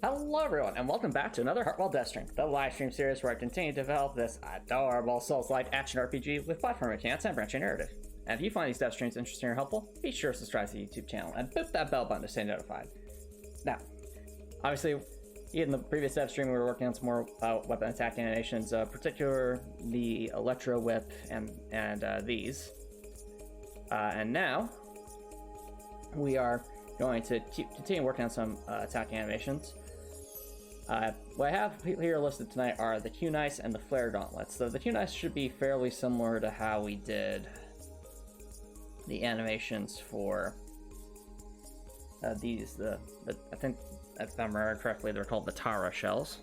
Hello everyone, and welcome back to another Heartwell Death Stream, the live stream series where I continue to develop this adorable Souls-like action RPG with platform mechanics and branching narrative. And if you find these death streams interesting or helpful, be sure to subscribe to the YouTube channel and boop that bell button to stay notified. Now, obviously, in the previous death stream we were working on some more weapon attack animations, particularly the Electro Whip and these. And now, we are going to continue working on some attack animations. What I have here listed tonight are the Q-Nice and the Flare Gauntlets. So the Q-Nice should be fairly similar to how we did the animations for these. I think, if I remember correctly, they're called the Tara shells.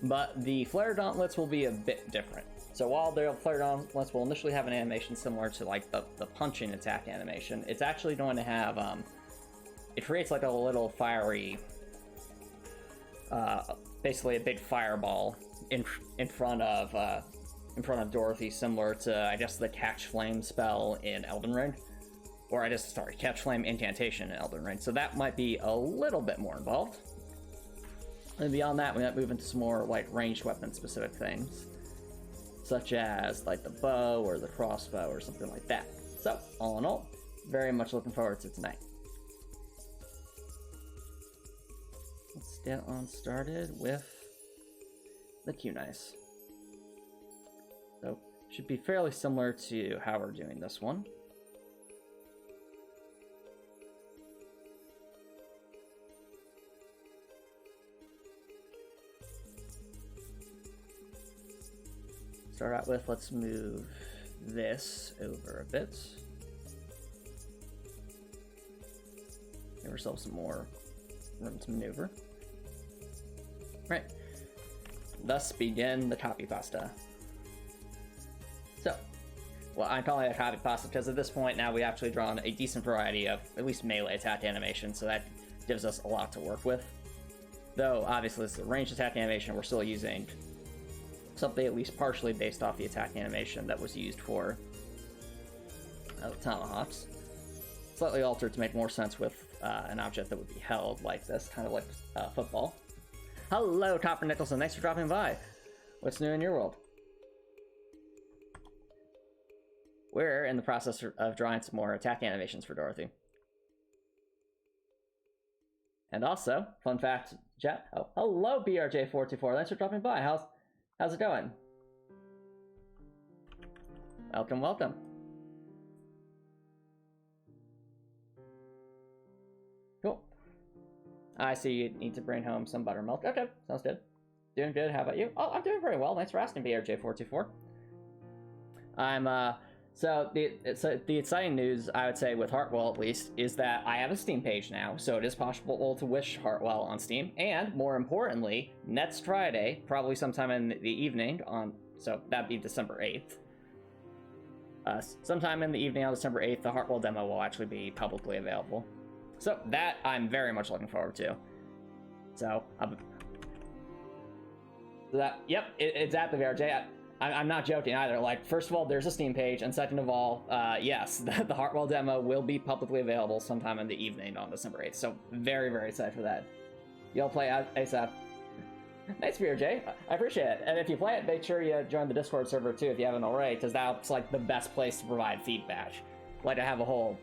But the Flare Gauntlets will be a bit different. So while the Flare Gauntlets will initially have an animation similar to like the punching attack animation, it's actually going to have it creates like a little fiery, basically a big fireball in front of Dorothy, similar to I guess the Catch Flame spell in Elden Ring, or Catch Flame incantation in Elden Ring. So that might be a little bit more involved. And beyond that, we might move into some more like ranged weapon specific things, such as like the bow or the crossbow or something like that. So all in all, very much looking forward to tonight. Let's get on started with the Q-Nice. So should be fairly similar to how we're doing this one. Start out with, let's move this over a bit. Give ourselves some more room to maneuver. Right. Thus begin the copy pasta. So, well, I'm calling it a copy pasta because at this point now we actually drawn a decent variety of at least melee attack animation, so that gives us a lot to work with. Though, obviously, this is a ranged attack animation, we're still using something at least partially based off the attack animation that was used for tomahawks. Slightly altered to make more sense with an object that would be held like this, kind of like football. Hello, Copper Nicholson. Thanks for dropping by. What's new in your world? We're in the process of drawing some more attack animations for Dorothy. And also, fun fact, chat. Oh, hello, BRJ424. Thanks for dropping by. How's it going? Welcome, welcome. Cool. I see you need to bring home some buttermilk. Okay, sounds good. Doing good. How about you? Oh, I'm doing very well. Thanks for asking, BRJ424. So the exciting news, I would say, with Heartwell at least, is that I have a Steam page now, so it is possible to wish Heartwell on Steam, and more importantly, next Friday, probably sometime in the evening so that'd be December 8th. Sometime in the evening on December 8th, the Heartwell demo will actually be publicly available. So that I'm very much looking forward to. So, yep, exactly, VRJ. I'm not joking either. Like, first of all, there's a Steam page, and second of all, yes, the Heartwell demo will be publicly available sometime in the evening on December 8th. So very, very excited for that. You'll play ASAP. Nice, VRJ. I appreciate it. And if you play it, make sure you join the Discord server too if you haven't already, because that's like the best place to provide feedback. Like, I have a whole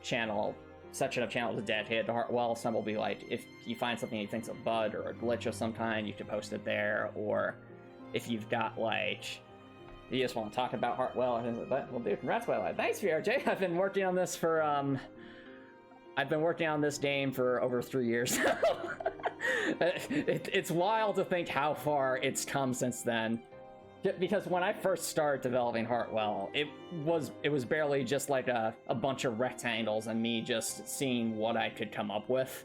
section of channels dedicated to Heartwell. Some will be like, if you find something you think's a bug or a glitch of some kind, you can post it there. Or if you've got like, you just want to talk about Heartwell or things like that, well, dude, congrats, by the way. Thanks, VRJ. I've been working on this for I've been working on this game for over 3 years now. It's wild to think how far it's come since then. Because when I first started developing Heartwell, it was barely just like a bunch of rectangles and me just seeing what I could come up with.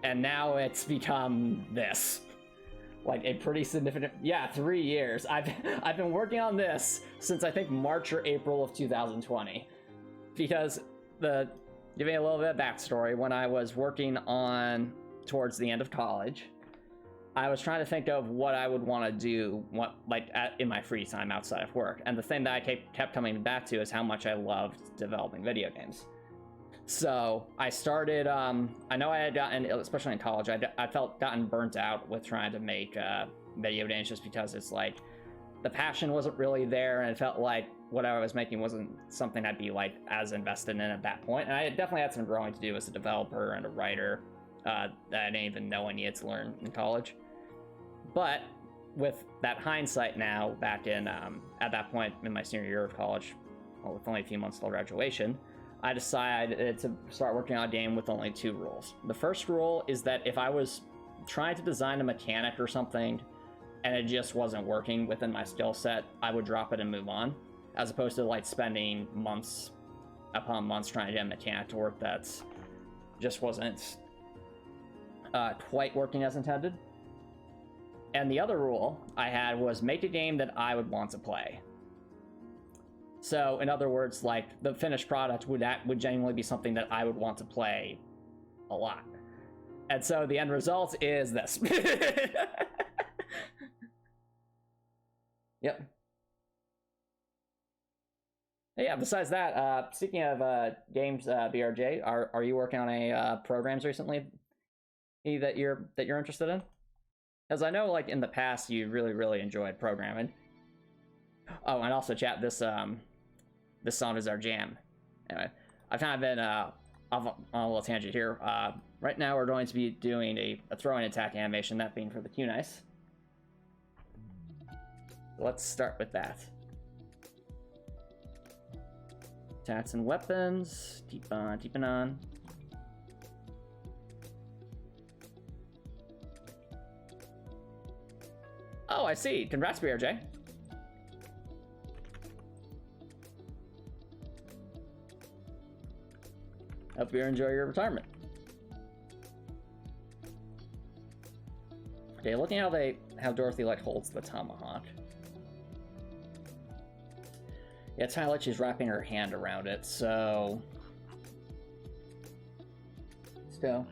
And now it's become this. Like a pretty significant, 3 years. I've been working on this since I think March or April of 2020. Because giving a little bit of backstory, when I was working on towards the end of college, I was trying to think of what I would want to do, in my free time outside of work. And the thing that I kept coming back to is how much I loved developing video games. So I started, I know I had gotten, especially in college, I felt gotten burnt out with trying to make video games just because it's like, the passion wasn't really there, and it felt like what I was making wasn't something I'd be like as invested in at that point. And I definitely had some growing to do as a developer and a writer that I didn't even know I needed to learn in college. But with that hindsight now, back in at that point in my senior year of college, well, with only a few months till graduation, I decided to start working on a game with only 2 rules. The first rule is that if I was trying to design a mechanic or something and it just wasn't working within my skill set, I would drop it and move on, as opposed to like spending months upon months trying to get a mechanic to work that just wasn't quite working as intended. And the other rule I had was make a game that I would want to play. So in other words, like the finished product would genuinely be something that I would want to play a lot. And so the end result is this. Yep. Yeah, besides that, speaking of games, BRJ, are you working on any programs recently that you're interested in? Because I know, like, in the past, you really enjoyed programming. Oh, and also, chat, this song is our jam. Anyway, I've kind of been on a little tangent here. Right now, we're going to be doing a throwing attack animation, that being for the Q-Nice. Let's start with that. Attacks and weapons. Keeping on. Oh, I see. Congrats, BRJ. Hope you enjoy your retirement. Okay, looking at how Dorothy like holds the tomahawk. Yeah, it's kind of like she's wrapping her hand around it, so let's go.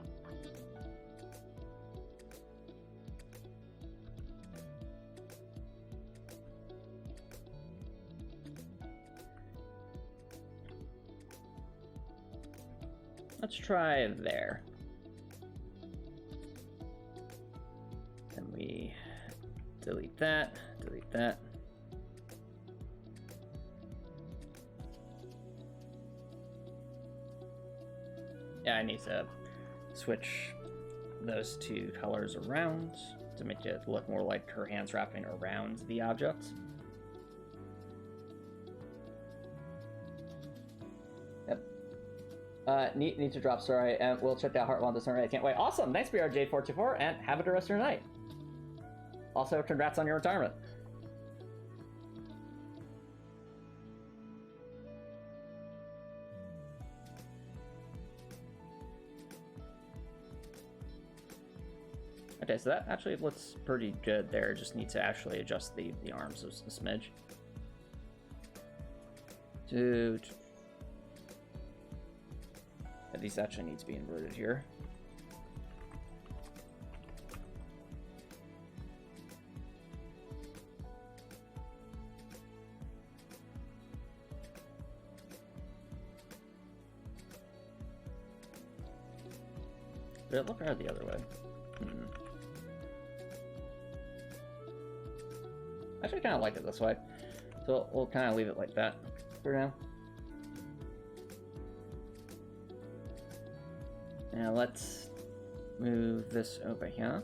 Let's try there. Then we delete that, delete that. Yeah, I need to switch those 2 colors around to make it look more like her hands wrapping around the object. Yep. Need to drop, sorry, and we'll check out Heartwell this night. I can't wait. Awesome! Thanks, BRJ424, and have a good rest of your night. Also, congrats on your retirement. Okay, so that actually looks pretty good there. Just need to actually adjust the arms a smidge. Dude. Yeah, these actually need to be inverted here. Did it look right the other way? I actually kind of like it this way, so we'll kind of leave it like that for now. Now let's move this over here.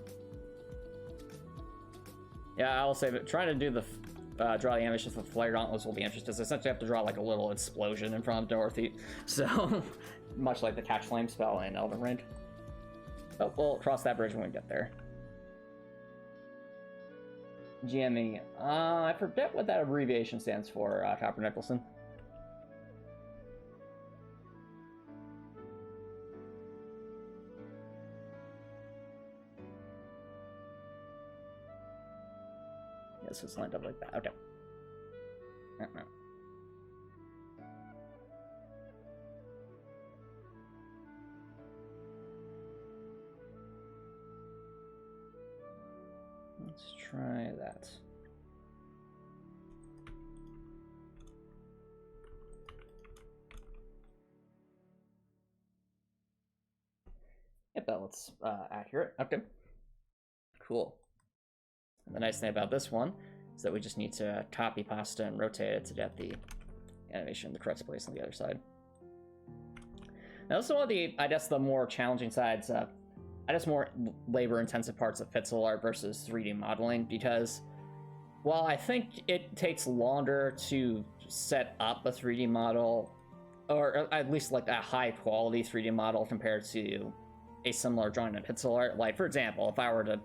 Yeah, I'll say that trying to do the draw the animations with flare gauntlets will be interesting, because essentially I have to draw like a little explosion in front of Dorothy, so much like the catch flame spell in Elden Ring. But we'll cross that bridge when we get there. GME. I forget what that abbreviation stands for, Copper Nicholson. Yes, it's lined up like that. Okay. Let's try that. that looks accurate. Okay. Cool. And the nice thing about this one is that we just need to copy pasta and rotate it to get the animation in the correct place on the other side. Now, this is one of the, I guess, the more challenging sides, I guess more labor-intensive parts of pixel art versus 3D modeling, because while I think it takes longer to set up a 3D model, or at least like a high-quality 3D model compared to a similar drawing in pixel art, like, for example, if I were to,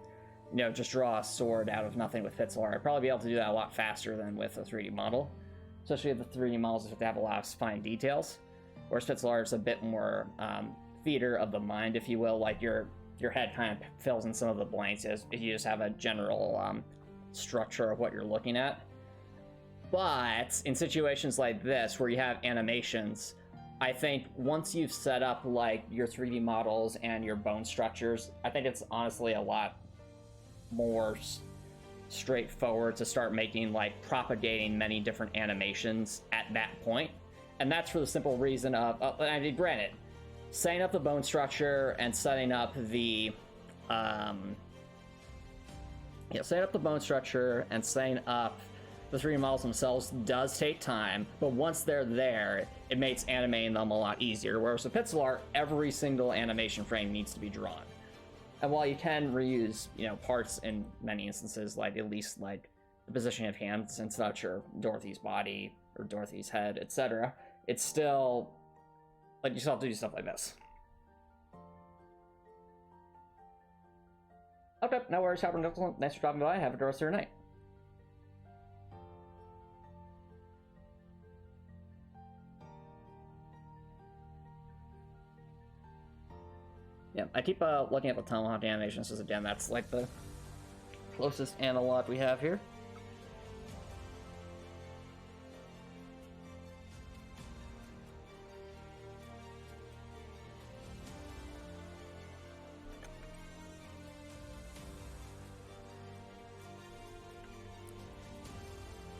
you know, just draw a sword out of nothing with pixel art, I'd probably be able to do that a lot faster than with a 3D model. Especially if the 3D models have to have a lot of fine details. Whereas pixel art is a bit more theater of the mind, if you will. Like your head kind of fills in some of the blanks as if you just have a general structure of what you're looking at. But in situations like this, where you have animations, I think once you've set up like your 3D models and your bone structures, I think it's honestly a lot more straightforward to start making, like, propagating many different animations at that point. And that's for the simple reason of, I mean, granted, setting up the bone structure and setting up the, setting up the bone structure and setting up the 3D models themselves does take time, but once they're there, it makes animating them a lot easier. Whereas with pixel art, every single animation frame needs to be drawn. And while you can reuse, you know, parts in many instances, like at least like the positioning of hands and such, or Dorothy's body, or Dorothy's head, etc., it's still, like, you still have to do stuff like this. Okay, no worries, Howard. Thanks for dropping by. Have a good rest of your night. Yeah, I keep looking at the Tomahawk animations, because again, that's like the closest analog we have here.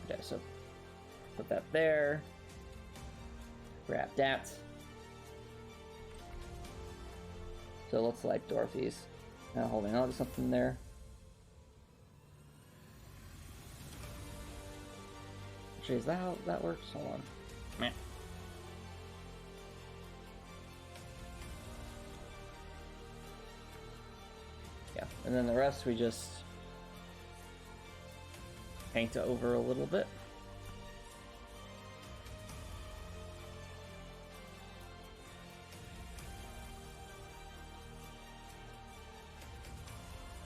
Okay, so put that there. Grab that. So it looks like Dorothy's now holding on to something there. Actually, is that how that works? Hold on. Meh. Yeah, and then the rest we just paint over a little bit.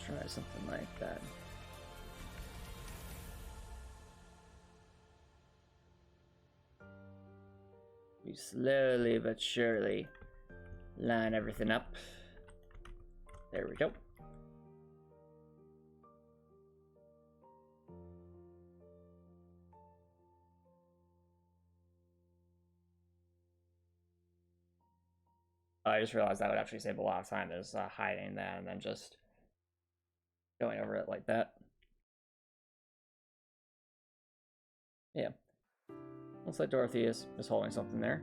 Try something like that. We slowly but surely line everything up. There we go. I just realized that would actually save a lot of time, is hiding that and then just going over it like that. Yeah. Looks like Dorothy is holding something there.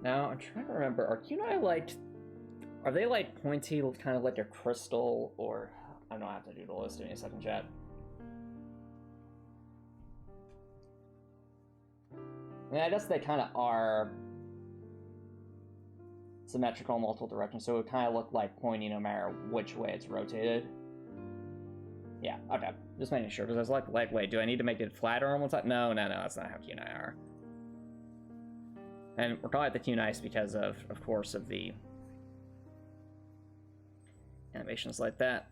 Now, I'm trying to remember, are kunai like... Are they like pointy, kind of like a crystal, or... I don't know, I have to do the list in a second, chat. I mean, I guess they kind of are symmetrical in multiple directions, so it would kind of look like pointy no matter which way it's rotated. Yeah, okay. Just making sure, because I was like, wait, do I need to make it flatter on one side? No, that's not how kunai are. And we're calling it the kunais because of course, of the animations like that.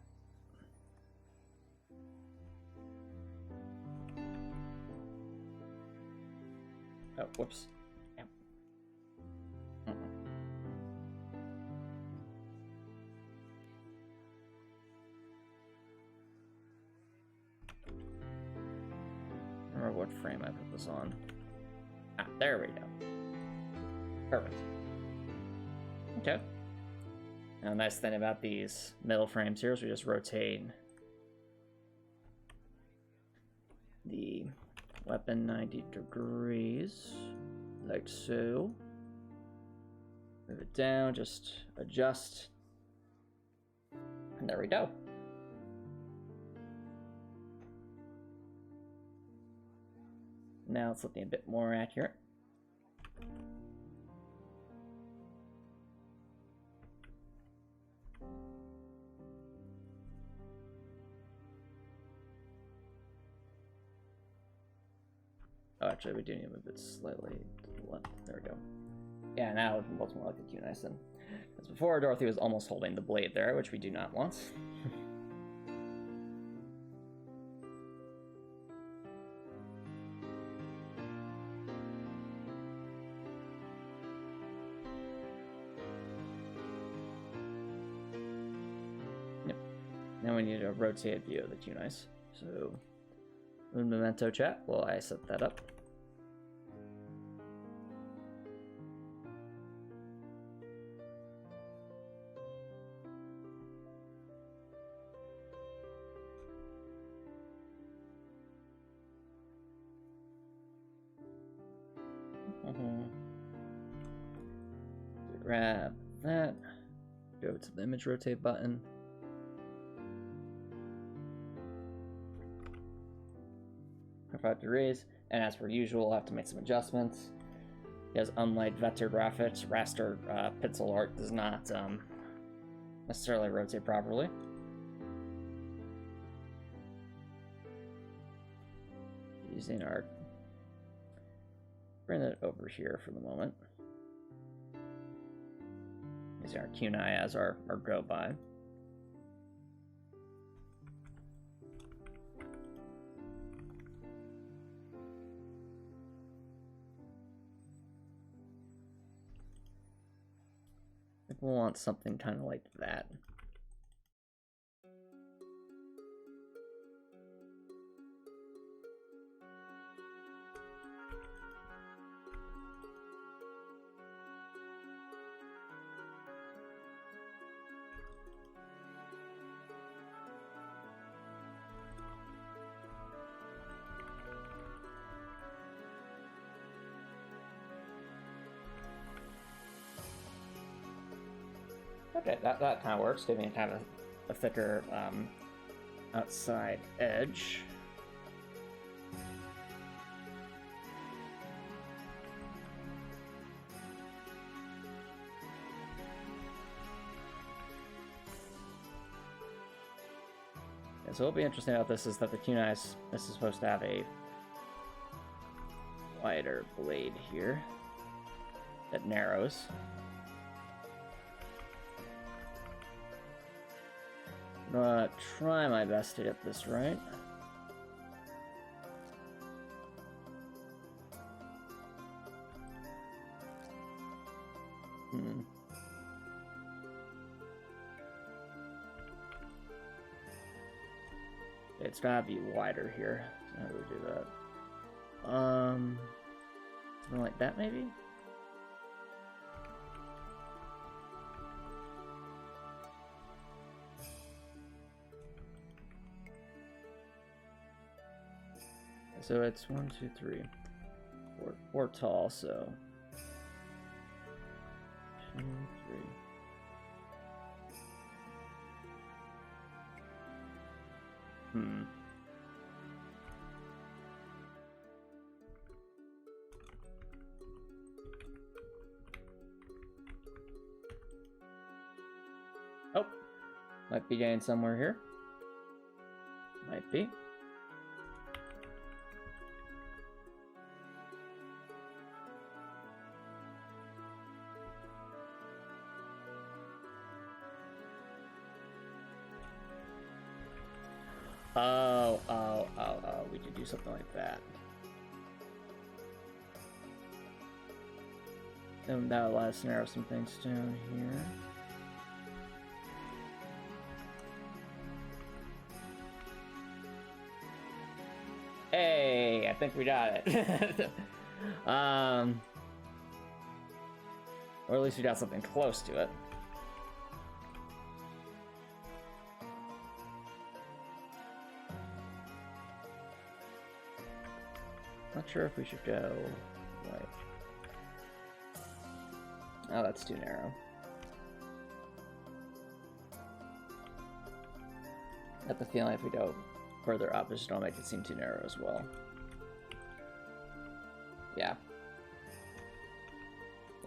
Oh, whoops. Yeah. Remember what frame I put this on. Ah, there we go. Perfect. Okay. Now, the nice thing about these middle frames here is we just rotate the weapon 90 degrees, like so. Move it down, just adjust. And there we go. Now it's looking a bit more accurate. Oh, actually, we do need to move it slightly to the left. There we go. Yeah, now it looks more like the Q-Nice then. As before, Dorothy was almost holding the blade there, which we do not want. Yep. Now we need a rotated view of the Q-Nice. So, Memento chat while I set that up. Grab that, go to the image rotate button. Provide to raise, and as per usual, I'll have to make some adjustments. Because unlike vector graphics, raster pixel art does not necessarily rotate properly. Using our, bring it over here for the moment. Using our QNI as our go by. I think we'll want something kind of like that. Okay, that kind of works, giving it kind of a thicker outside edge. And so what'll be interesting about this is that the Q-Nice, this is supposed to have a wider blade here that narrows. I'm gonna try my best to get this right. It's gotta be wider here. So how do we do that? Something like that maybe? So it's 1, 2, 3, 4 tall, so 2, 3. Oh, might be getting somewhere here. Might be. Oh, we could do something like that. Then that will let us narrow some things down here. Hey, I think we got it. Or at least we got something close to it. Not sure if we should go like Oh, that's too narrow. I have the feeling if we go further up, it's just gonna make it seem too narrow as well. Yeah.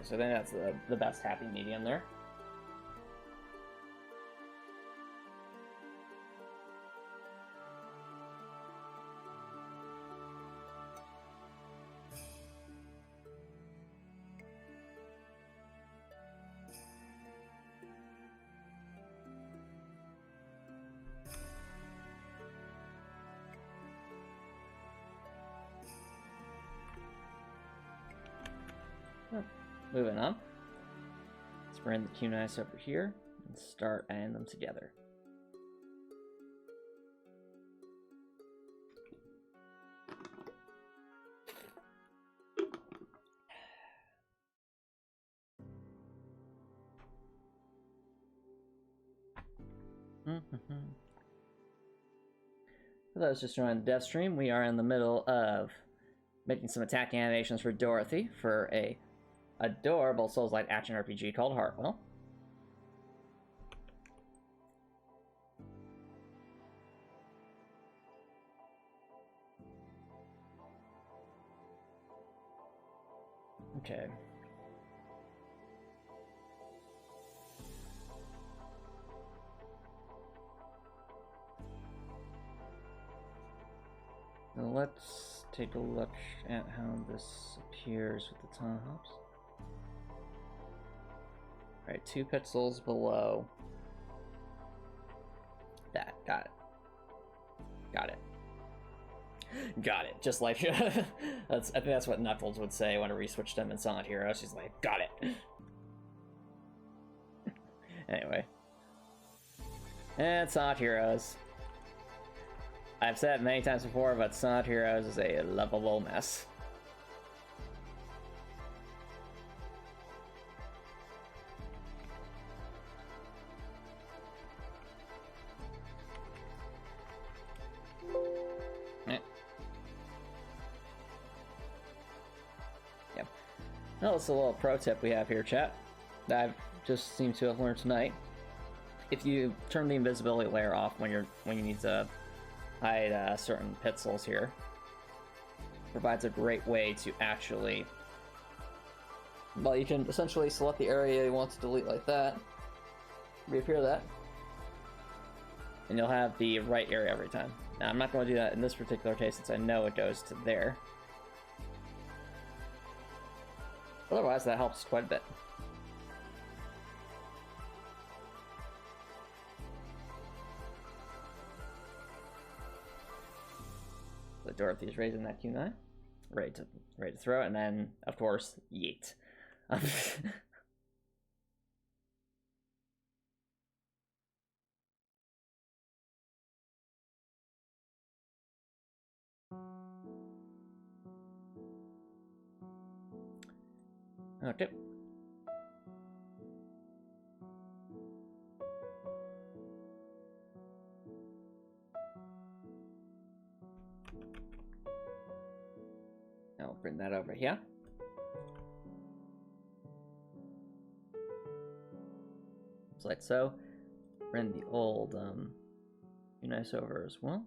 So I think that's the best happy medium there. Moving on. Let's bring the Q-Nice over here and start adding them together. For those just joining the dev stream, we are in the middle of making some attack animations for Dorothy for a adorable Souls-like action RPG called Heartwell. Okay. Now let's take a look at how this appears with the time hops. Alright, 2 pixels below that. Got it. Got it. Got it. Just like I think that's what Knuckles would say whenever he switched him in Silent Heroes. She's like, got it. Anyway. And Silent Heroes. I've said it many times before, but Silent Heroes is a lovable mess. Now, that's a little pro tip we have here, chat, that I've just seemed to have learned tonight. If you turn the invisibility layer off when you need to hide certain pixels here, provides a great way to actually, well, you can essentially select the area you want to delete like that, reappear that, and you'll have the right area every time. Now, I'm not going to do that in this particular case since I know it goes to there. Otherwise, that helps quite a bit. So Dorothy's raising that Q9, ready to throw it, and then of course yeet. Okay. I'll bring that over here. Just like so. Bring the old nice over as well.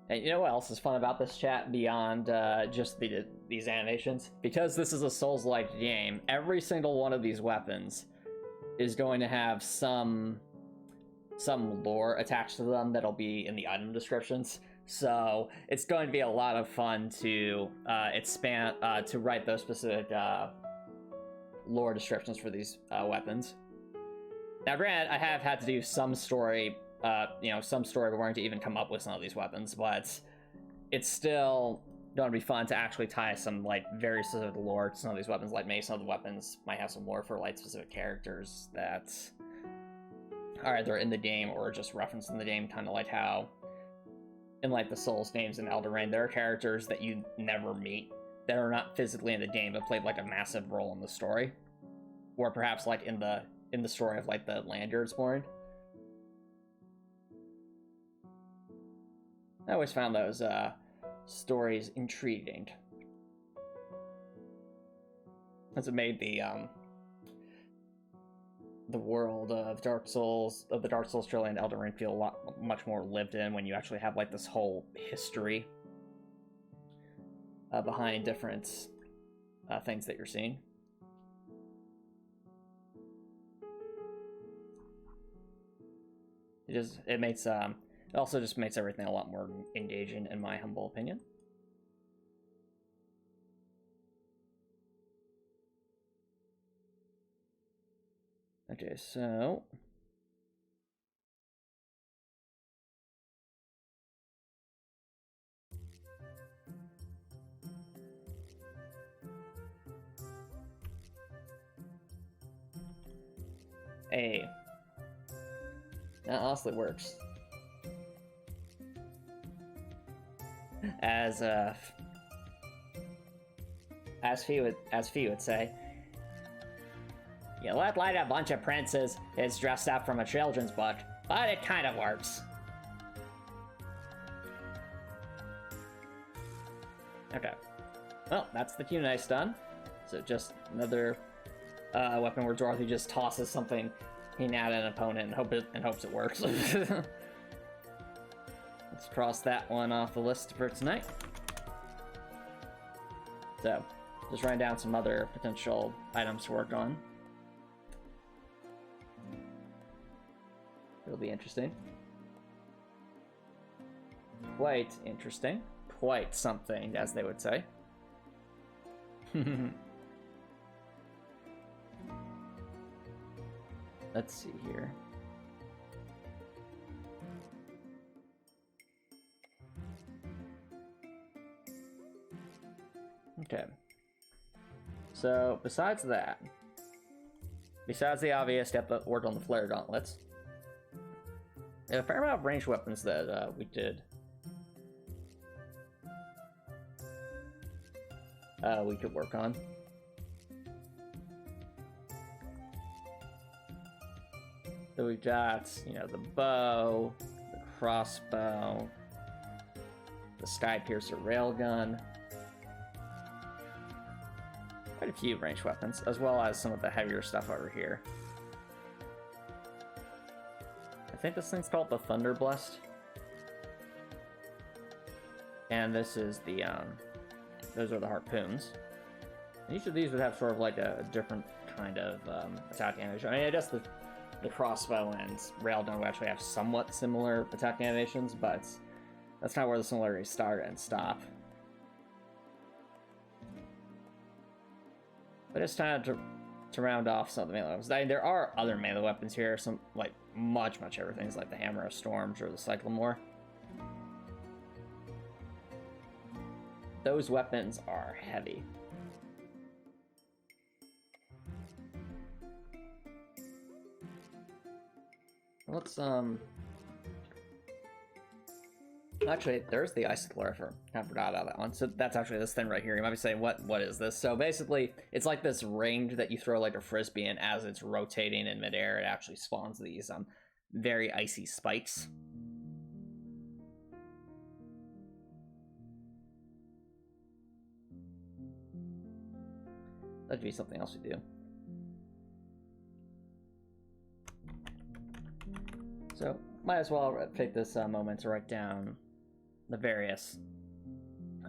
And you know what else is fun about this chat beyond just these animations? Because this is a Souls-like game, every single one of these weapons is going to have some lore attached to them that'll be in the item descriptions. So it's going to be a lot of fun to expand to write those specific lore descriptions for these weapons. Now, granted, I have had to do some story. Some story we're going to even come up with some of these weapons, but it's still going to be fun to actually tie some like very specific lore to some of these weapons. Like maybe some of the weapons might have some lore for like specific characters that are either in the game or just referenced in the game, kind of like how in like the Souls games in Elden Ring, there are characters that you never meet that are not physically in the game but played like a massive role in the story, or perhaps like in the story of like the land you're exploring. I always found those stories intriguing. As it made the world of Dark Souls, of the Dark Souls trilogy and Elden Ring feel much more lived in when you actually have like this whole history behind different things that you're seeing. It also just makes everything a lot more engaging, in my humble opinion. Okay, so that honestly works. As Fee would say, you look like a bunch of princes is dressed up from a children's book, but it kind of works. Okay. Well, that's the Q-Nice done. So just another weapon where Dorothy just tosses something at an opponent and hopes it works. Let's cross that one off the list for tonight. So, just writing down some other potential items to work on. It'll be interesting. Quite interesting. Quite something, as they would say. Let's see here. Okay. So, besides the obvious, you have to work on the flare gauntlets. There are a fair amount of ranged weapons that we did. We could work on. So we've got, you know, the bow, the crossbow, the Sky Piercer railgun. Quite a few ranged weapons, as well as some of the heavier stuff over here. I think this thing's called the Thunder Blessed. And this is the, those are the harpoons. And each of these would have sort of like a different kind of attack animation. I mean, I guess the crossbow and railgun would actually have somewhat similar attack animations, but that's not where the similarities start and stop. But it's time to round off some of the melee weapons. I mean, there are other melee weapons here, some like much everything's like the Hammer of Storms or the Cyclamore. Those weapons are heavy. Let's actually, there's the Icicle. I forgot about that one. So that's actually this thing right here. You might be saying, what is this? So basically, it's like this range that you throw like a frisbee, and as it's rotating in midair, it actually spawns these very icy spikes. That'd be something else we do. So might as well take this moment to write down the various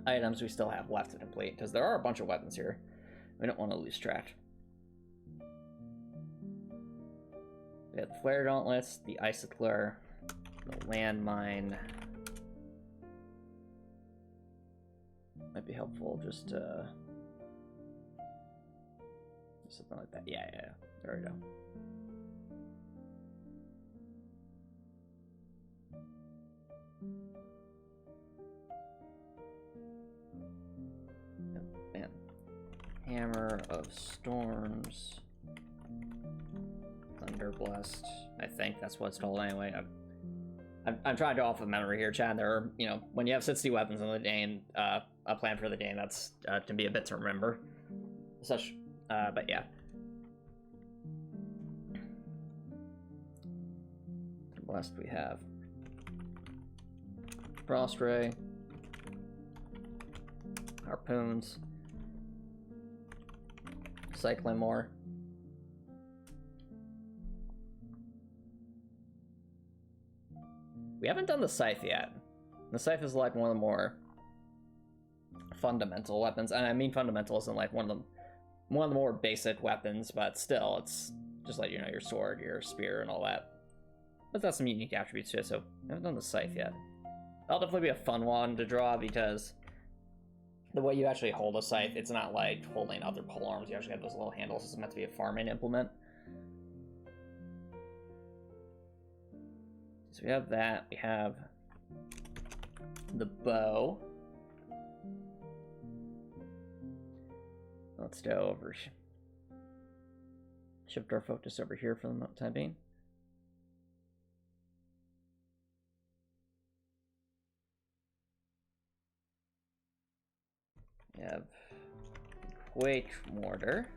items we still have left to complete, because there are a bunch of weapons here. We don't want to lose track. We have the Flare Gauntlets, the Icicle, the Landmine. Might be helpful just to... something like that. Yeah. There we go. Man. Hammer of Storms. Thunder Blessed. I think that's what it's called anyway. I'm trying to go off of memory here, Chad. There are, you know, when you have 60 weapons in the game, a plan for the game, that's can be a bit to remember. Such, but yeah. Blessed we have. Frost Ray. Harpoons. Cycling more. We haven't done the Scythe yet. The Scythe is like one of the more fundamental weapons, and I mean fundamental isn't like one of the more basic weapons, but still, it's just like, you know, your sword, your spear, and all that. But that's some unique attributes to it, so I haven't done the Scythe yet. That'll definitely be a fun one to draw, because the way you actually hold a Scythe, it's not like holding other polearms. You actually have those little handles. It's meant to be a farming implement. So we have that. We have the bow. Let's go over. Shift our focus over here for the time being. We have Quake Mortar.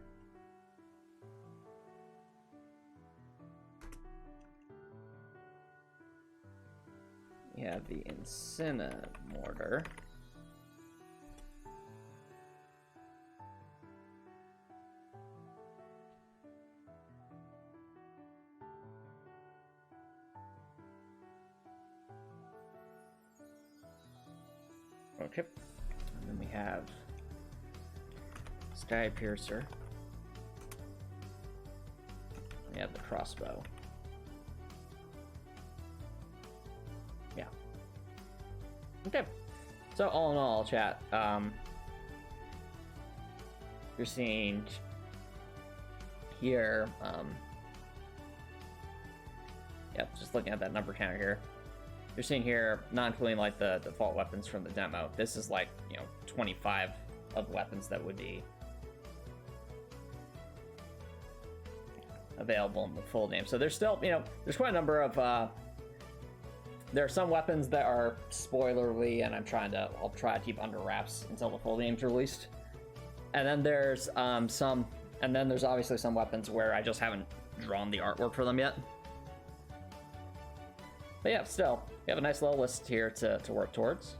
We have the Incinemortar. Okay. And then we have Sky Piercer. We have the crossbow. Yeah. Okay. So all in all, chat, you're seeing here, yep, just looking at that number counter here. You're seeing here, not including like the default weapons from the demo. This is like, you know, 25 of weapons that would be available in the full game. So there's still, you know, there's quite a number of, there are some weapons that are spoilerly, and I'll try to keep under wraps until the full game's released. And then there's there's obviously some weapons where I just haven't drawn the artwork for them yet. But yeah, still, we have a nice little list here to work towards.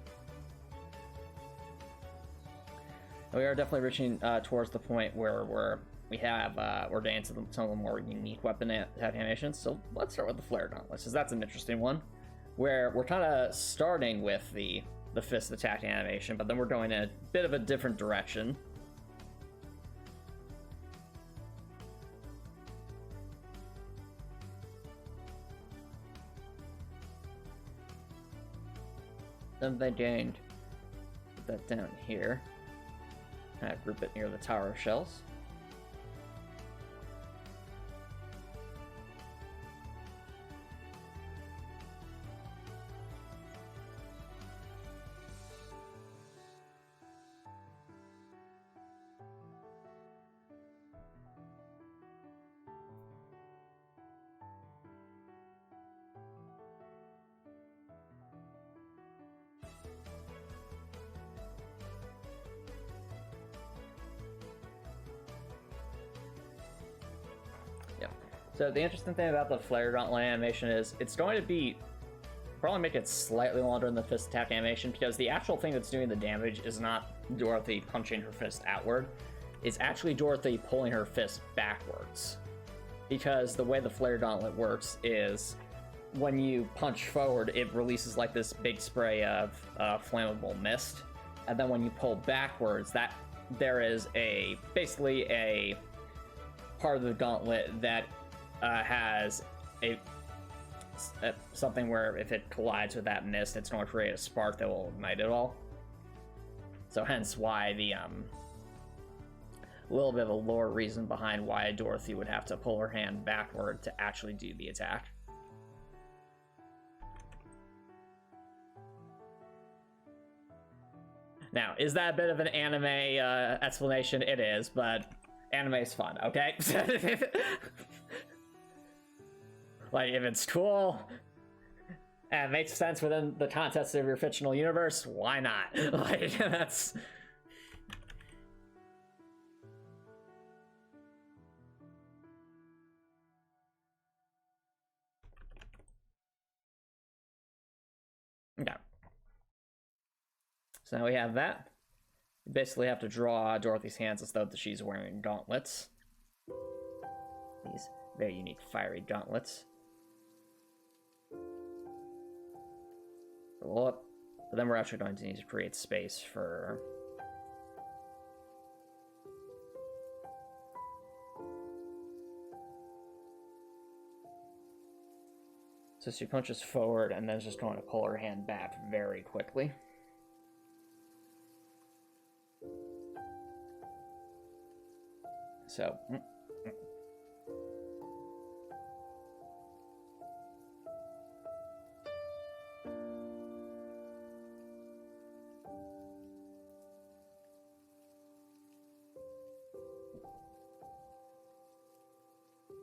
We are definitely reaching towards the point where we're getting into some of the more unique weapon attack animations. So let's start with the Flare Gauntlets, because that's an interesting one, where we're kind of starting with the fist attack animation, but then we're going in a bit of a different direction. Then they gained, put that down here, group it near the Tower of Shells. So the interesting thing about the Flare Gauntlet animation is it's going to be probably make it slightly longer than the fist attack animation, because the actual thing that's doing the damage is not Dorothy punching her fist outward. It's actually Dorothy pulling her fist backwards. Because the way the Flare Gauntlet works is when you punch forward, it releases like this big spray of flammable mist. And then when you pull backwards, that there is basically a part of the gauntlet that has something where if it collides with that mist, it's going to create a spark that will ignite it all. So hence why the little bit of a lore reason behind why Dorothy would have to pull her hand backward to actually do the attack. Now, is that a bit of an anime explanation? It is, but anime is fun, okay? Like, if it's cool and it makes sense within the context of your fictional universe, why not? Like, that's... Okay. So now we have that. You basically have to draw Dorothy's hands as though she's wearing gauntlets. These very unique fiery gauntlets. But then we're actually going to need to create space for... So she punches forward and then is just going to pull her hand back very quickly. So...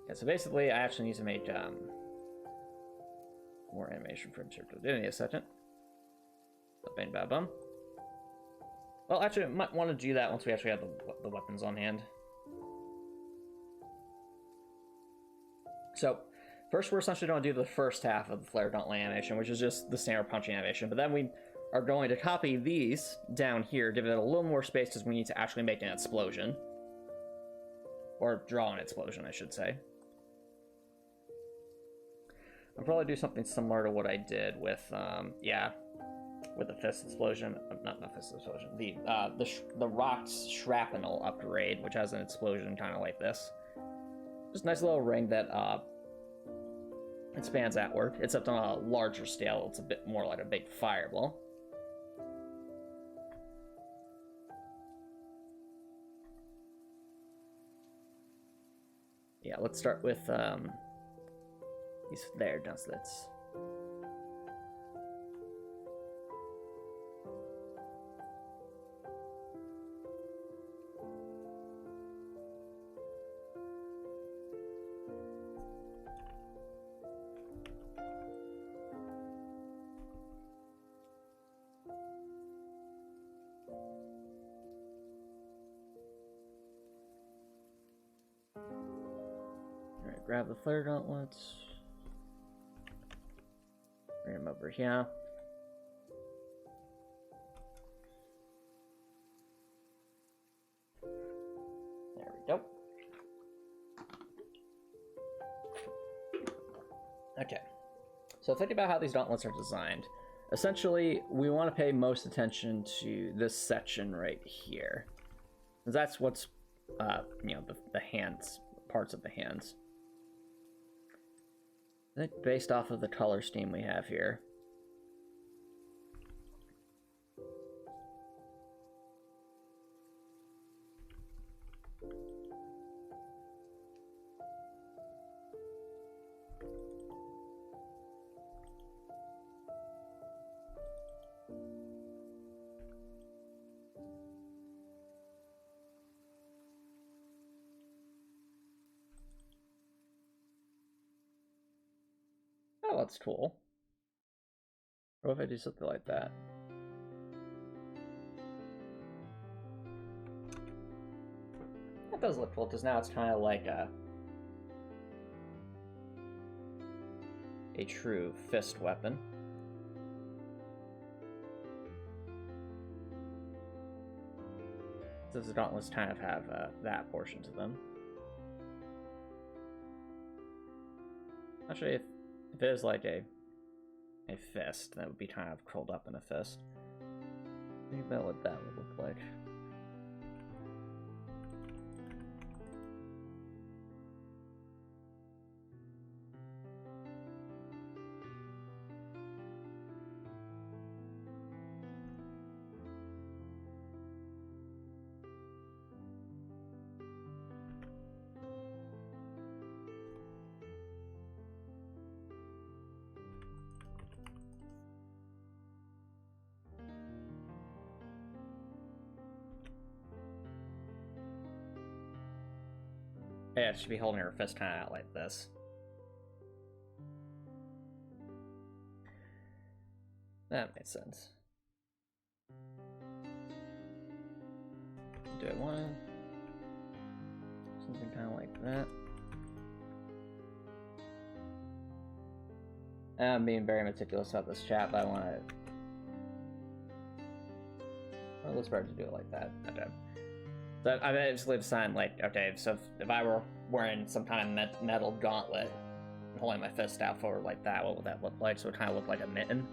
Yeah, so basically, I actually need to make more animation for Circle. Give me a second. Bang, bam, bum. Well, actually, I might want to do that once we actually have the weapons on hand. So, first we're essentially going to do the first half of the Flare Gauntlet animation, which is just the standard punching animation. But then we are going to copy these down here, give it a little more space because we need to actually make an explosion. Or draw an explosion, I should say. I'll probably do something similar to what I did with, yeah, with the fist explosion. Not fist explosion. The rocks shrapnel upgrade, which has an explosion kind of like this. Just a nice little ring that expands outward. Except on a larger scale, it's a bit more like a big fireball. Yeah, let's start with these flare gauntlets. Alright, grab the flare gauntlets. Bring them over here. There we go. Okay. So think about how these gauntlets are designed. Essentially, we want to pay most attention to this section right here. That's what's, you know, the hands, parts of the hands. I think based off of the color scheme we have here. Oh, that's cool. What if I do something like that? That does look cool, because now it's kind of like a true fist weapon. So the gauntlets kind of have that portion to them. Actually, if it is like a fist, that would be kind of curled up in a fist. Think about what that would look like. Yeah, it should be holding her fist kind of out like this. That makes sense. Do I want something kind of like that? I'm being very meticulous about this chat, but I want to Well, it's better to do it like that. Okay. So I basically decided, like, okay, so if I were wearing some kind of metal gauntlet and holding my fist out forward like that, what would that look like? So it kind of looked like a mitten.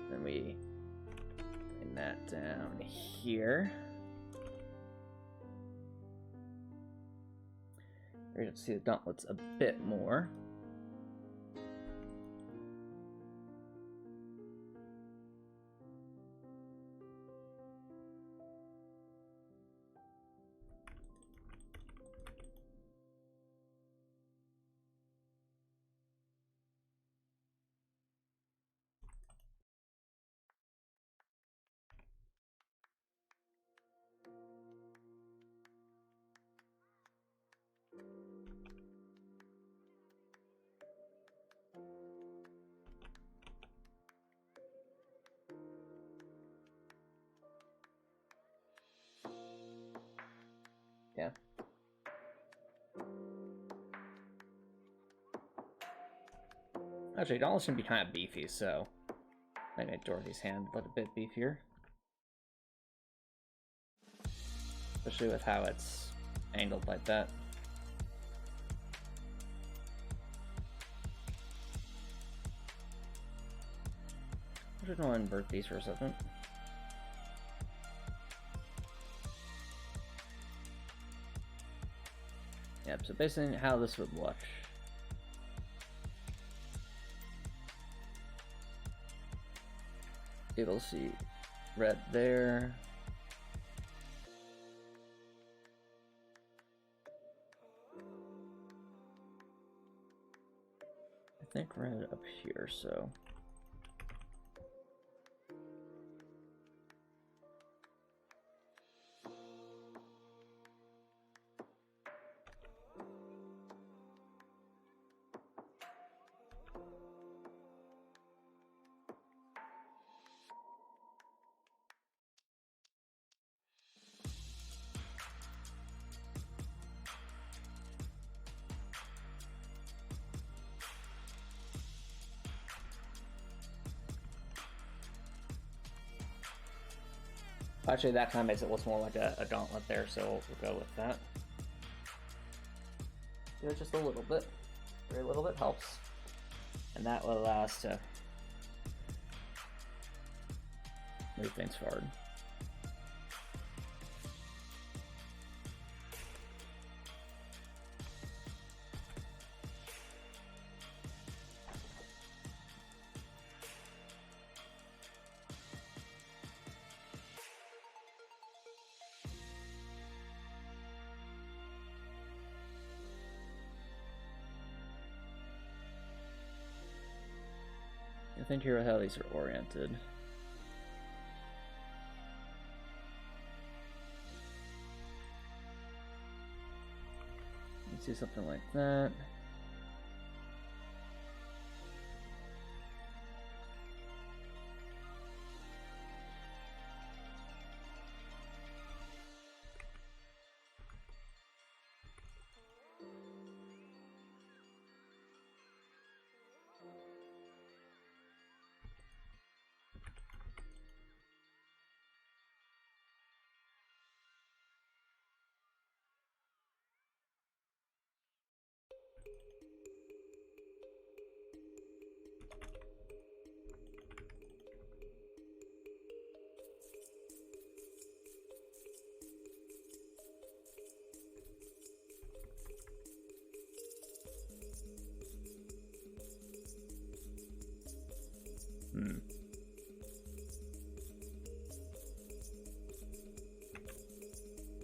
Then we bring that down here. We're going to see the gauntlets a bit more. Yeah. Actually, gauntlets can be kind of beefy, so I made Dorothy's hand look a bit beefier. Especially with how it's angled like that. I'm just gonna invert these for a second. Yep, so basically how this would look. It'll see red there. I think red up here, so. Actually, that kind of makes it look more like a gauntlet there, so we'll go with that. Do it just a little bit. Very little bit helps. And that will allow us to move things forward. I think here how these are oriented. You see something like that.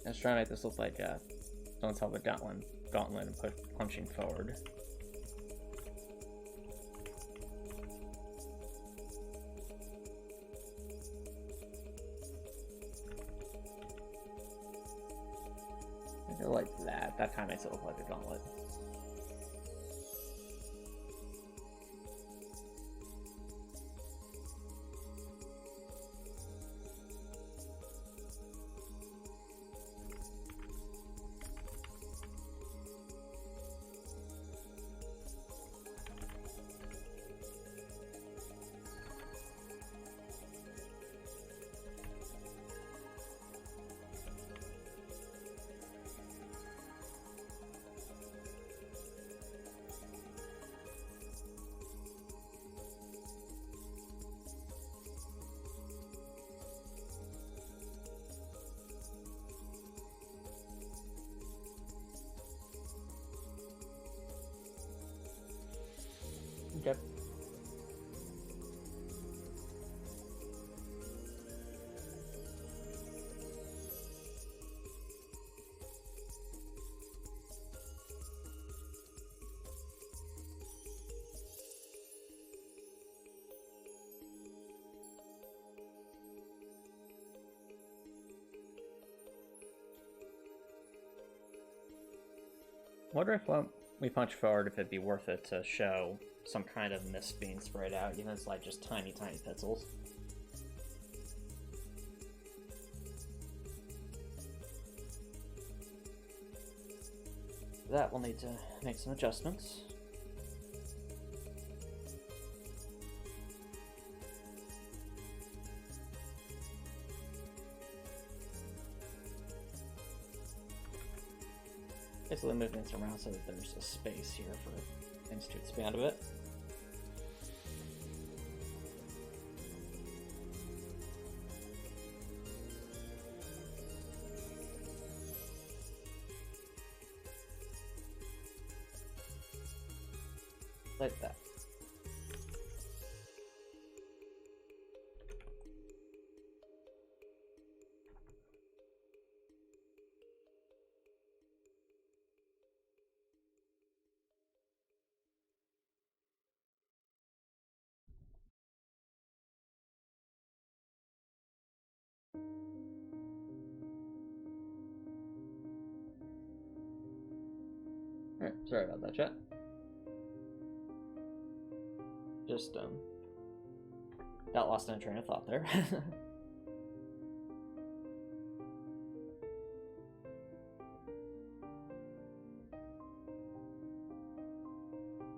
Let's try to make this look like someone's held a gauntlet and punching forward. I feel like that. That kind of makes it look like a gauntlet. Wonder if when we punch forward, if it'd be worth it to show some kind of mist being sprayed out, even if it's like just tiny, tiny pixels. For that, we'll need to make some adjustments. Basically moving things around so that there's a space here for things to expand a bit. Like that. Alright, sorry about that, chat. Just, got lost in a train of thought there.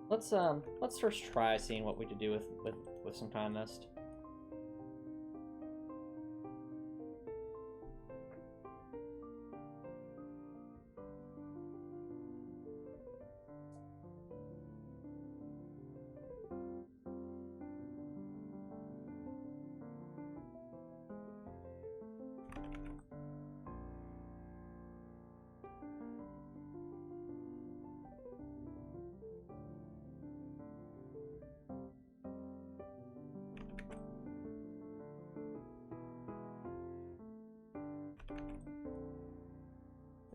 Let's first try seeing what we could do with some kind of mist.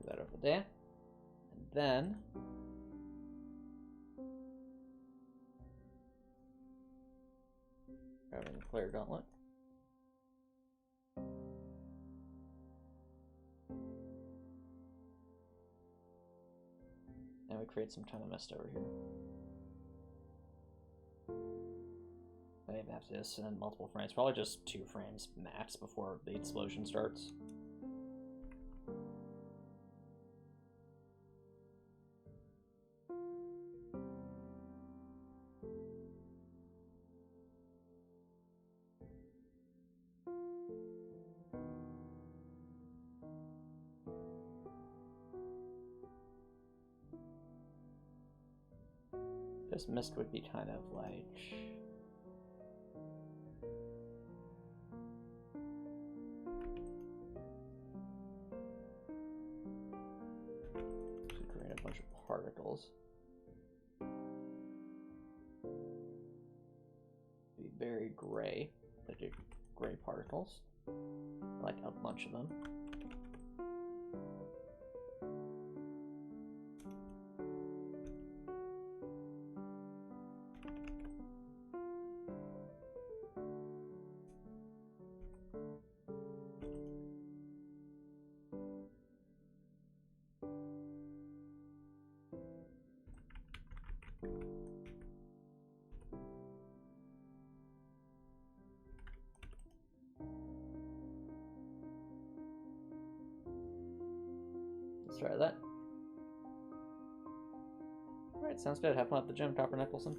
That over there, and then grabbing the player gauntlet. And we create some ton of mist over here. I maybe have to do this in multiple frames, probably just 2 frames max before the explosion starts. This mist would be kind of like... create a bunch of particles. Be very gray. They do gray particles. Like a bunch of them. Let's try that. Alright, sounds good. Have fun at the gym, Copper Nicholson.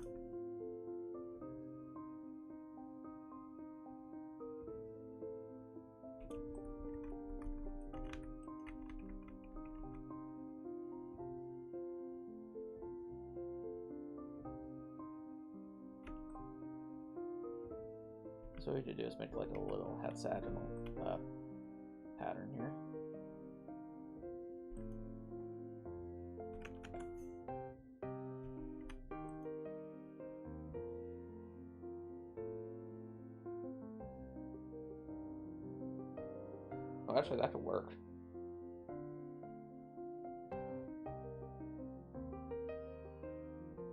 So what we need to do is make like a little hexagonal pattern here. Oh, actually, that could work.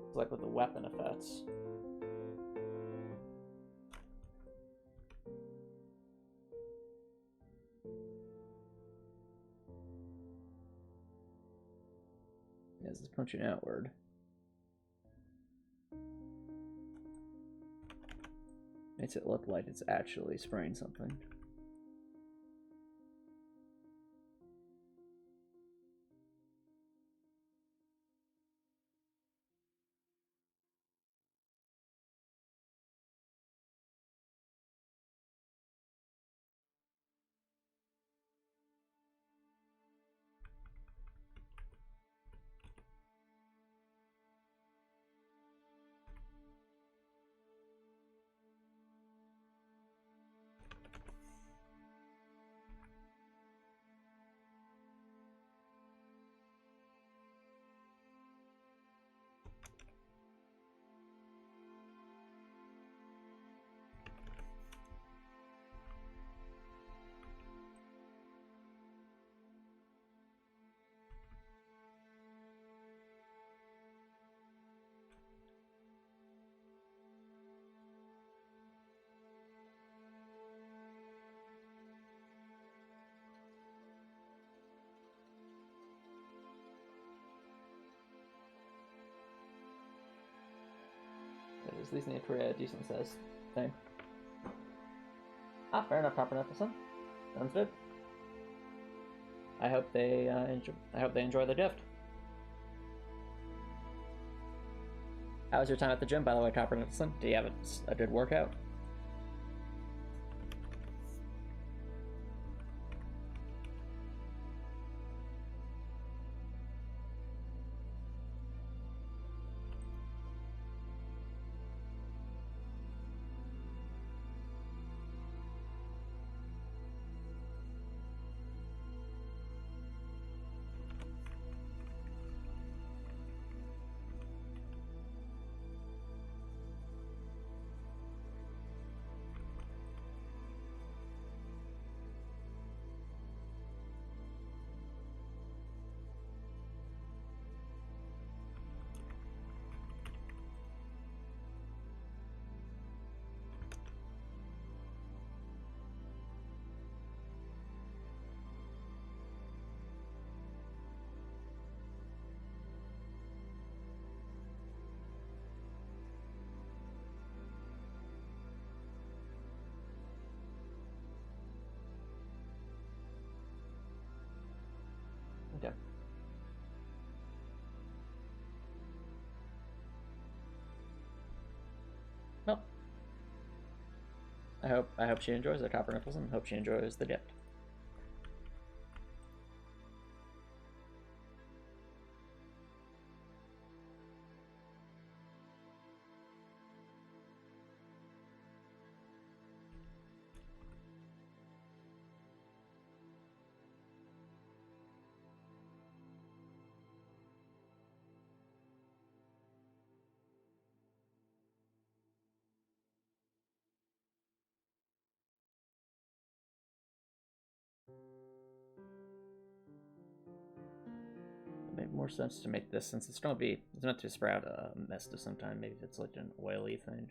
It's like with the weapon effects. is it's punching outward. Makes it look like it's actually spraying something. At least need to create a decent size thing. Ah, fair enough, Copper Nicholson. Sounds good. I hope they enjoy the gift. How was your time at the gym, by the way, Copper Nicholson? Do you have a good workout? Okay. Well, I hope she enjoys the Copper Nicholson. Hope she enjoys the gift. Make more sense to make this, since it's meant to sprout a mist of some time. Maybe it's like an oily thing.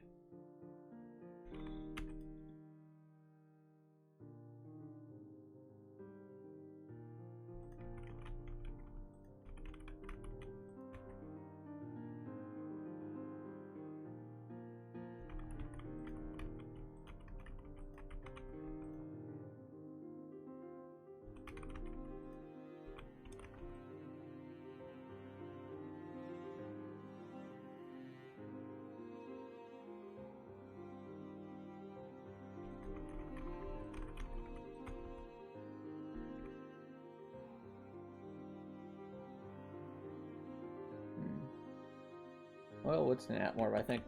Well, would stand out more, but I think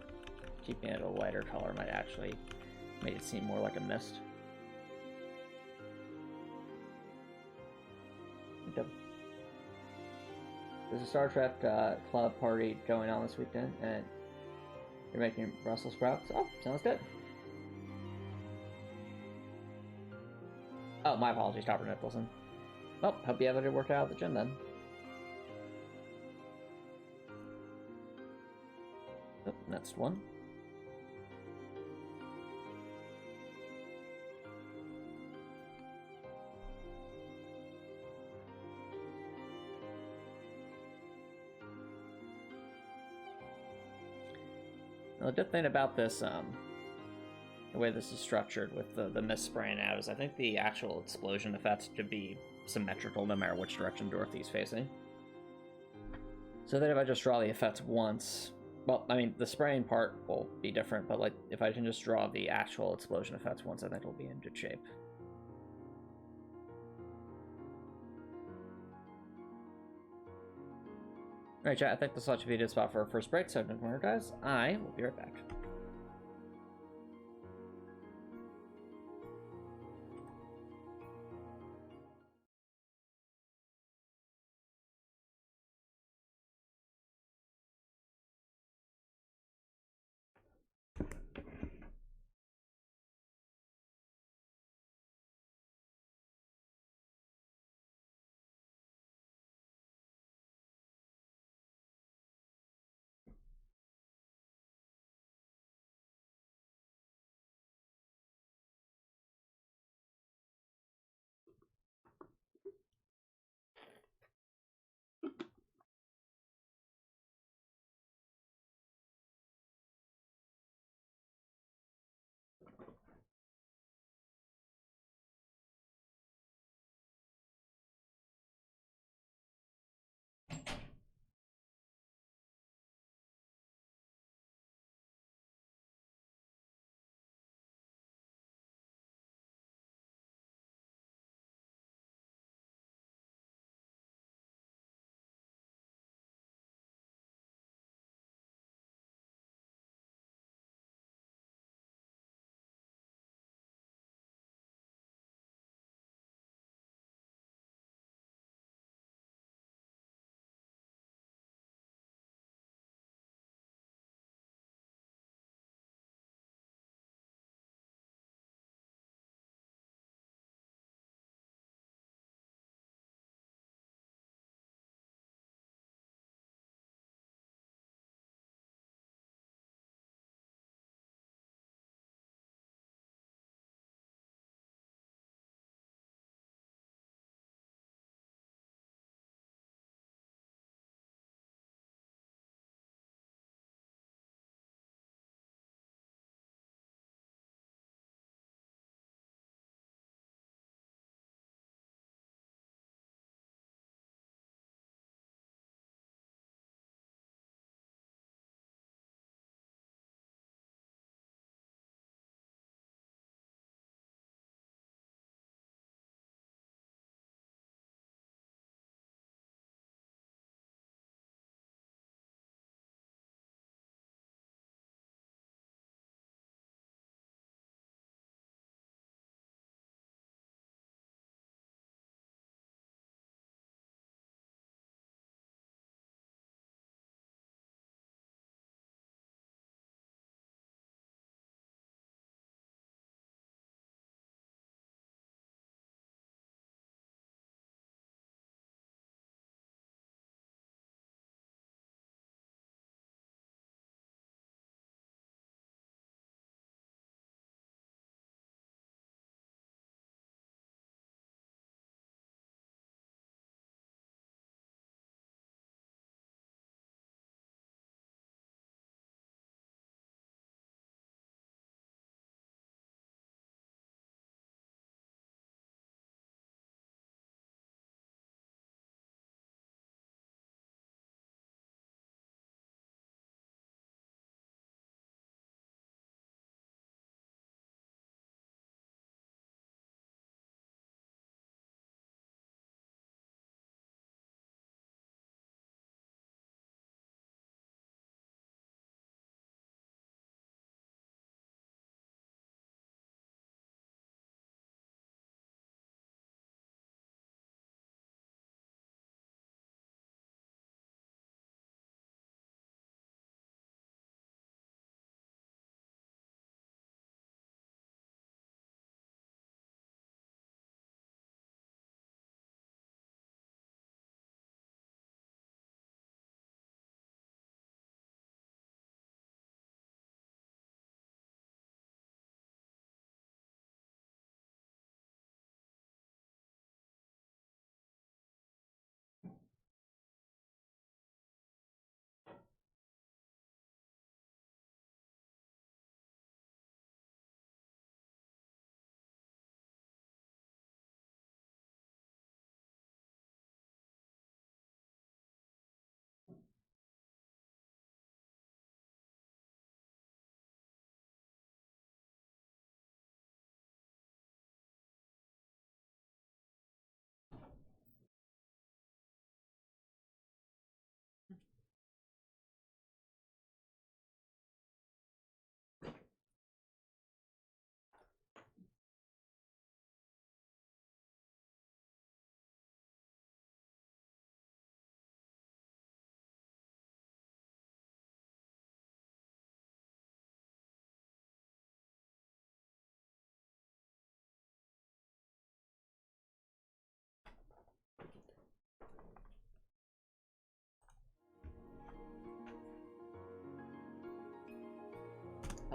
keeping it a lighter color might actually make it seem more like a mist. Okay. There's a Star Trek club party going on this weekend, and you're making Brussels sprouts. Oh, sounds good. Oh, my apologies, Copper Nicholson. Well, hope you have a good workout at the gym then. Oh, next one. The good thing about this, the way this is structured with the mist spraying out, is I think the actual explosion effect should be symmetrical no matter which direction Dorothy's facing. So that if I just draw the effect once, well, I mean, the spraying part will be different, but like if I can just draw the actual explosion effect once, I think it'll be in good shape. Alright, chat, I think this ought to be a good spot for our first break, so don't worry, guys. I will be right back.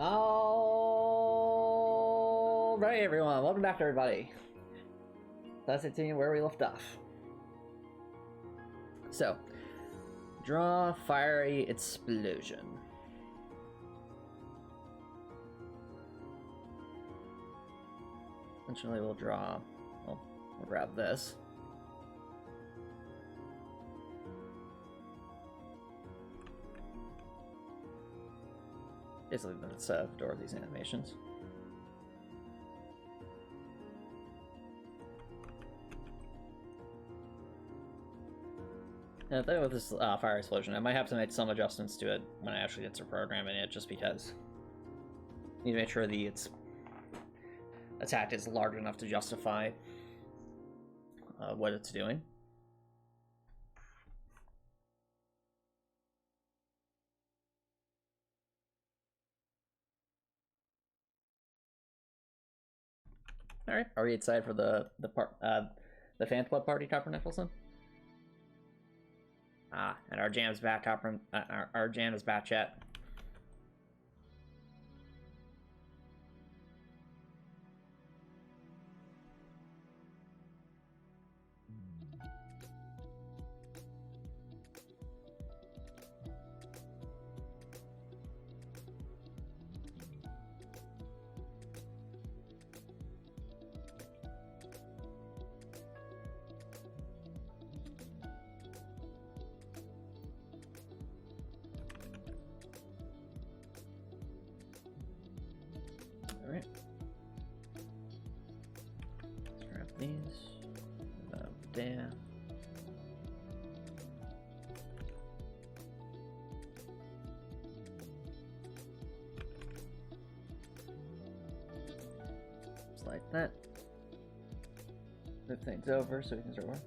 All right, everyone. Welcome back, everybody. Let's continue where we left off. So, draw fiery explosion. Eventually, we'll draw. Well, we'll grab this. Basically, that's Dorothy's animations. And the thing with this fire explosion, I might have to make some adjustments to it when I actually get to programming it, just because I need to make sure the attack is large enough to justify what it's doing. All right, are we excited for the fan club party, Copper Nicholson? Ah, and our jam is back, Copper. Our jam is back, chat. Alright. Let's grab these. There. Just like that. Move things over so we can start working.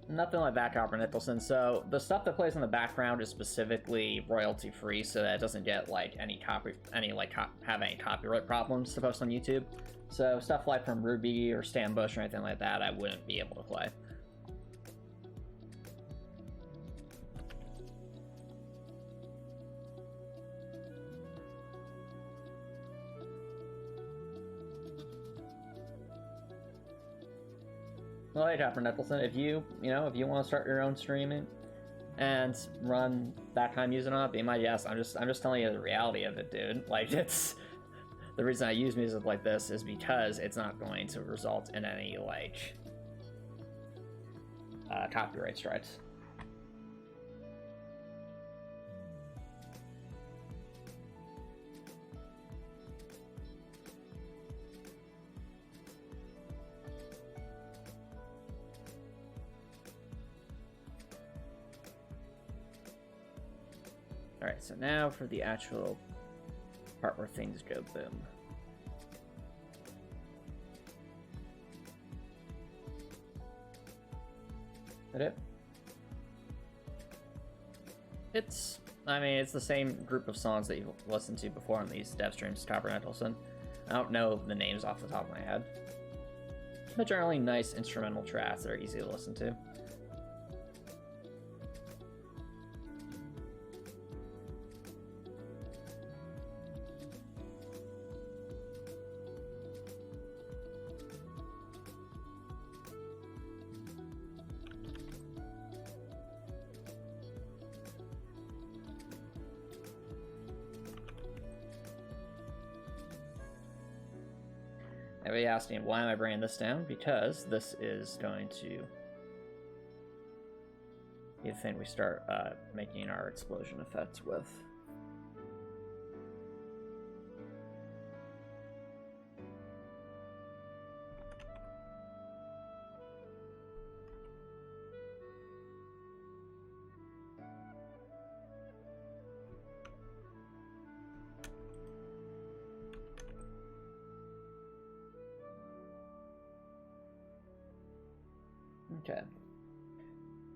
Nothing like that, Copper Nicholson. So the stuff that plays in the background is specifically royalty free, so that it doesn't get like have any copyright problems to post on YouTube. So stuff like from Ruby or Stan Bush or anything like that, I wouldn't be able to play. Well, hey, Copper Nicholson, if you want to start your own streaming and run that kind of music on it, be my guest. I'm just telling you the reality of it, dude. Like, it's the reason I use music like this is because it's not going to result in any like copyright strikes. Alright, so now for the actual part where things go boom. That it? It's the same group of songs that you've listened to before on these dev streams, Copper Nicholson. I don't know the names off the top of my head. But generally nice instrumental tracks that are easy to listen to. Everybody asked me, why am I bringing this down? Because this is going to be the thing we start making our explosion effects with. Okay.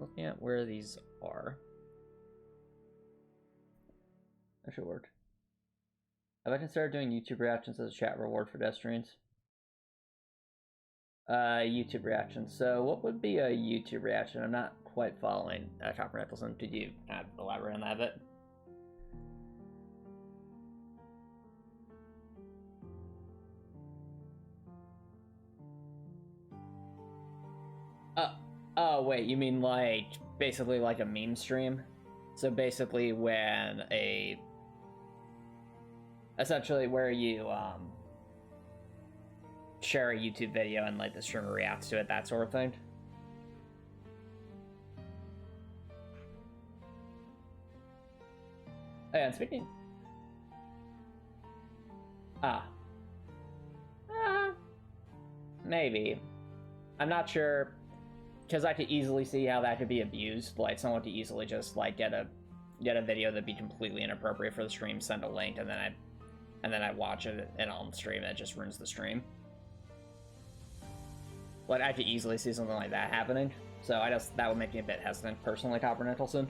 Looking at where these are. That should work. Have I considered doing YouTube reactions as a chat reward for dev streams? YouTube reactions. So what would be a YouTube reaction? I'm not quite following Copper Nicholson. Could you elaborate on that a bit? Oh, wait, you mean like basically like a meme stream? So basically when essentially where you share a YouTube video and like the streamer reacts to it, that sort of thing. Oh, yeah, and speaking... maybe. I'm not sure, because I could easily see how that could be abused. Like, someone could easily just, like, get a video that'd be completely inappropriate for the stream, send a link, and then I watch it and on the stream, and it just ruins the stream. Like, I could easily see something like that happening. So that would make me a bit hesitant, personally, Copper Nicholson.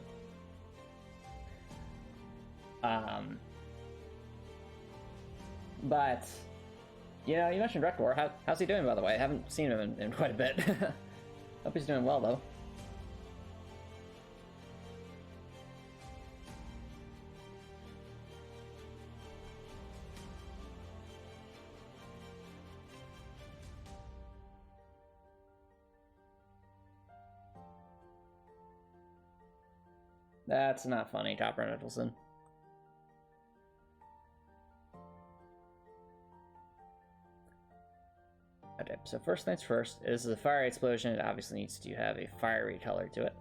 But, you know, you mentioned Rector. How's he doing, by the way? I haven't seen him in quite a bit. Hope he's doing well, though. That's not funny, Copper Nicholson. Okay, so first things first, this is a fire explosion. It obviously needs to have a fiery color to it.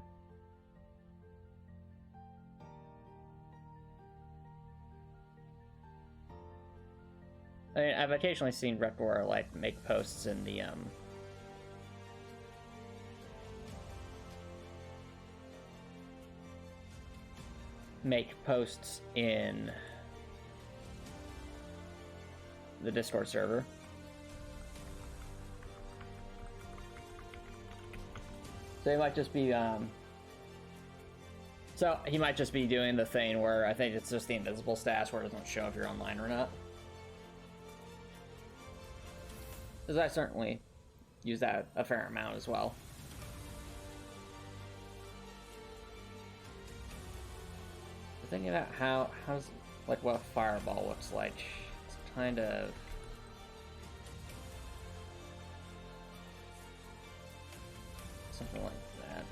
I mean, I've occasionally seen Rector like make posts in the the Discord server. So he might just be he might just be doing the thing where I think it's just the invisible status where it doesn't show if you're online or not. Because I certainly use that a fair amount as well. Thinking about how's like what a fireball looks like. It's kind of something like that.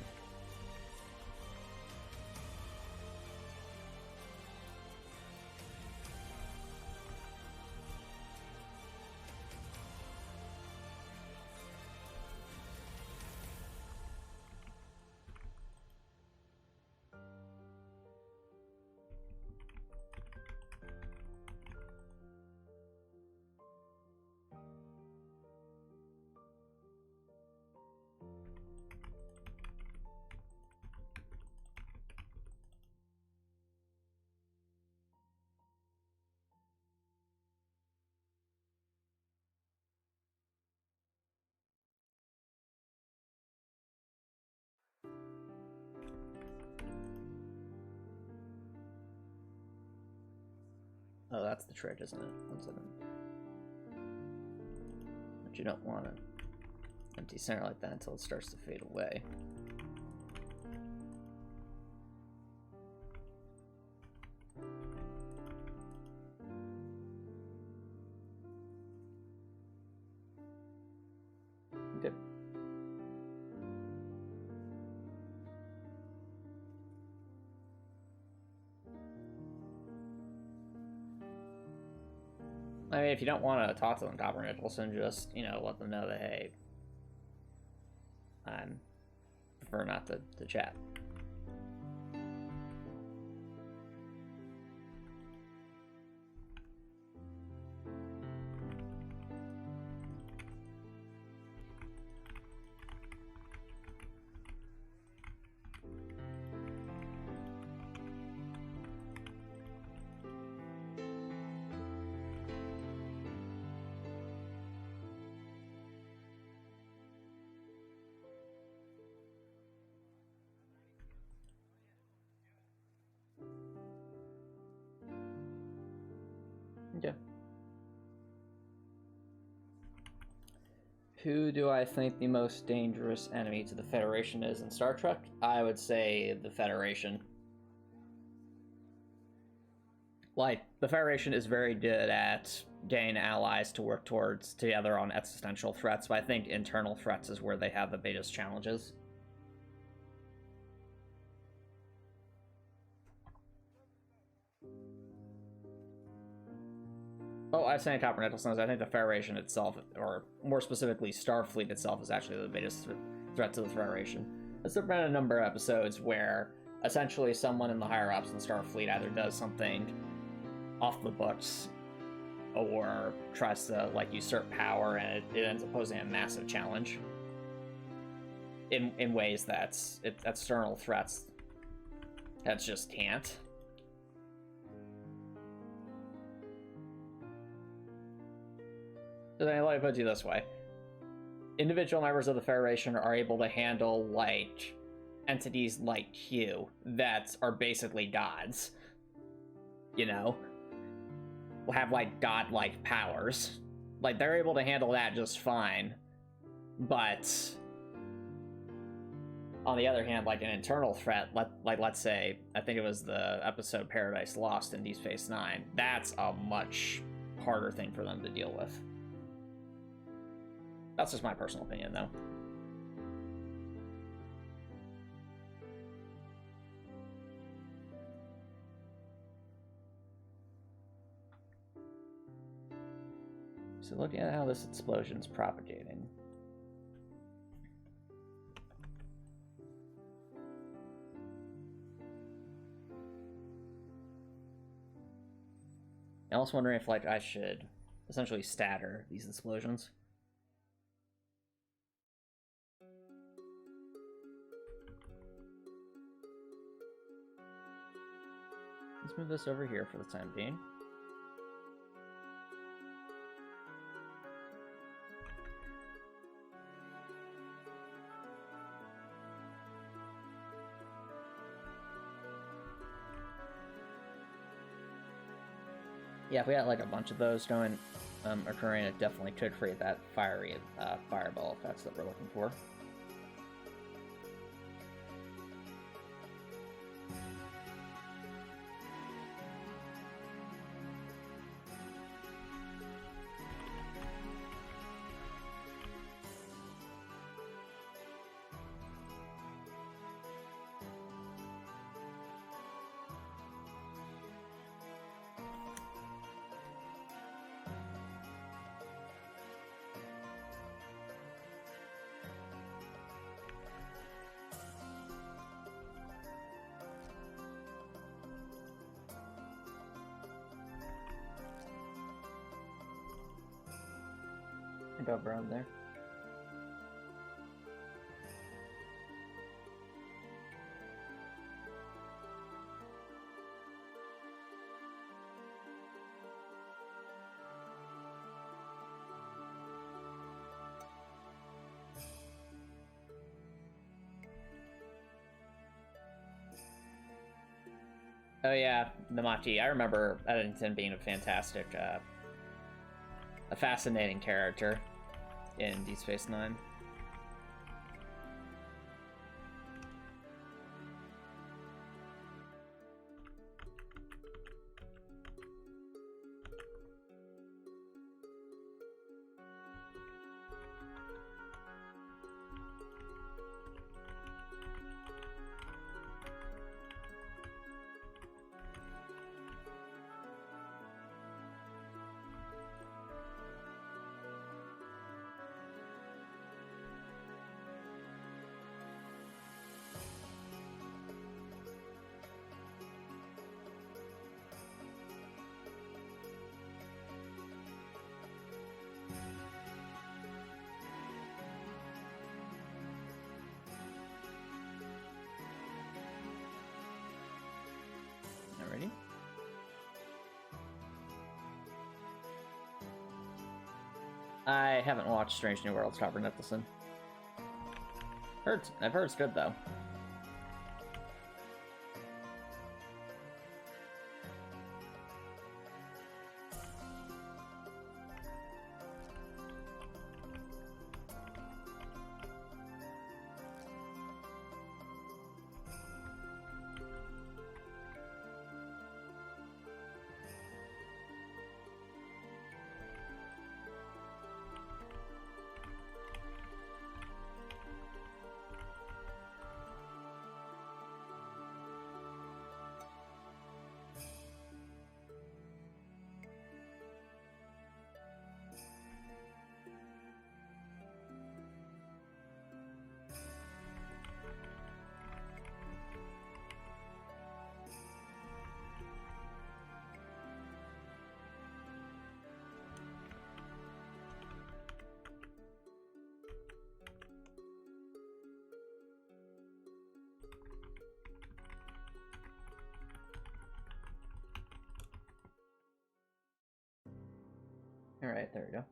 Oh, that's the trick, isn't it? 1 second. But you don't want to empty center like that until it starts to fade away. Okay. I mean, if you don't want to talk to them, Copper Nicholson, just, you know, let them know that, hey, I prefer not to chat. Okay. Who do I think the most dangerous enemy to the Federation is in Star Trek? I would say the Federation. Like, the Federation is very good at getting allies to work together on existential threats, but I think internal threats is where they have the biggest challenges. was saying Coppernickel Sons, I think the Federation itself, or more specifically Starfleet itself, is actually the biggest threat to the Federation. There's been a number of episodes where essentially someone in the higher-ups in Starfleet either does something off the books or tries to, like, usurp power, and it ends up posing a massive challenge in ways that external threats that just can't. So then let me put it this way. Individual members of the Federation are able to handle, like, entities like Q that are basically gods. You know? Will have, like, godlike powers. Like, they're able to handle that just fine. But on the other hand, like, an internal threat, let's say, I think it was the episode Paradise Lost in Deep Space Nine, that's a much harder thing for them to deal with. That's just my personal opinion, though. So looking at how this explosion's propagating. I was wondering if, like, I should essentially statter these explosions. Let's move this over here for the time being. Yeah, if we had like a bunch of those going, occurring, it definitely could create that fiery fireball effects that we're looking for. Above around there. Oh yeah, Namachi. I remember Eddington being a fantastic, a fascinating character in Deep Space Nine. Alrighty. I haven't watched Strange New Worlds, Copper Nicholson. I've heard it's good though. Alright, there we go.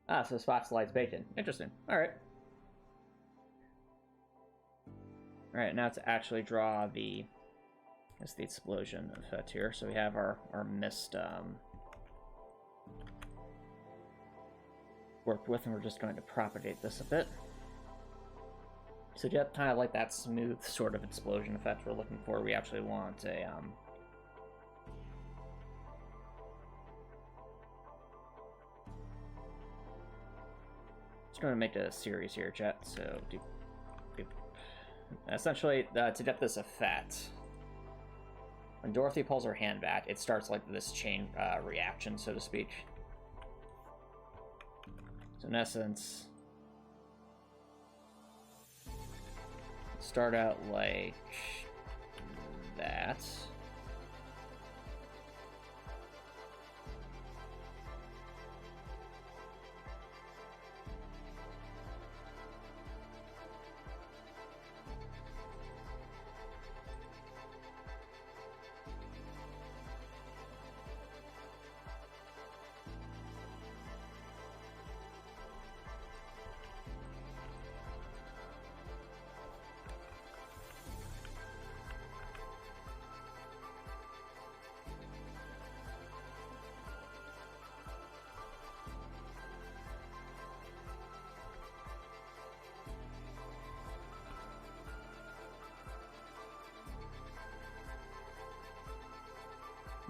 Ah, so spots lights bacon. Interesting. Alright. Alright, now to actually draw the explosion effect here. So we have our mist worked with, and we're just going to propagate this a bit. So just kind of like that smooth sort of explosion effect we're looking for, we actually want a just going to make a series here, chat. So essentially, to get this effect, when Dorothy pulls her hand back, it starts like this chain reaction, so to speak. So in essence, start out like that.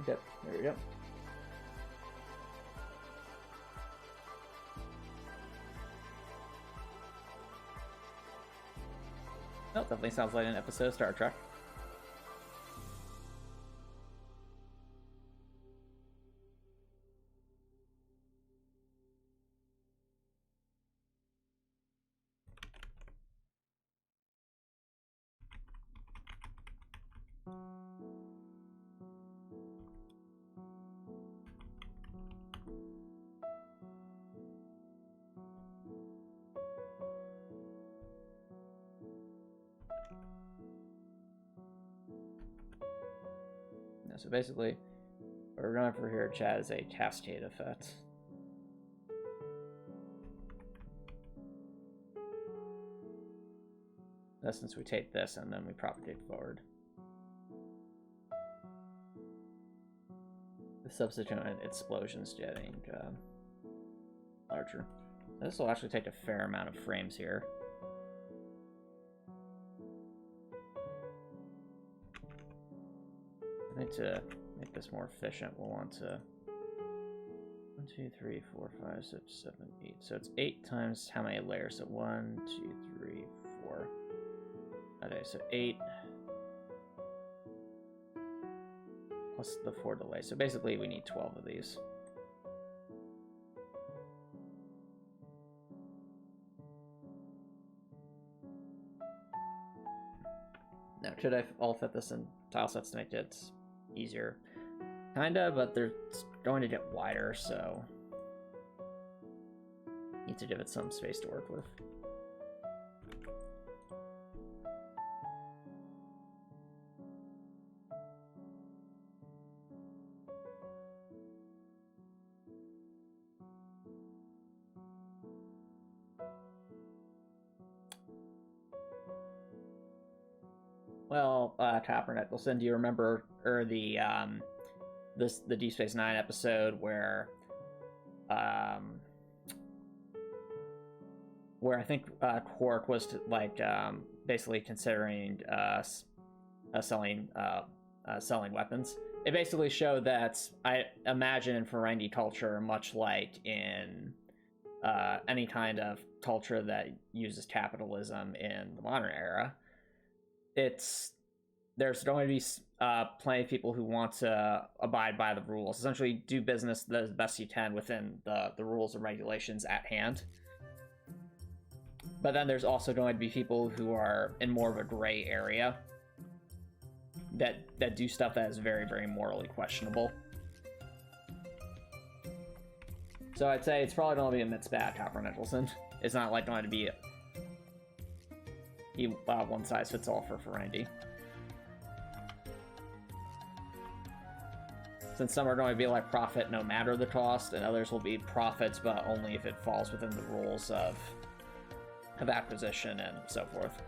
Yep, there we go. Oh, definitely sounds like an episode of Star Trek. So basically, what we're going for here, chat, is a cascade effect. In essence, we take this and then we propagate forward. The subsequent explosions getting larger. This will actually take a fair amount of frames here. I think to make this more efficient, we'll want to 1, 2, 3, 4, 5, 6, 7, 8. So it's 8 times how many layers? So 1, 2, 3, 4. Okay, so 8 plus the 4 delay. So basically, we need 12 of these. Now, should I all fit this in tile sets to make it easier? Kinda, but they're going to get wider, so need to give it some space to work with. Well, Coppernet, do you remember the Deep Space Nine episode where I think Quark was basically considering selling weapons? It basically showed that, I imagine, in Ferengi culture, much like in any kind of culture that uses capitalism in the modern era, there's going to be plenty of people who want to abide by the rules, essentially do business the best you can within the rules and regulations at hand. But then there's also going to be people who are in more of a gray area that do stuff that is very, very morally questionable. So I'd say it's probably going to be a mixed bag, Copper Nicholson. It's not like going to be one size fits all for Ferengi. Since some are going to be like profit no matter the cost, and others will be profits but only if it falls within the rules of acquisition and so forth.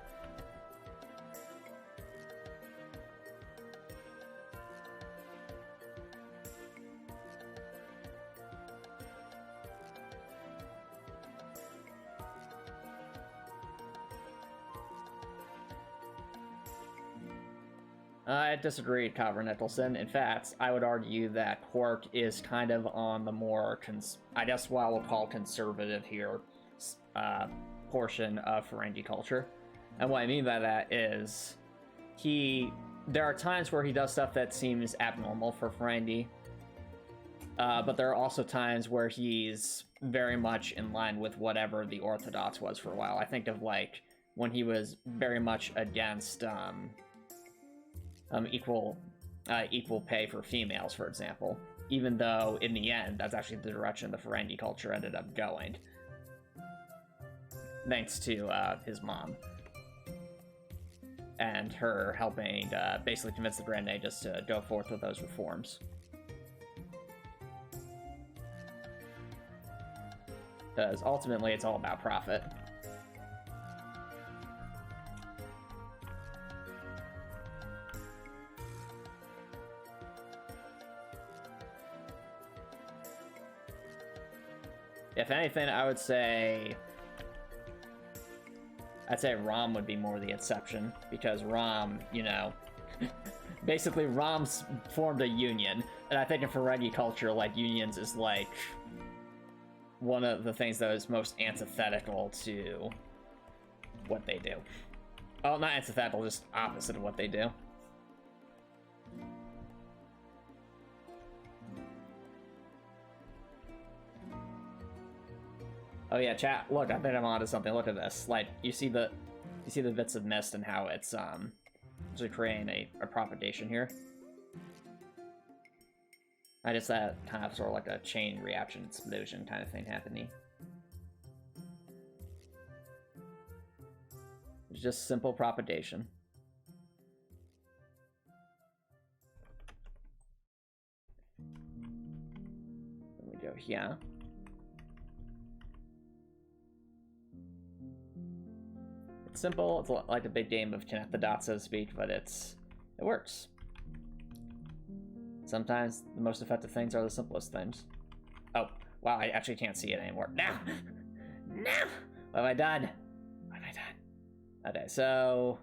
I disagree, Cover Nicholson. In fact, I would argue that Quark is kind of on the more, I guess what I will call conservative here, portion of Ferengi culture. And what I mean by that is, there are times where he does stuff that seems abnormal for Ferengi, but there are also times where he's very much in line with whatever the Orthodox was for a while. I think of like when he was very much against equal pay for females, for example, even though in the end that's actually the direction the Ferengi culture ended up going, thanks to his mom and her helping basically convince the Grand Nagus to go forth with those reforms. Because ultimately it's all about profit. If anything, I'd say Rom would be more the exception, because Rom, you know, basically Rom's formed a union, and I think in Ferengi culture, like, unions is like one of the things that is most antithetical to what they do. Oh, not antithetical, just opposite of what they do. Oh yeah, chat. Look, I think I'm onto something. Look at this. Like, you see the bits of mist and how it's actually creating a propagation here. I just that kind of sort of like a chain reaction explosion kind of thing happening. It's just simple propagation. There we go here. It's simple, it's like a big game of connect the dots, so to speak, but it works. Sometimes the most effective things are the simplest things. Oh, wow, I actually can't see it anymore. No! No! What have I done? What have I done? Okay, so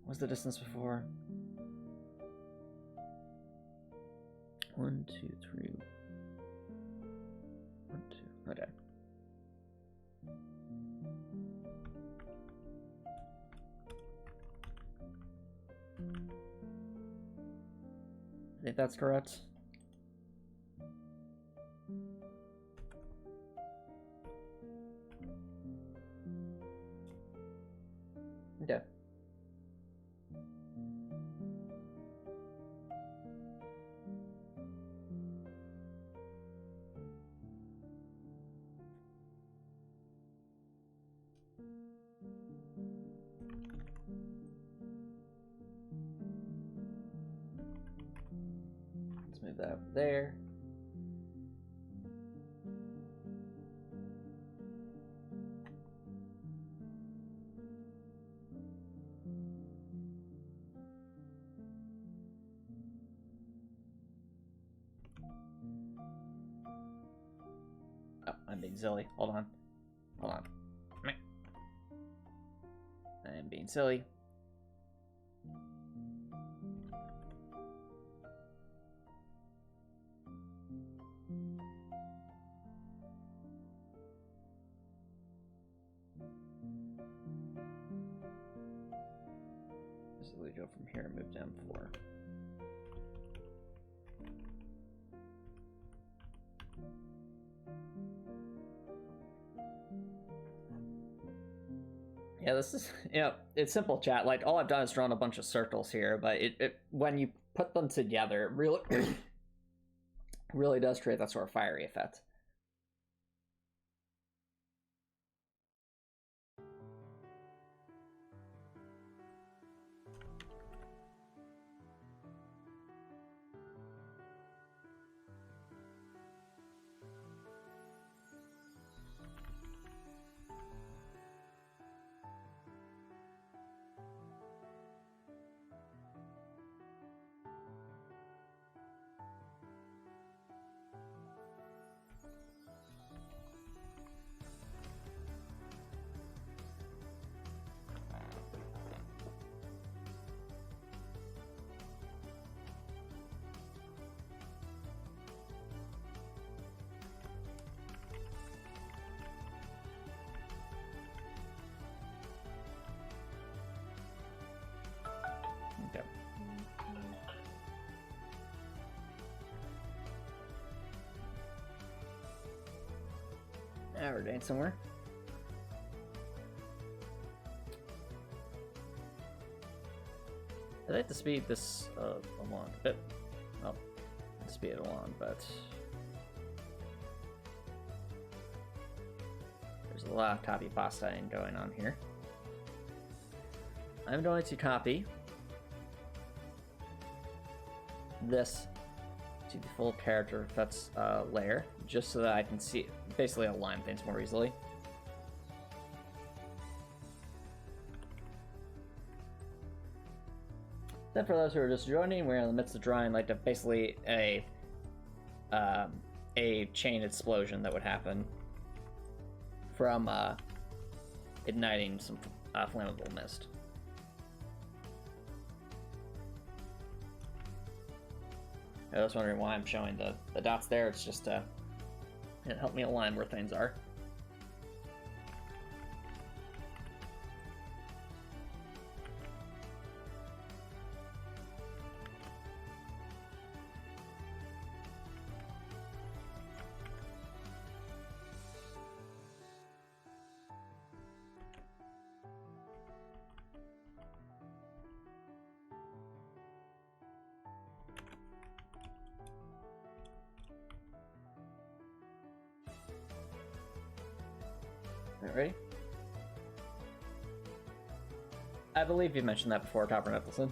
what's the distance before? 1, 2, 3. 1, 2. Okay. I think that's correct. Okay. Let's move that over there. Oh, I'm being silly. Hold on. Hold on. I'm being silly. So we go from here and move down 4. Yeah, this is, you know, it's simple, chat. Like, all I've done is drawn a bunch of circles here, but it when you put them together, it really, really does create that sort of fiery effect. Now we're doing somewhere. I'd like to speed this along a bit. Oh, speed it along, but there's a lot of copy pasta going on here. I'm going to copy this to the full character effects layer, just so that I can see, basically align things more easily. Then for those who are just joining, we're in the midst of drawing like basically a chain explosion that would happen from igniting some flammable mist. I was wondering why I'm showing the dots there. It's just to help me align where things are. Ready? I believe you mentioned that before, Copper Nicholson.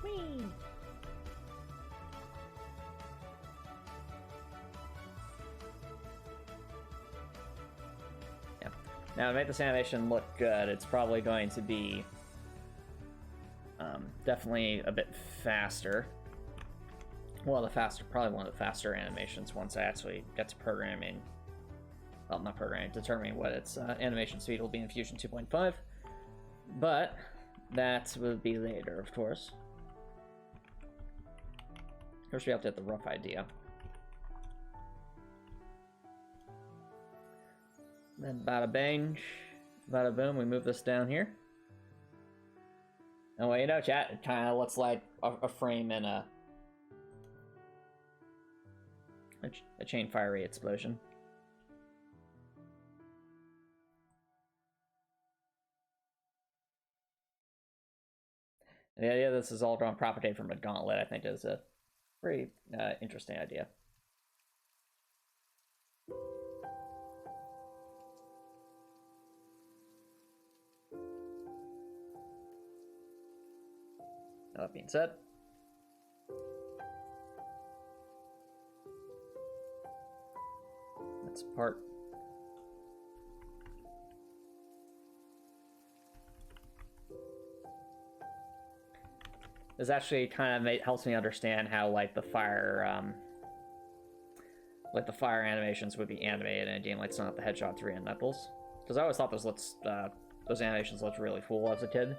Whee! Now, to make this animation look good, it's probably going to be definitely a bit faster. Well, probably one of the faster animations once I actually get to programming. Well, not programming, determining what its animation speed will be in Fusion 2.5. But that will be later, of course. First, we have to get the rough idea. Then bada bang, bada boom, we move this down here. And well, you know, chat, it kind of looks like a frame in a chain fiery explosion. And the idea this is all drawn propagated from a gauntlet, I think, is a very interesting idea. That being said, that's part. This actually kind of helps me understand how like the fire animations would be animated in a game like Sonic the Hedgehog 3 and Knuckles, because I always thought those animations looked really cool as a kid.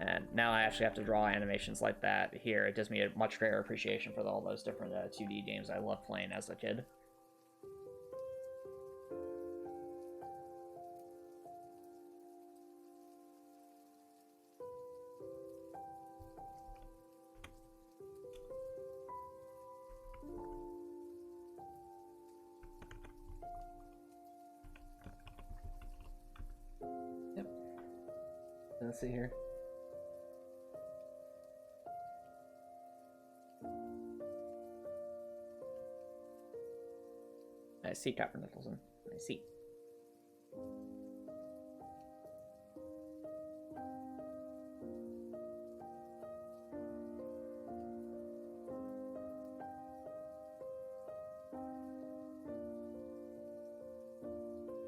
And now I actually have to draw animations like that here. It gives me a much greater appreciation for all those different 2D games I loved playing as a kid. Yep. Let's see here. I see, Copper Nicholson. I see.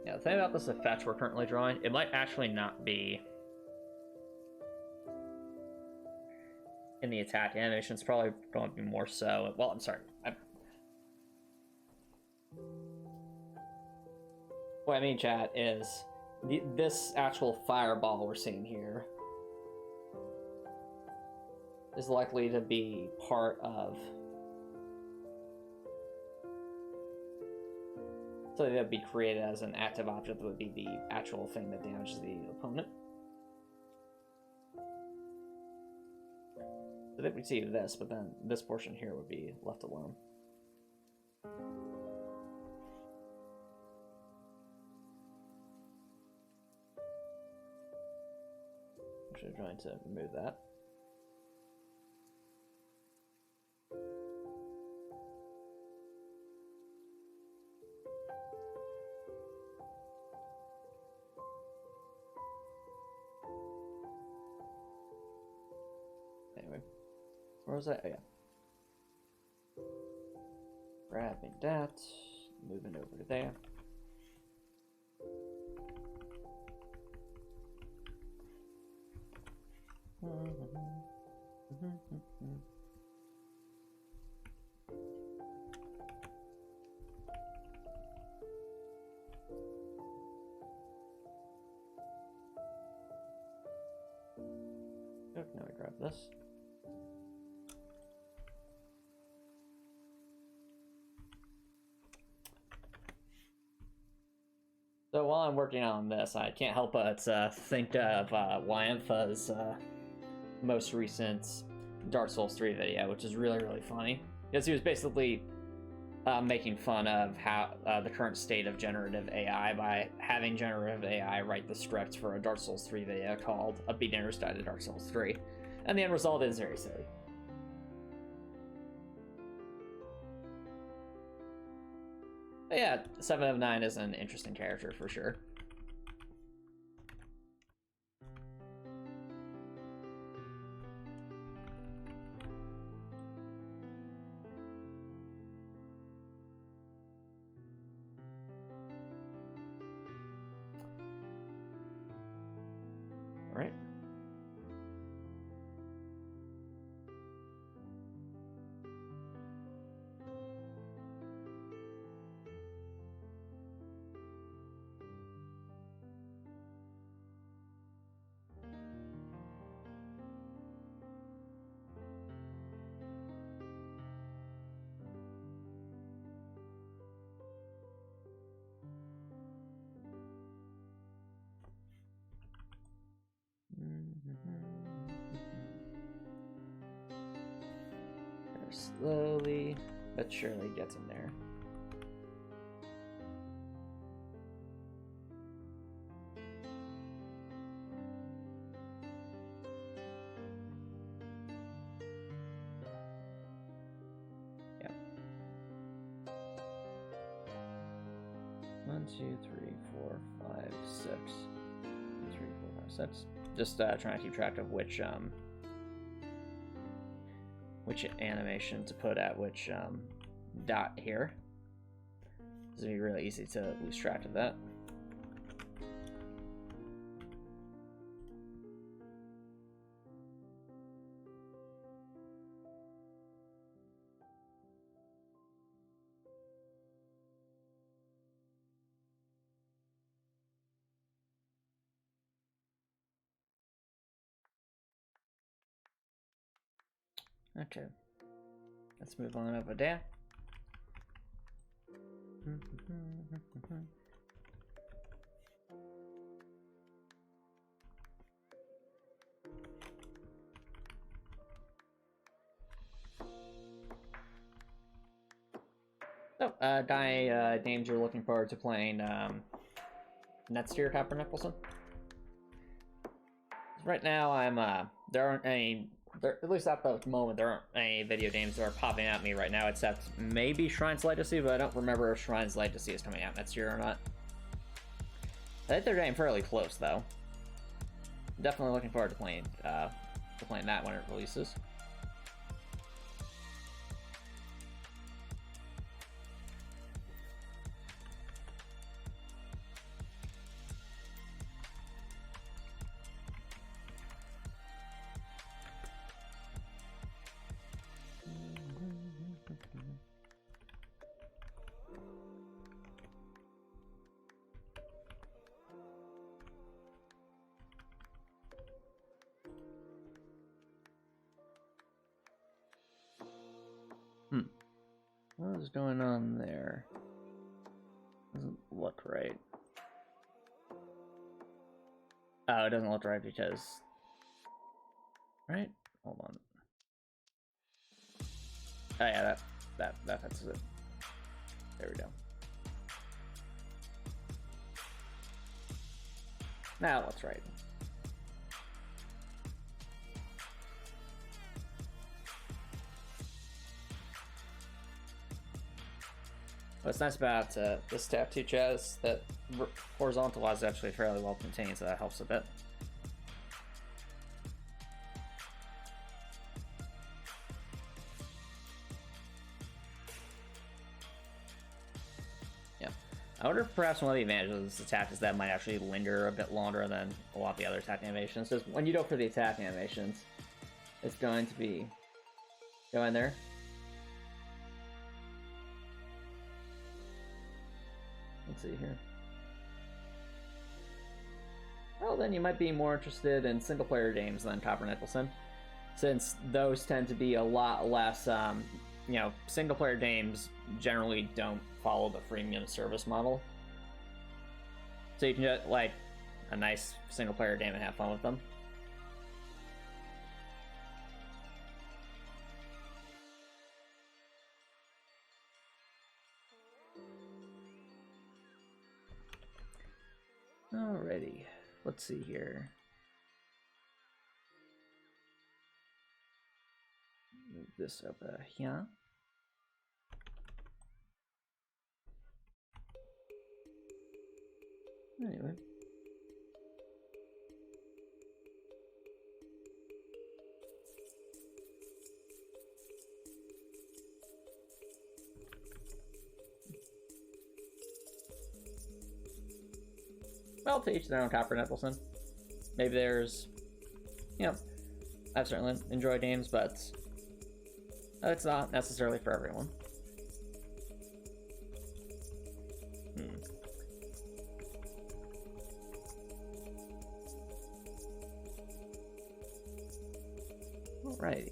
Yeah, the thing about this effect we're currently drawing, it might actually not be in the attack animation. It's probably going to be more so. Well, I'm sorry. What I mean, chat, is this actual fireball we're seeing here is likely to be part of something that would be created as an active object that would be the actual thing that damages the opponent. I think we'd see this, but then this portion here would be left alone. Actually, I'm trying to remove that. Anyway, where was I? Oh, yeah. Grabbing that, moving over to there. Oh, now I grab this. So while I'm working on this, I can't help but think of Wyantha's most recent Dark Souls 3 video, which is really, really funny. Because he was basically making fun of how the current state of generative AI by having generative AI write the script for a Dark Souls 3 video called A Beginner's Guide to Dark Souls 3. And the end result is very silly. But yeah, 7 of 9 is an interesting character for sure. All right. Slowly but surely gets in there. Yeah. 1, 2, 3, 4, 5, 6. 3, 4, 5, 6. Just trying to keep track of which animation to put at which dot here. It's gonna be really easy to lose track of that. Okay, let's move on over there. So, Guy names you're looking forward to playing next year, Copper Nicholson? Right now, I'm there aren't any. At least at the moment, there aren't any video games that are popping at me right now, except maybe Shrine's Legacy, but I don't remember if Shrine's Legacy is coming out next year or not. I think they're getting fairly close, though. Definitely looking forward to playing that when it releases. What's going on there? Doesn't look right. Oh, it doesn't look right because... Right? Hold on. Oh yeah, that fixes it. There we go. Now it looks right. What's nice about this tab too, Chaz, is that horizontal is actually fairly well contained, so that helps a bit. Yeah. I wonder if perhaps one of the advantages of this attack is that it might actually linger a bit longer than a lot of the other attack animations. So when you go for the attack animations, it's going to be... Go in there. Let's see here. Well, then you might be more interested in single-player games than Copper Nicholson, since those tend to be a lot less, you know, single-player games generally don't follow the freemium service model. So you can get, like, a nice single-player game and have fun with them. Alrighty, let's see here. Move this up here. Anyway. Well, to each their own, Copper Nicholson. Maybe there's, you know, I've certainly enjoyed games, but it's not necessarily for everyone. Alrighty.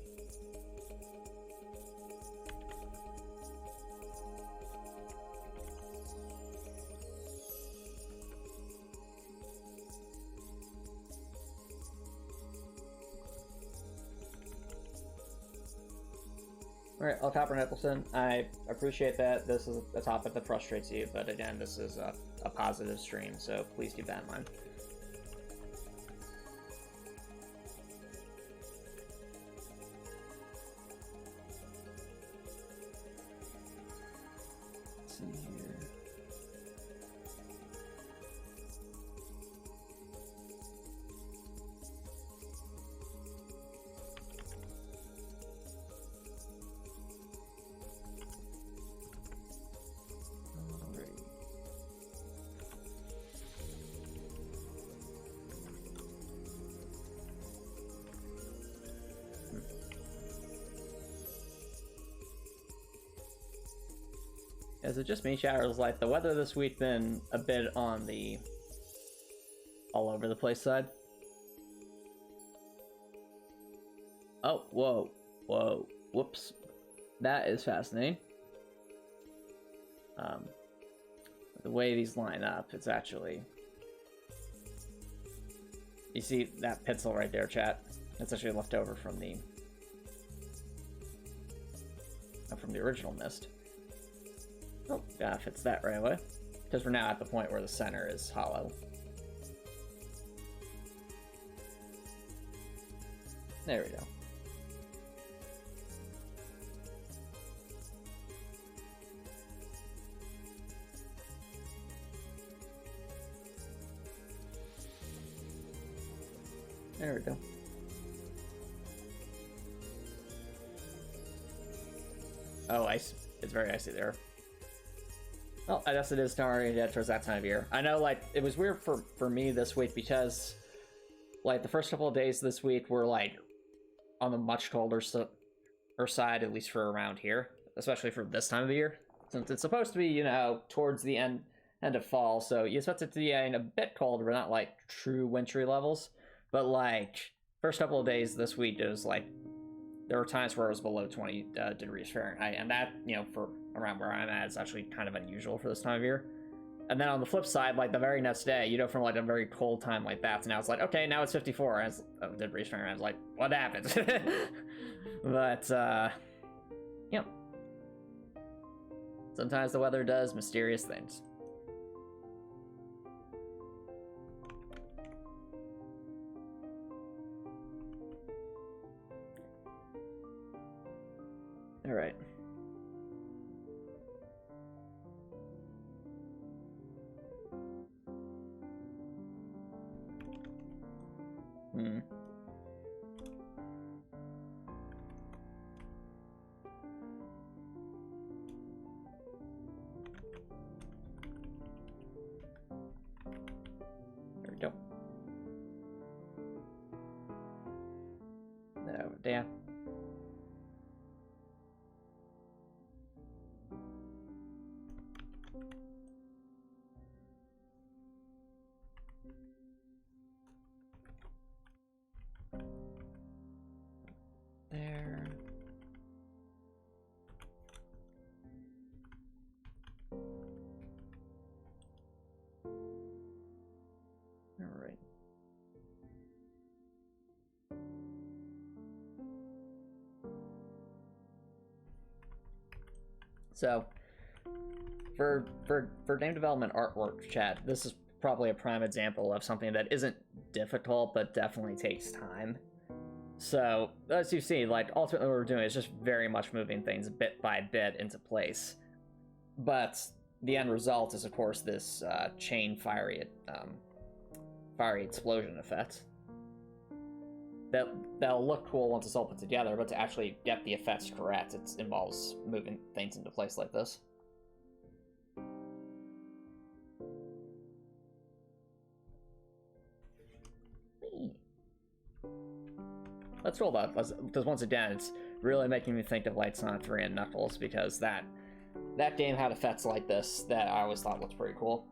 Alright, well, Copper Nicholson, I appreciate that this is a topic that frustrates you, but again, this is a positive stream, so please keep that in mind. Let's see here. Is it just me, chat, or is like the weather this week been a bit on the all over the place side? Oh, whoa, whoops. That is fascinating. The way these line up, it's actually... You see that pixel right there, chat? It's actually left over from the original mist. Oh, gotta fix that right away. Because we're now at the point where the center is hollow. There we go. There we go. Oh, ice. It's very icy there. Well, I guess it is starting to get towards that time of year. I know, like, it was weird for me this week because, like, the first couple of days this week were, like, on the much colder side, at least for around here, especially for this time of the year. Since it's supposed to be, you know, towards the end of fall, so you expect it to be a bit colder, but not, like, true wintry levels. But, like, first couple of days this week, it was, like, there were times where it was below 20 degrees Fahrenheit, and that, you know, for around where I'm at is actually kind of unusual for this time of year. And then on the flip side, like the very next day, you know, from like a very cold time like that, so now it's like, okay, now it's 54. And I did restream, and I was like, what happened? But, yeah. Sometimes the weather does mysterious things. All right. There we go. No, damn. There. All right. So, for game development artwork, chat, this is probably a prime example of something that isn't difficult, but definitely takes time. So, as you see, like, ultimately what we're doing is just very much moving things bit by bit into place. But the end result is, of course, this chain fiery explosion effect. That'll look cool once it's all put together, but to actually get the effects correct, it involves moving things into place like this. Let's roll that, because once again, it's really making me think of like Sonic 3 and Knuckles, because that game had effects like this that I always thought looked pretty cool.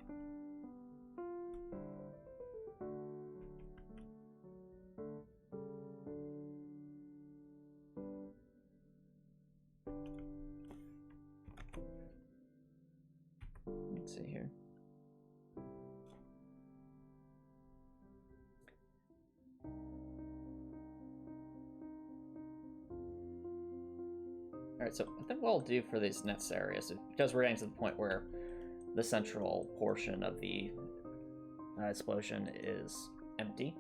Let's see here. Alright, so I think what I'll do for these next areas, because we're getting to the point where the central portion of the explosion is empty,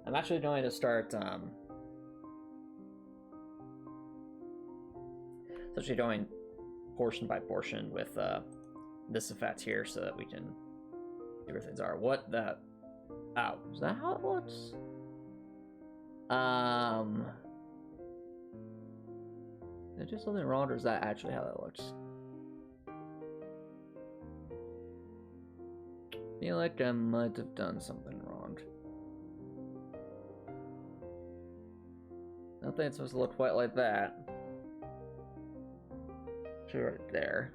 I'm actually going to start essentially going portion by portion with this effect here so that we can see where things are. What the... Oh, is that how it looks? Did I do something wrong, or is that actually how that looks? I feel like I might have done something wrong. I don't think it's supposed to look quite like that. Actually, right there.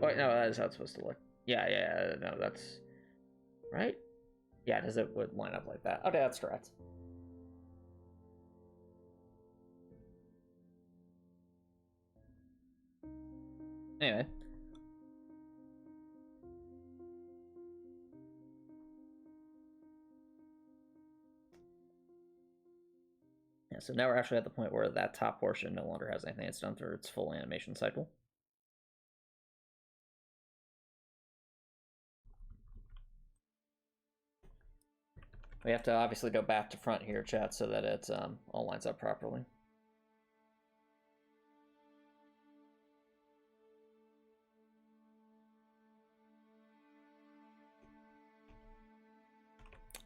Wait, no, that is how it's supposed to look. Yeah, no, that's... Right? Yeah, because it would line up like that. Okay, that's correct. Anyway. Yeah, so now we're actually at the point where that top portion no longer has anything. It's done through its full animation cycle. We have to obviously go back to front here, chat, so that it all lines up properly.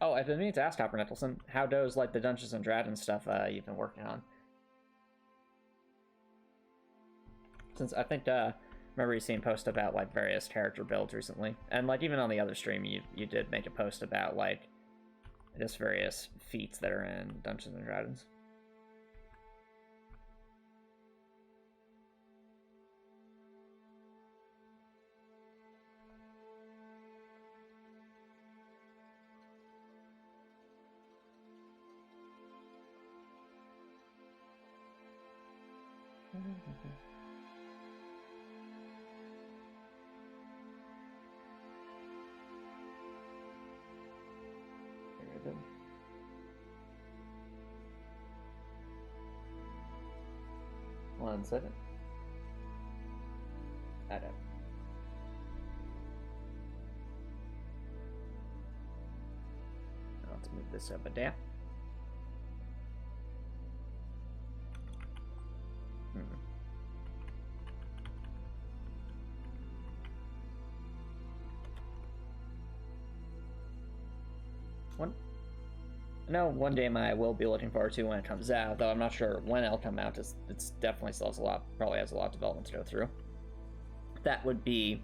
Oh, I've been meaning to ask Hopper Nicholson, how does like the Dungeons and Dragons stuff you've been working on? Since I think remember you seen post about like various character builds recently, and like even on the other stream you did make a post about like just various feats that are in Dungeons and Dragons. Very good. One second. I don't. Let's move this over there. I know one game I will be looking forward to when it comes out, though I'm not sure when it'll come out. It's definitely still has probably has a lot of development to go through. That would be,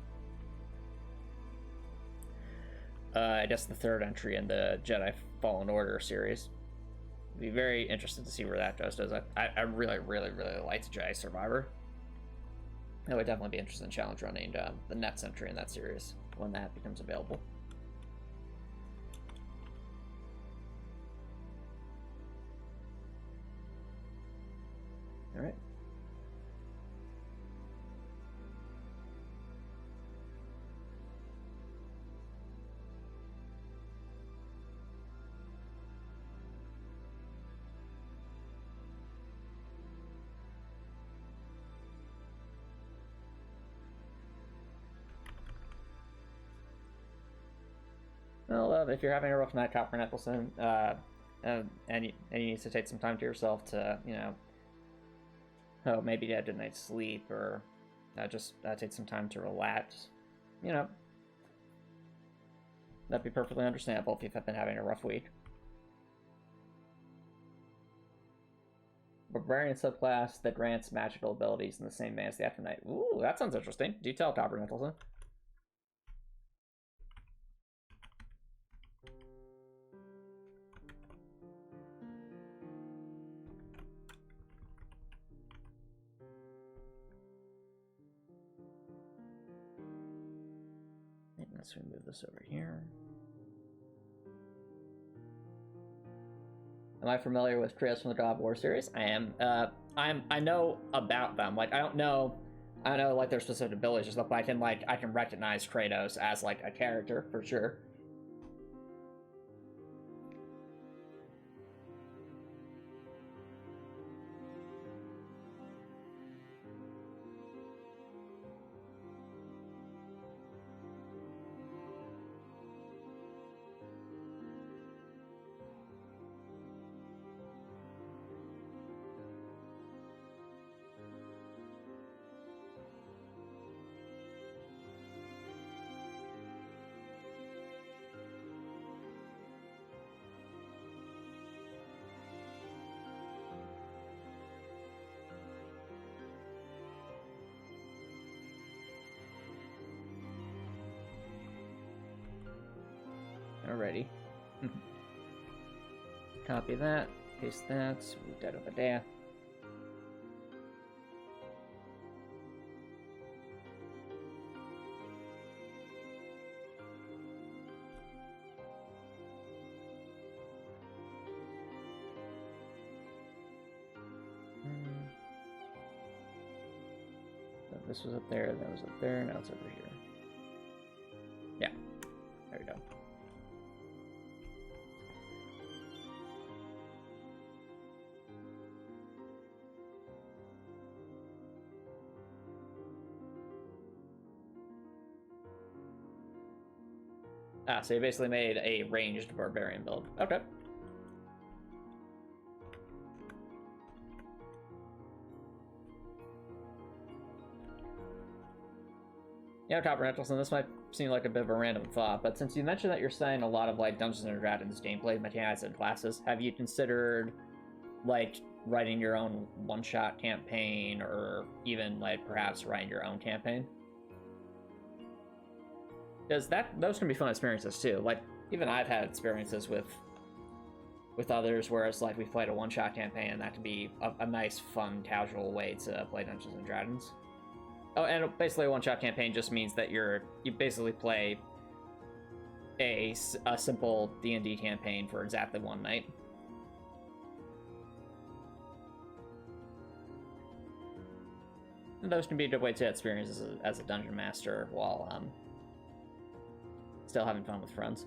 I guess, the third entry in the Jedi Fallen Order series. I'd be very interested to see where that goes. I really, really, really liked Jedi Survivor. I would definitely be interested in challenge running the next entry in that series when that becomes available. All right. Well, if you're having a rough night, Copper Nicholson, and you need to take some time to yourself to, you know, maybe get a good night's sleep, or just take some time to relax, you know, that'd be perfectly understandable if you've been having a rough week. Barbarian subclass that grants magical abilities in the same vein as the Afternight. Ooh, that sounds interesting. Do tell, Copper Nicholson. Let's move this over here. Am I familiar with Kratos from the God of War series? I am. I know about them. Like, I don't know like their specific abilities or stuff, but I can recognize Kratos as like a character for sure. Alrighty. Copy that, paste that, move that over there. So this was up there, that was up there, now it's over here. Yeah, there we go. Ah, so you basically made a ranged barbarian build. Okay. Yeah, Copper Nicholson, this might seem like a bit of a random thought, but since you mentioned that you're saying a lot of like Dungeons and Dragons gameplay mechanics and classes, have you considered like writing your own one-shot campaign, or even like perhaps writing your own campaign? Because those can be fun experiences too. Like, even I've had experiences with others where it's like we've played a one-shot campaign, and that can be a nice, fun, casual way to play Dungeons and Dragons. Oh, and basically a one-shot campaign just means that you basically play a simple D&D campaign for exactly one night. those can be a good way to experience as a dungeon master while still having fun with friends.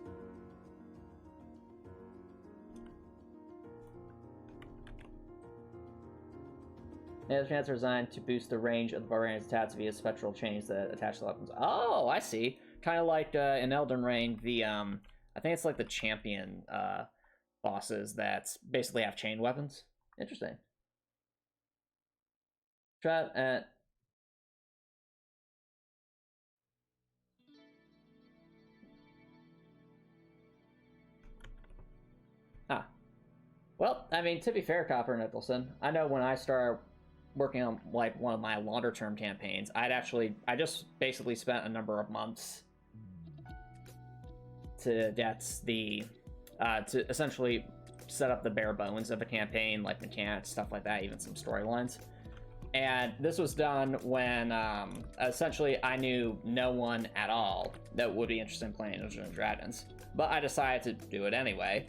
Yeah, the chance are designed to boost the range of the barbarian's attacks via spectral chains that attach the weapons. Oh, I see. Kind of like in Elden Ring, the I think it's like the champion bosses that basically have chain weapons. Interesting. Try at. Well, I mean, to be fair, Copper Nicholson, I know when I started working on like one of my longer term campaigns, I just basically spent a number of months to get the to essentially set up the bare bones of a campaign, like mechanics, stuff like that, even some storylines. And this was done when essentially I knew no one at all that would be interested in playing Dungeons & Dragons, but I decided to do it anyway.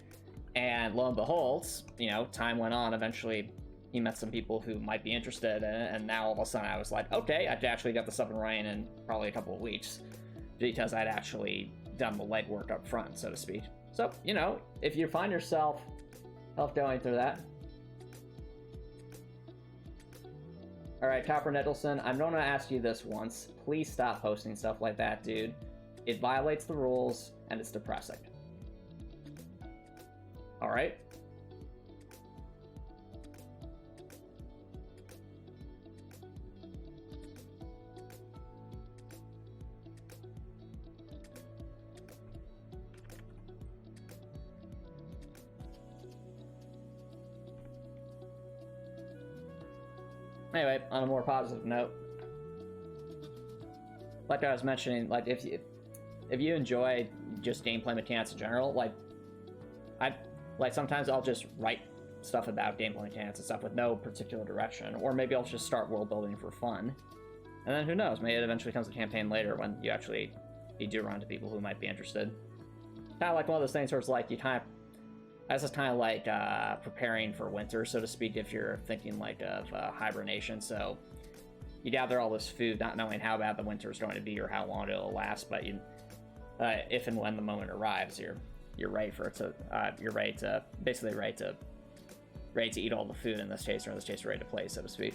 And lo and behold, you know, time went on. Eventually, he met some people who might be interested in it, and now all of a sudden I was like, okay, I've actually got this up and running in probably a couple of weeks because I'd actually done the legwork up front, so to speak. So, you know, if you find yourself going through that. All right, Copper Nettleson, I'm going to ask you this once. Please stop posting stuff like that, dude. It violates the rules, and it's depressing. All right? Anyway, on a more positive note, like I was mentioning, like if you enjoy just gameplay mechanics in general, like sometimes I'll just write stuff about gameplay mechanics and stuff with no particular direction, or maybe I'll just start world building for fun, and then who knows, maybe it eventually becomes a campaign later when you do run into people who might be interested. Kind of like one of those things where it's like this is kind of like preparing for winter, so to speak, if you're thinking like of hibernation. So you gather all this food, not knowing how bad the winter is going to be or how long it'll last, but if and when the moment arrives, you're ready for it to you're ready to eat all the food in this case, or in this case, ready to play, so to speak.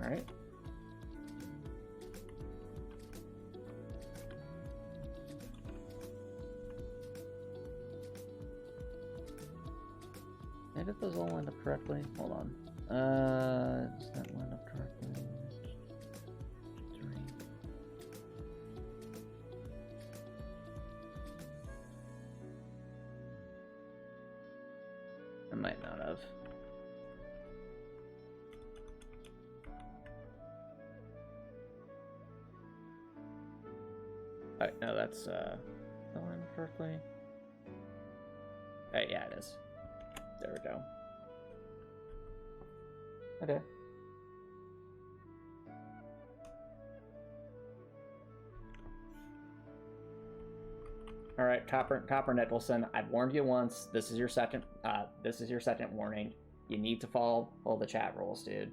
Alright. And if those all lined up correctly, hold on. Does that line up correctly? 3. I might not have. Alright, no, that's the line correctly. Alright, yeah, it is. There we go. Okay. Alright, Copper Nicholson, I've warned you once. This is your second warning. You need to follow the chat rules, dude.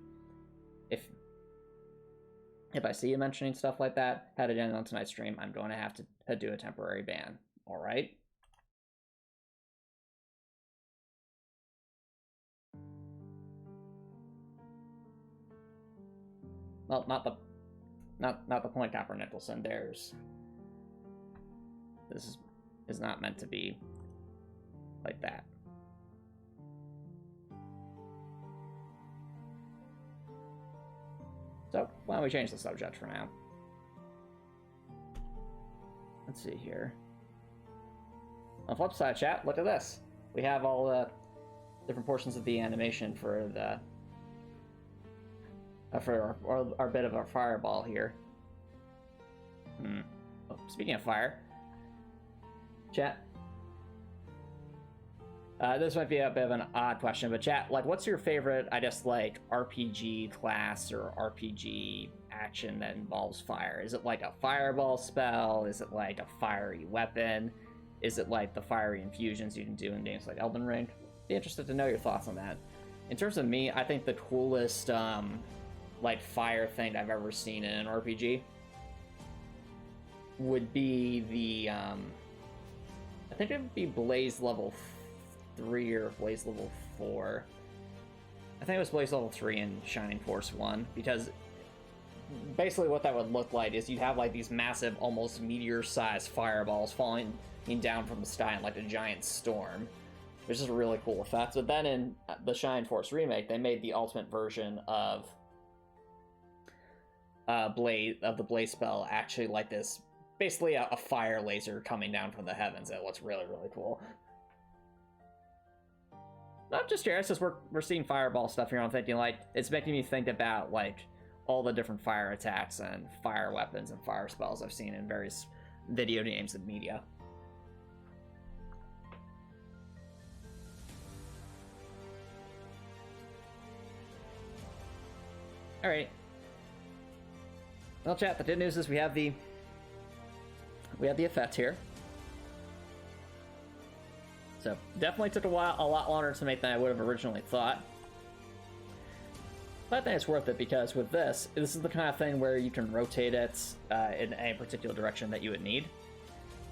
If I see you mentioning stuff like that, head again on tonight's stream, I'm going to have to do a temporary ban. All right? Well, not the point, Copper Nicholson. This is not meant to be like that. So, why don't we change the subject for now? Let's see here. On the flip side, chat, look at this. We have all the different portions of the animation for the for our bit of our fireball here. Oh, speaking of fire, chat, This might be a bit of an odd question, but chat, like, what's your favorite, I guess, like, RPG class or RPG action that involves fire? Is it like a fireball spell? Is it like a fiery weapon? Is it like the fiery infusions you can do in games like Elden Ring? Be interested to know your thoughts on that. In terms of me, I think the coolest, like, fire thing I've ever seen in an RPG would be the, I think it would be Blaze level 3 or Blaze level 4. I think it was Blaze level 3 in Shining Force 1, because basically what that would look like is you'd have like these massive, almost meteor-sized fireballs falling down from the sky in like a giant storm, which is a really cool effect. But then in the Shining Force remake, they made the ultimate version of the Blaze spell actually like this, basically a fire laser coming down from the heavens. It looks really, really cool. I'm just curious, because we're seeing fireball stuff here. I'm thinking, like, it's making me think about, like, all the different fire attacks and fire weapons and fire spells I've seen in various video games and media. All right. Well, chat, the good news is we have the effect here. So definitely took a lot longer to make than I would have originally thought. But I think it's worth it, because with this is the kind of thing where you can rotate it in any particular direction that you would need.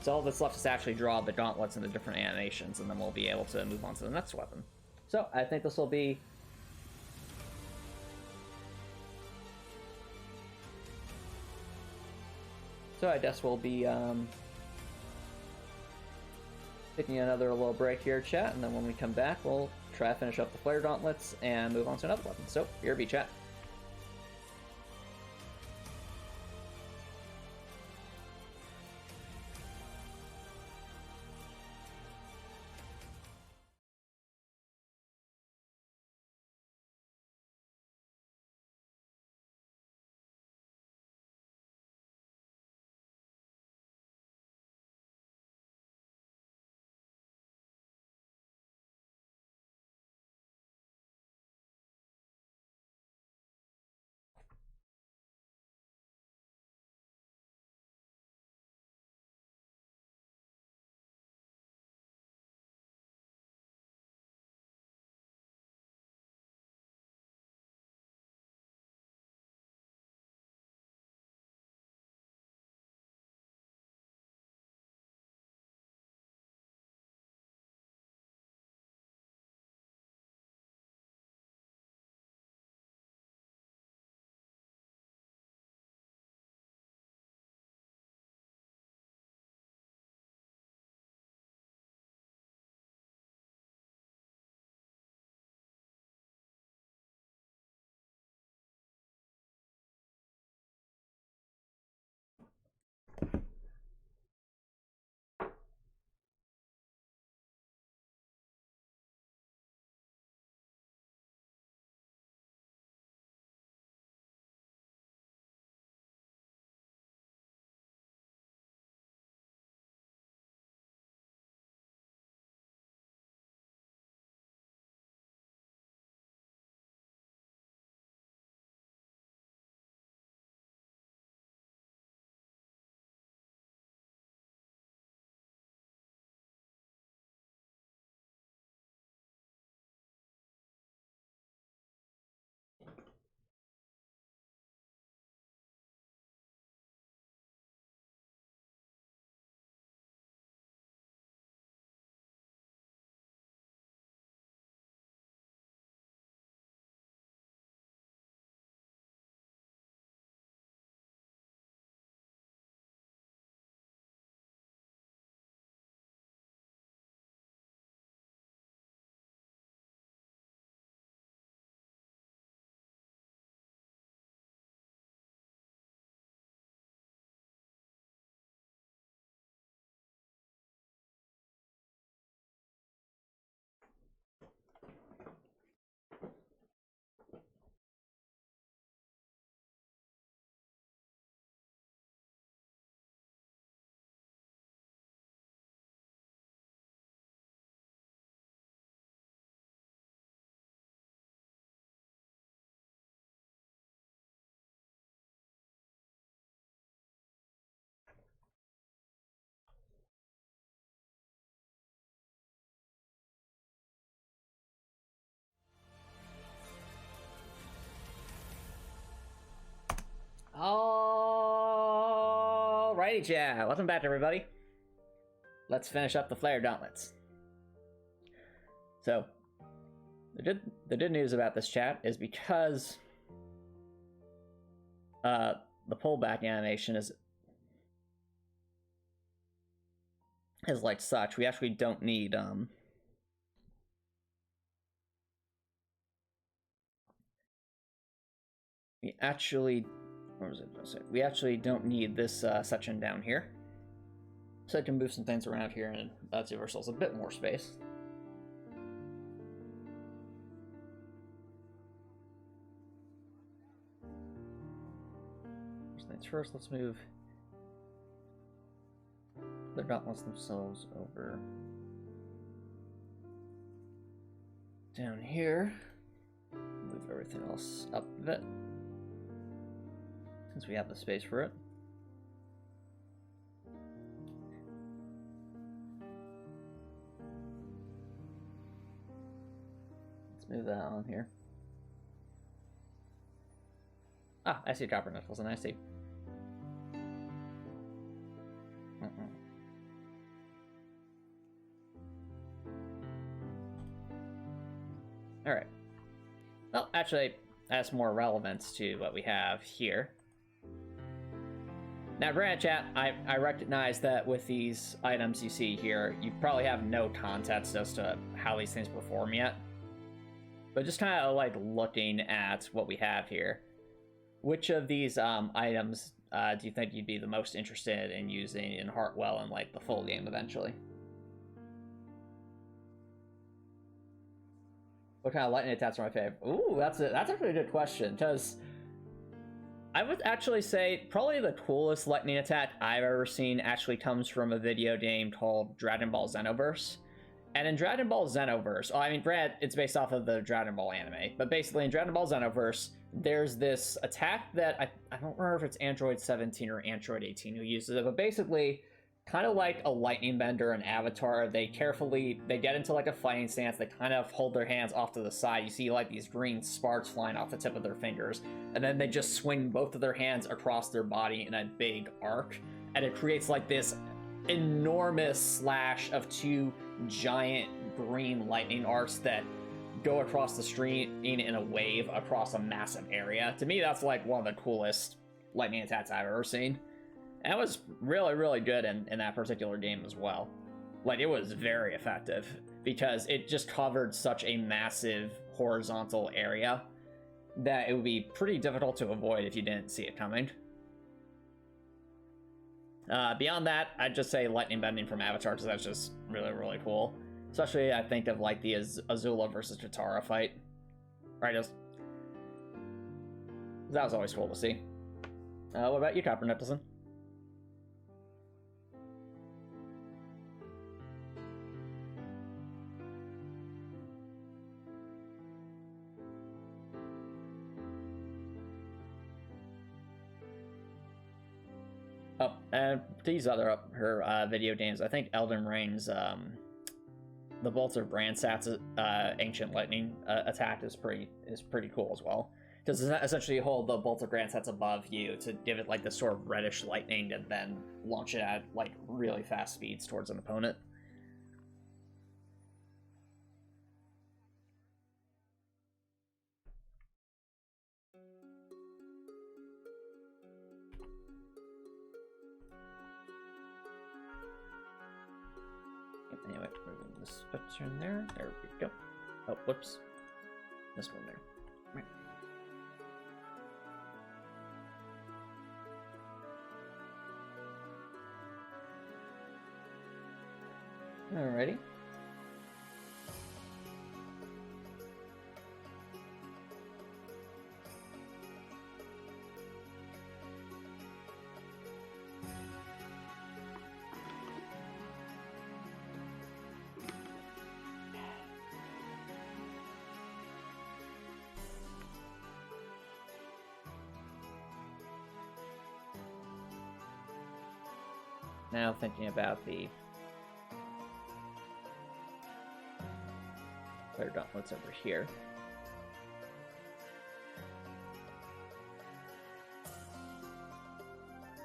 So all that's left is to actually draw the gauntlets into different animations, and then we'll be able to move on to the next weapon. So I think this will be... So I guess we'll be taking another little break here, chat, and then when we come back, we'll try to finish up the flare gauntlets and move on to another weapon. So, BRB, chat. Alrighty, chat. Welcome back, everybody. Let's finish up the Flare Gauntlets. So, the good news about this chat is because the pullback animation is like such, we actually don't need we actually don't need this section down here. So I can move some things around here and let's give ourselves a bit more space. First things first, let's move the gauntlets themselves over down here. Move everything else up a bit, since we have the space for it. Let's move that on here. Ah, I see copper knuckles, and I see. Alright. Well, actually, that's more relevance to what we have here. Now, granted, chat, I recognize that with these items you see here, you probably have no context as to how these things perform yet. But just kind of like looking at what we have here, which of these items do you think you'd be the most interested in using in Heartwell and like the full game eventually? What kind of lightning attacks are my fave? Ooh, that's actually a good question, because I would actually say probably the coolest lightning attack I've ever seen actually comes from a video game called Dragon Ball Xenoverse. And in Dragon Ball Xenoverse, I mean, Brad, it's based off of the Dragon Ball anime, but basically in Dragon Ball Xenoverse, there's this attack that I don't remember if it's Android 17 or Android 18 who uses it, but basically, kind of like a lightning bender and Avatar, they get into like a fighting stance, they kind of hold their hands off to the side, you see like these green sparks flying off the tip of their fingers, and then they just swing both of their hands across their body in a big arc, and it creates like this enormous slash of two giant green lightning arcs that go across the screen in a wave across a massive area. To me, that's like one of the coolest lightning attacks I've ever seen. And it was really, really good in that particular game as well. Like, it was very effective because it just covered such a massive horizontal area that it would be pretty difficult to avoid if you didn't see it coming. Beyond that, I'd just say lightning bending from Avatar, because that's just really, really cool. Especially, I think of like the Azula versus Katara fight. Right, that was always cool to see. What about you, Copper Nicholson? Oh, and these other her video games, I think Elden Ring's the Bolts of Bransatt's Ancient Lightning attack is pretty cool as well. Because essentially you hold the Bolts of Bransatt's above you to give it like this sort of reddish lightning and then launch it at like really fast speeds towards an opponent. Anyway, moving this picture in there. There we go. Oh, whoops. This one there. Right. Alrighty. Now thinking about the Flare Gauntlets over here.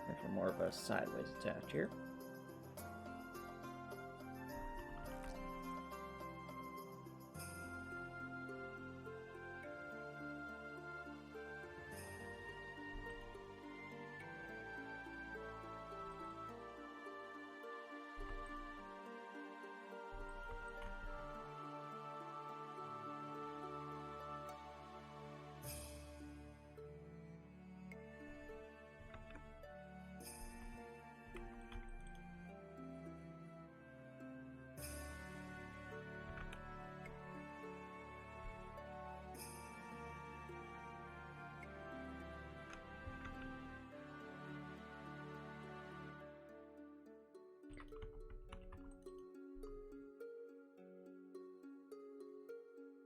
And from more of a sideways attach here.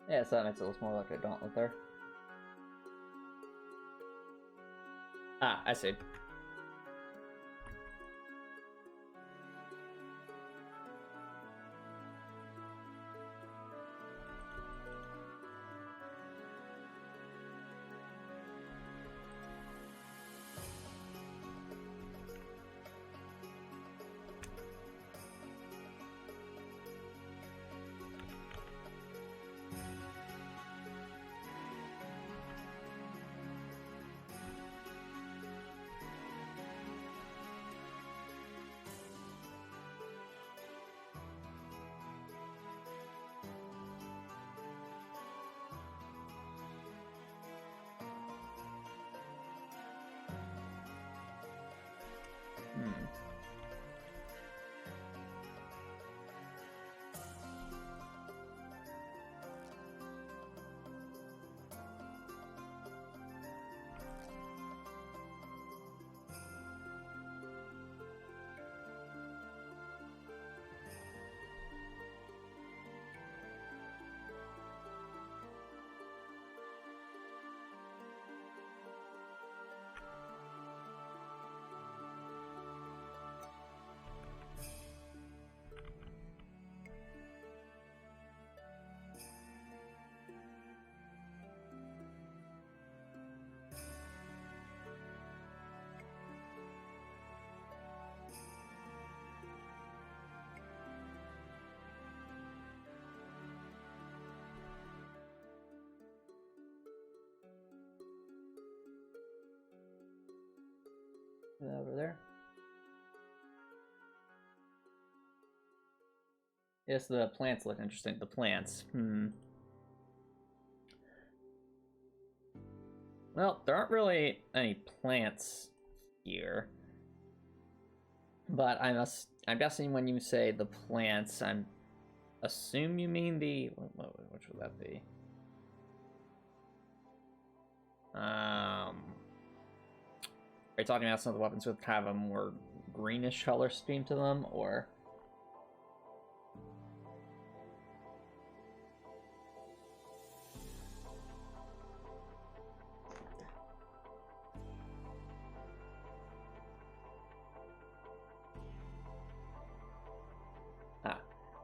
Yeah, so that makes it look more like a gauntlet there. Ah, I see. Over there. Yes, the plants look interesting. The plants. Well, there aren't really any plants here. But I'm guessing when you say the plants, I'm assume you mean the which would that be? Are you talking about some of the weapons with kind of a more greenish color scheme to them, or?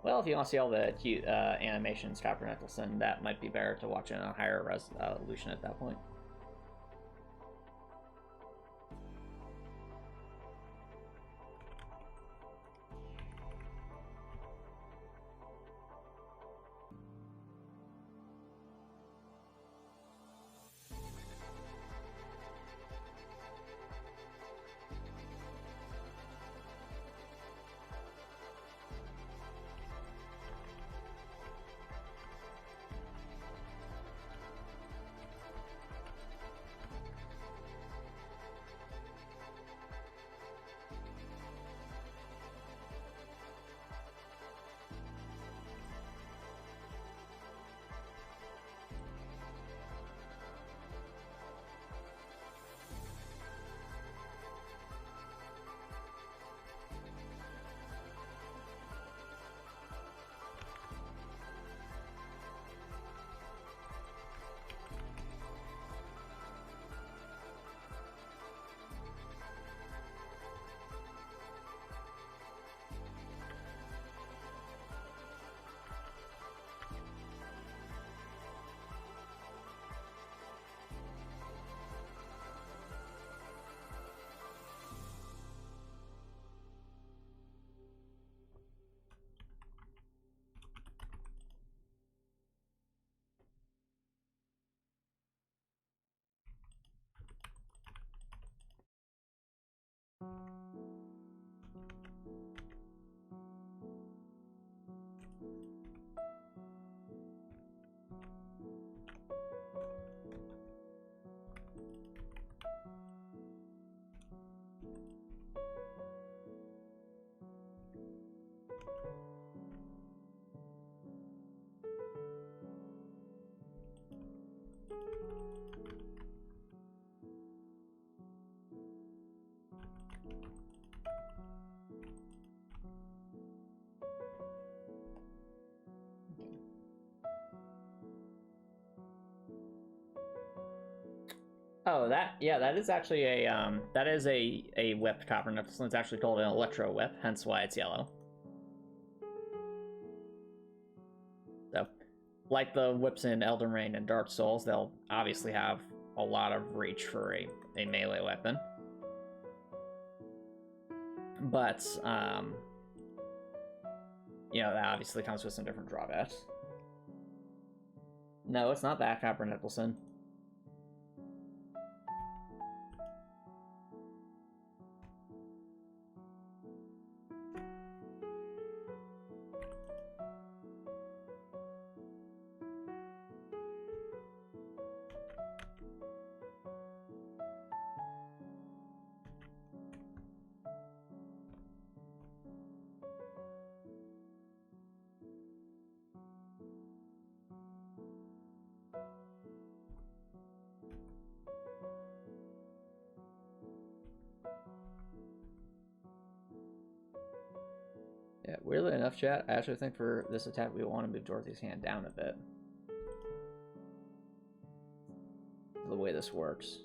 Well, if you want to see all the cute animations, Copper Nicholson, that might be better to watch in a higher resolution at that point. Oh, that is actually that is a whip copper Nicholson. It's actually called an electro whip, hence why it's yellow. So, like the whips in Elden Ring and Dark Souls, they'll obviously have a lot of reach for a melee weapon. But, you know, that obviously comes with some different drawbacks. No, it's not that copper Nicholson. Yeah, weirdly enough, chat, I actually think for this attack we want to move Dorothy's hand down a bit. The way this works.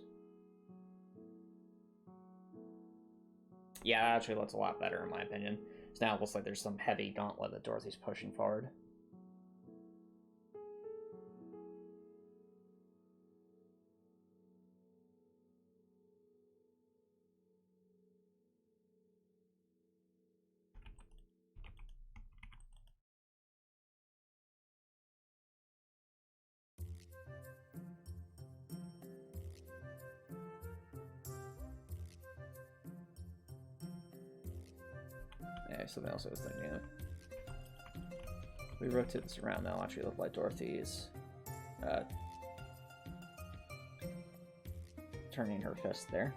Yeah, that actually looks a lot better in my opinion. So now it looks like there's some heavy gauntlet that Dorothy's pushing forward. Yeah, something else I was thinking of. We rotate this around, that'll actually look like Dorothy's turning her fist there.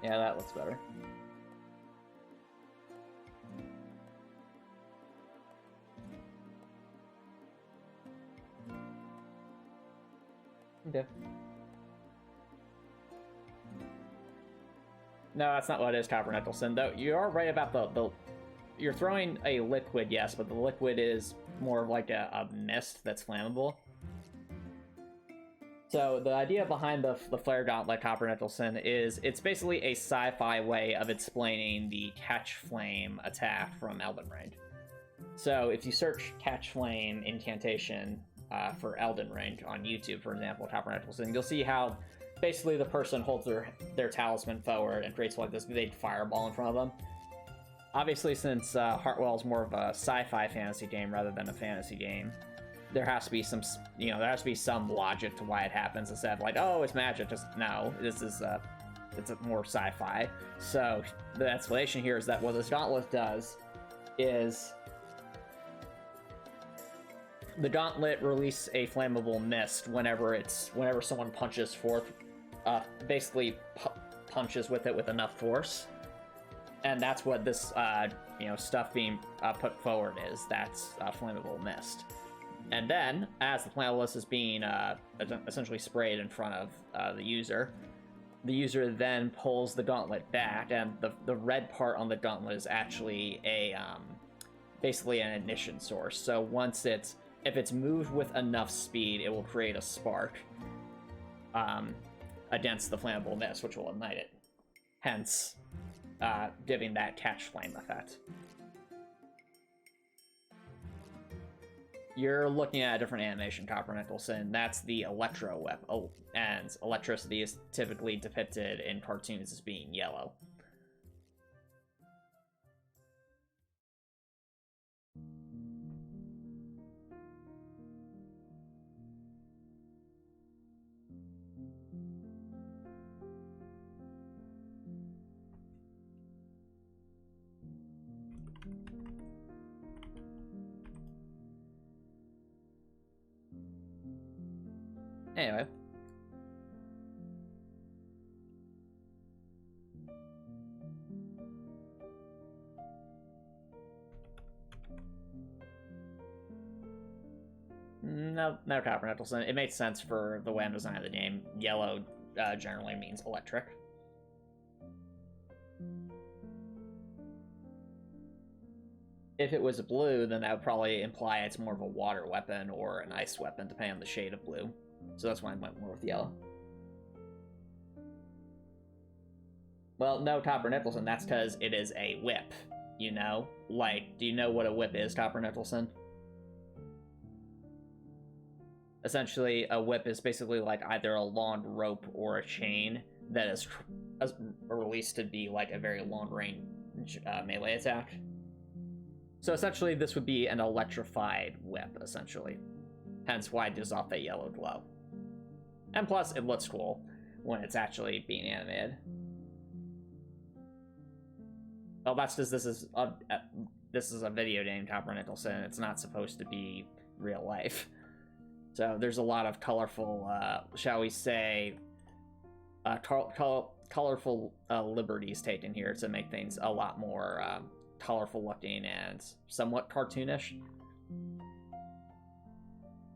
Yeah, that looks better. Okay. No, that's not what it is, Copper Nicholson. Though you are right about the you're throwing a liquid, yes, but the liquid is more of like a mist that's flammable. So the idea behind the Flare Gauntlet, Copper Nicholson, is it's basically a sci-fi way of explaining the Catch Flame attack from Elden Ring. So if you search Catch Flame incantation for Elden Ring on YouTube, for example, Copper Nicholson, you'll see how basically the person holds their talisman forward and creates like this big fireball in front of them. Obviously, since Heartwell is more of a sci-fi fantasy game rather than a fantasy game, there has to be some, you know, there has to be some logic to why it happens instead of like, oh, it's magic. Just no, this is it's a more sci-fi. So the explanation here is that what this gauntlet does is the gauntlet releases a flammable mist whenever someone punches forth, basically punches with it with enough force, and that's what this you know, stuff being put forward is. That's flammable mist. And then, as the flammable mist is being essentially sprayed in front of the user then pulls the gauntlet back, and the red part on the gauntlet is actually a basically an ignition source. So if it's moved with enough speed, it will create a spark against the flammable mist, which will ignite it. Hence, giving that catch flame effect. You're looking at a different animation, Copper Nicholson. That's the electro whip. Oh, and electricity is typically depicted in cartoons as being yellow. Anyway. no, Copper Nicholson. It makes sense for the way I'm designing the game. Yellow generally means electric. If it was blue, then that would probably imply it's more of a water weapon or an ice weapon, depending on the shade of blue. So that's why I went more with yellow. Well, no, Copper Nicholson, that's because it is a whip, you know? Like, do you know what a whip is, Copper Nicholson? Essentially, a whip is basically like either a long rope or a chain that is released to be like a very long-range melee attack. So essentially, this would be an electrified whip, essentially. Hence why it gives off that yellow glow. And plus, it looks cool when it's actually being animated. Well, that's because this is a video game, Copper Nicholson. It's not supposed to be real life. So there's a lot of colorful, shall we say, colorful liberties taken here to make things a lot more colorful looking and somewhat cartoonish.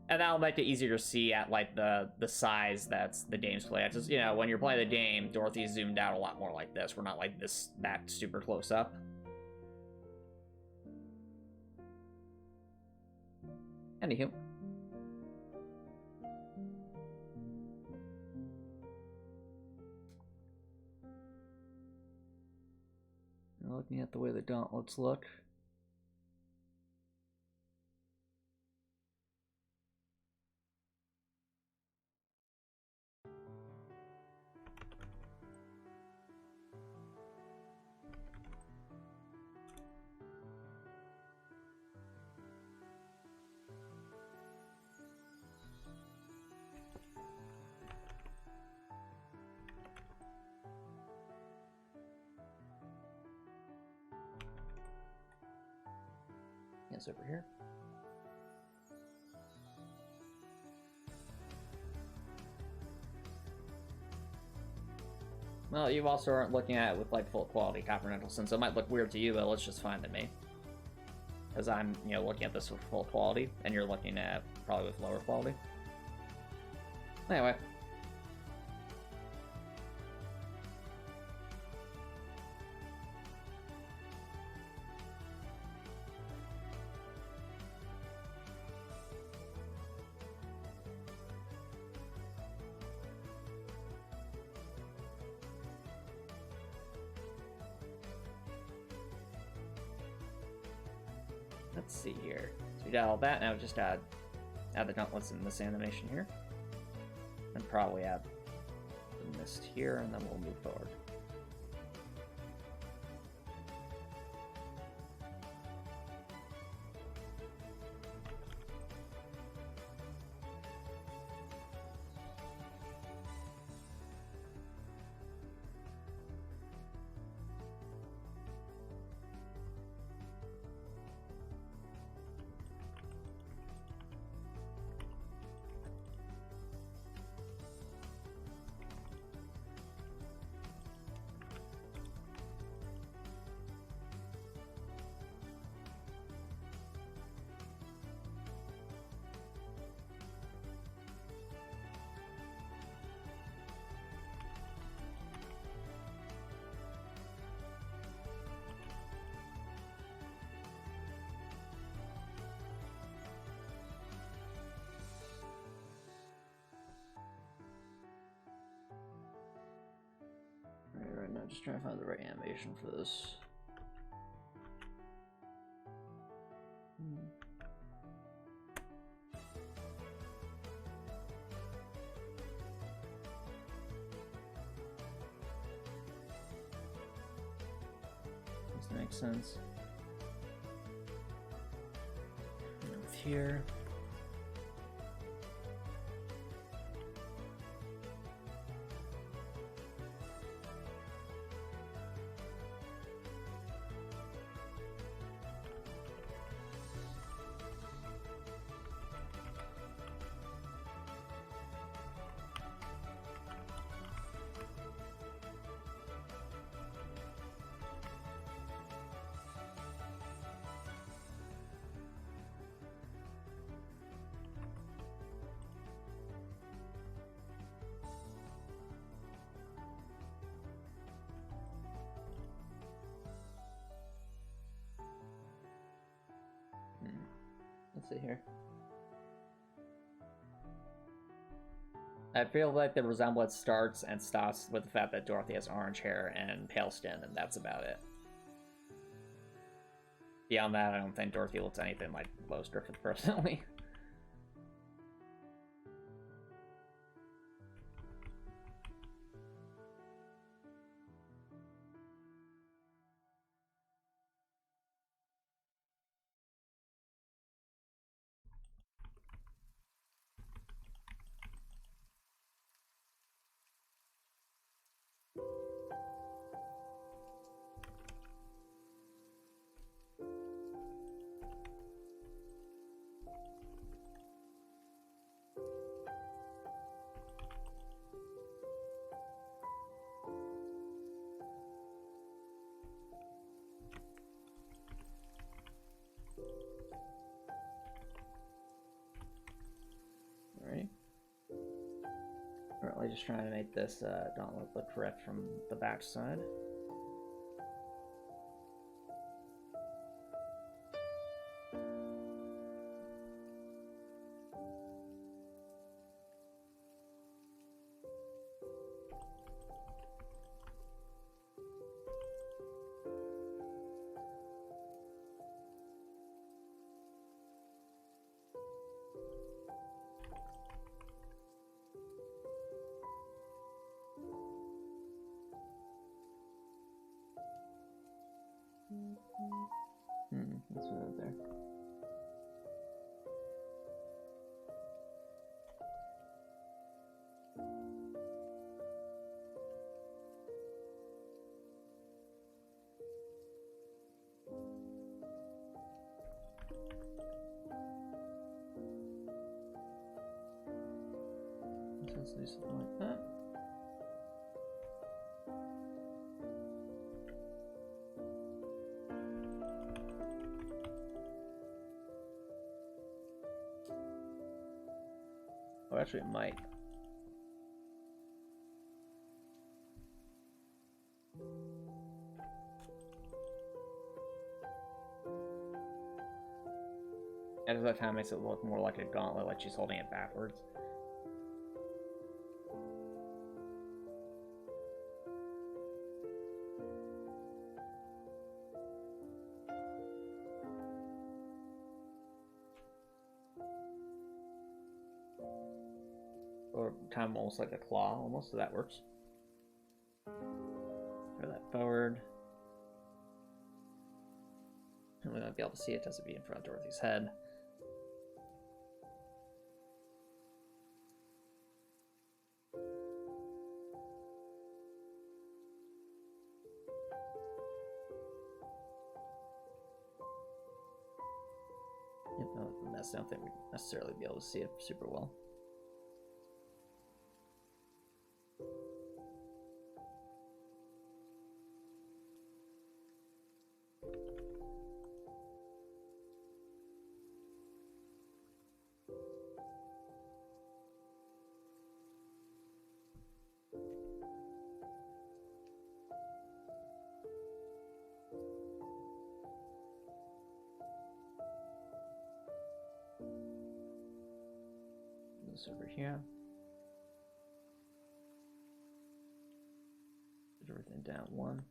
And that'll make it easier to see at like the size that's the game's played at. Just, you know, when you're playing the game, Dorothy's zoomed out a lot more like this. We're not like that super close up. Anywho. Looking at the way the gauntlets look. Yes, over here. Well, you also aren't looking at it with like full quality, Copper Nicholson, so it might look weird to you, but it looks just fine to me. Because I'm, you know, looking at this with full quality, and you're looking at probably with lower quality. Anyway. Let's see here. So we got all that, now just add the gauntlets in this animation here. And probably add the mist here, and then we'll move forward. Right now, just trying to find the right animation for this. This makes sense. Move here. Let's see here. I feel like the resemblance starts and stops with the fact that Dorothy has orange hair and pale skin, and that's about it. Beyond that, I don't think Dorothy looks anything like Lois Griffith personally. Currently just trying to make this gauntlet look correct from the back side. Let's put it there. Let's do something like that. Oh, actually, it might. And that kind of makes it look more like a gauntlet, like she's holding it backwards. Or kind of almost like a claw, almost, so that works. Throw that forward. And we might be able to see it as it be in front of Dorothy's head. Yep, no, that's not that we necessarily be able to see it super well. This over here. Put everything down one.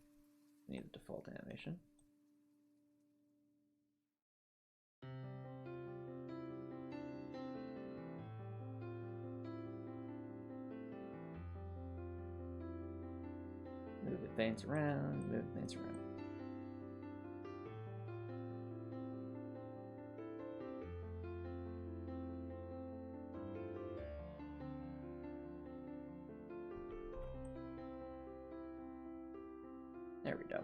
We need the default animation. Move the things around, move things around. There we go.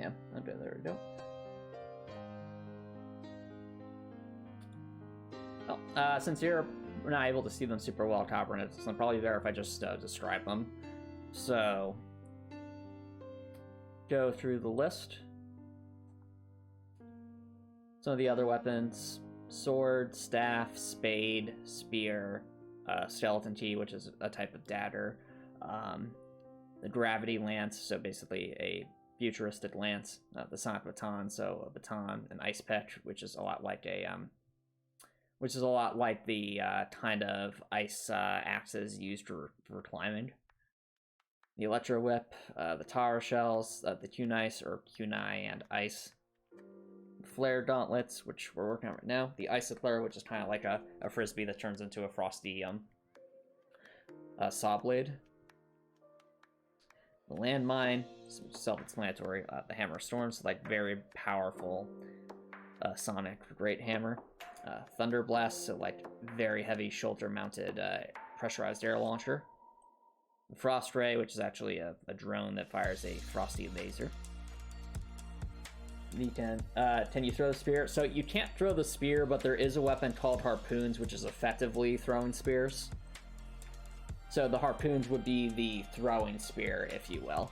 am. Okay, there we go. Oh, since you're not able to see them super well, Coppernet, it's probably better if I just describe them. So, go through the list. Some of the other weapons: sword, staff, spade, spear, skeleton key, which is a type of dagger, the gravity lance, so basically a futuristic lance, the sonic baton, so a baton, an ice pick, which is a lot like the kind of ice axes used for climbing. The electro whip, the tower shells, the kunai or kunai and ice. Flare gauntlets, which we're working on right now. The icicler, which is kind of like a frisbee that turns into a frosty saw blade. The landmine, self-explanatory. The hammer of storms, like very powerful sonic great hammer. Thunder blast, so like very heavy shoulder-mounted pressurized air launcher. The frost ray, which is actually a drone that fires a frosty laser. Can you throw the spear? So you can't throw the spear, but there is a weapon called harpoons, which is effectively throwing spears. So the harpoons would be the throwing spear, if you will.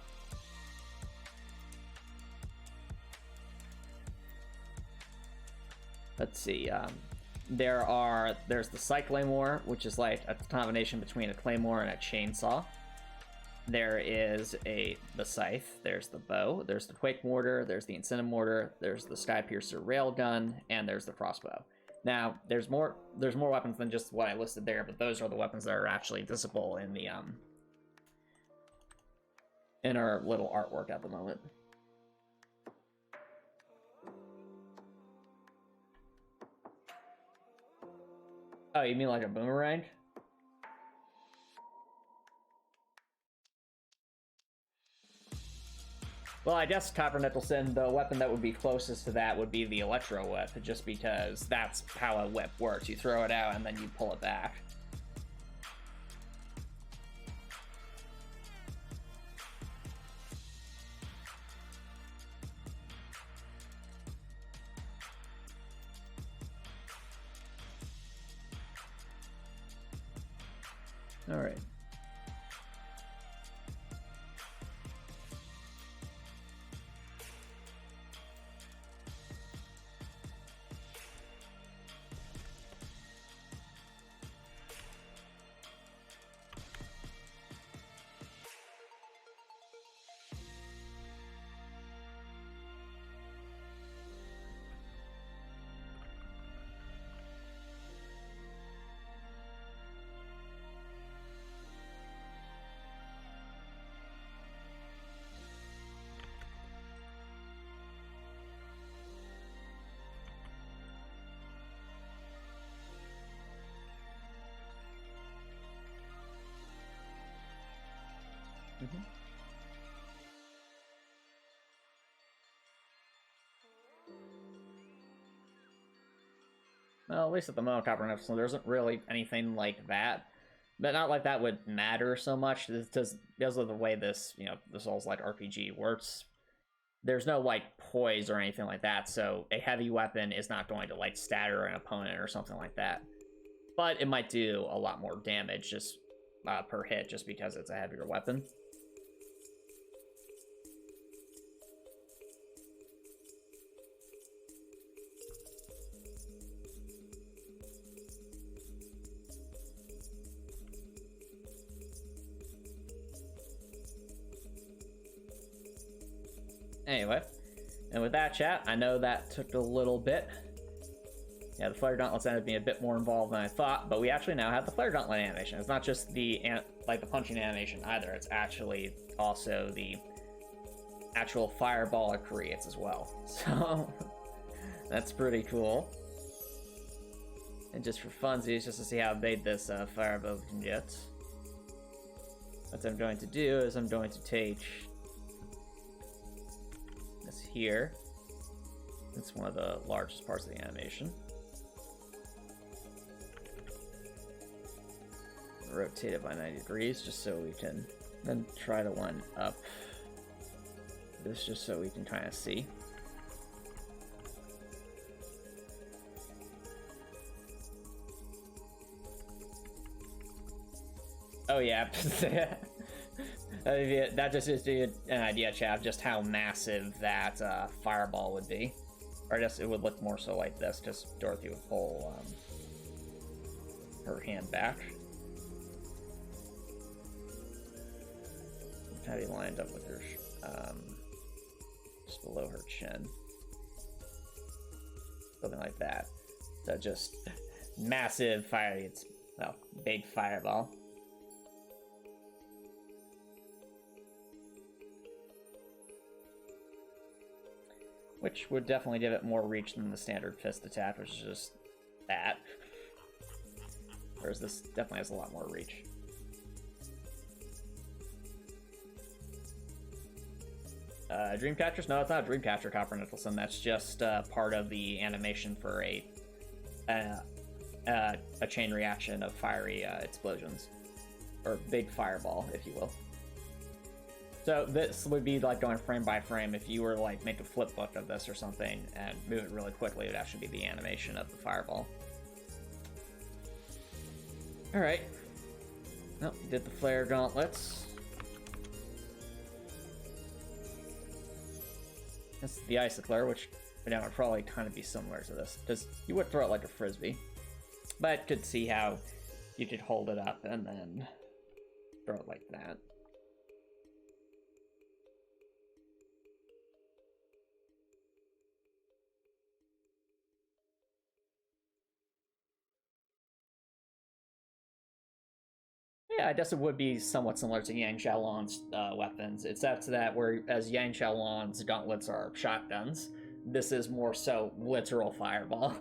Let's see. There's the Cyclamore, which is like a combination between a claymore and a chainsaw. There is the scythe, there's the bow, there's the quake mortar, there's the incinimortar, there's the skypiercer railgun, and there's the crossbow. Now, there's more weapons than just what I listed there, but those are the weapons that are actually visible in the in our little artwork at the moment. Oh, you mean like a boomerang? Well, I guess, Copper Nicholson, the weapon that would be closest to that would be the electro whip, just because that's how a whip works. You throw it out and then you pull it back. All right. Mm-hmm. Well, at least at the moment, Copper Nicholson, there isn't really anything like that. But not like that would matter so much, because of the way this, the Souls-like RPG works. There's no, poise or anything like that, so a heavy weapon is not going to, statter an opponent or something like that. But it might do a lot more damage just per hit, just because it's a heavier weapon. Anyway, and with that, chat, I know that took a little bit. Yeah, the Flare Gauntlets ended up being a bit more involved than I thought, but we actually now have the Flare Gauntlet animation. It's not just the punching animation either, it's actually also the actual fireball it creates as well. So, that's pretty cool. And just for funsies, just to see how big this fireball can get, what I'm going to do is I'm going to take this here. It's one of the largest parts of the animation. Rotate it by 90 degrees just so we can then try to line up this just so we can kind of see. Oh yeah, that just gives you an idea, chat, just how massive that fireball would be. Or I guess it would look more so like this, just Dorothy would pull her hand back. Have you lined up with her, just below her chin. Something like that. So just massive fire, it's, well, big fireball. Which would definitely give it more reach than the standard fist attack, which is just that. Whereas this definitely has a lot more reach. Dreamcatchers? No, it's not a Dreamcatcher, Copper Nicholson. That's just part of the animation for a chain reaction of fiery explosions. Or big fireball, if you will. So this would be like going frame by frame. If you were to like make a flip book of this or something and move it really quickly, it would actually be the animation of the fireball. Alright. Well, did the flare gauntlets. That's the icicle, which again would probably kind of be similar to this, because you would throw it like a frisbee. But could see how you could hold it up and then throw it like that. Yeah, I guess it would be somewhat similar to Yang Xiaolon's weapons, except that whereas Yang Xiaolon's gauntlets are shotguns, this is more so literal fireball.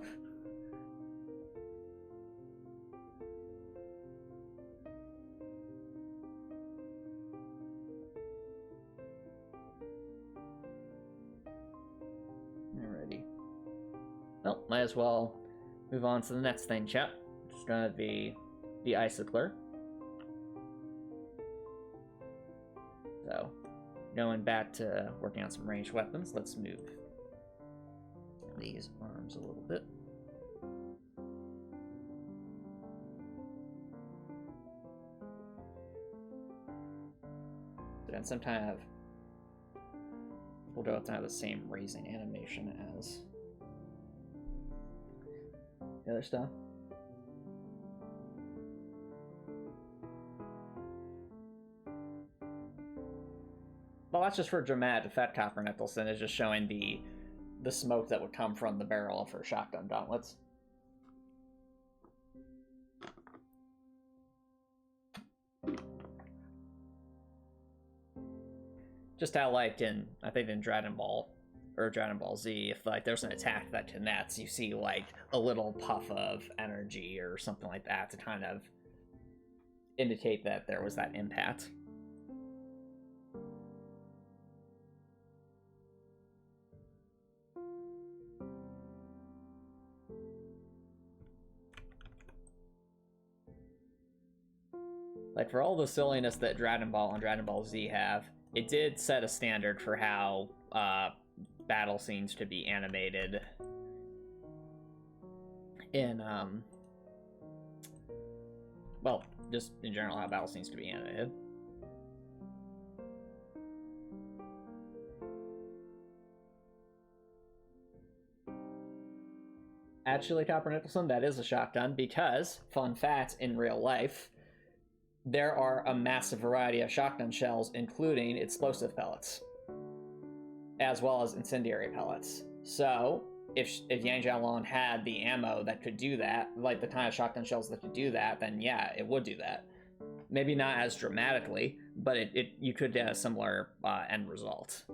Alrighty. Well, might as well move on to the next thing, chat. It's gonna be the Icicler. So, going back to working on some ranged weapons, let's move these arms a little bit. And some kind of, we'll go with kind of the same raising animation as the other stuff. Well, that's just for dramatic effect. Copper Nicholson is just showing the smoke that would come from the barrel of her shotgun gauntlets. Just how, like, I think in Dragon Ball, or Dragon Ball Z, if, like, there's an attack that connects, you see, like, a little puff of energy or something like that to kind of indicate that there was that impact. Like, for all the silliness that Dragon Ball and Dragon Ball Z have, it did set a standard for how battle scenes to be animated in, well, just in general, how battle scenes to be animated. Actually, Copper Nicholson, that is a shotgun, because, fun fact, in real life, there are a massive variety of shotgun shells, including explosive pellets, as well as incendiary pellets. So, if Yang Xiaolon had the ammo that could do that, like the kind of shotgun shells that could do that, then yeah, it would do that. Maybe not as dramatically, but you could get a similar end result.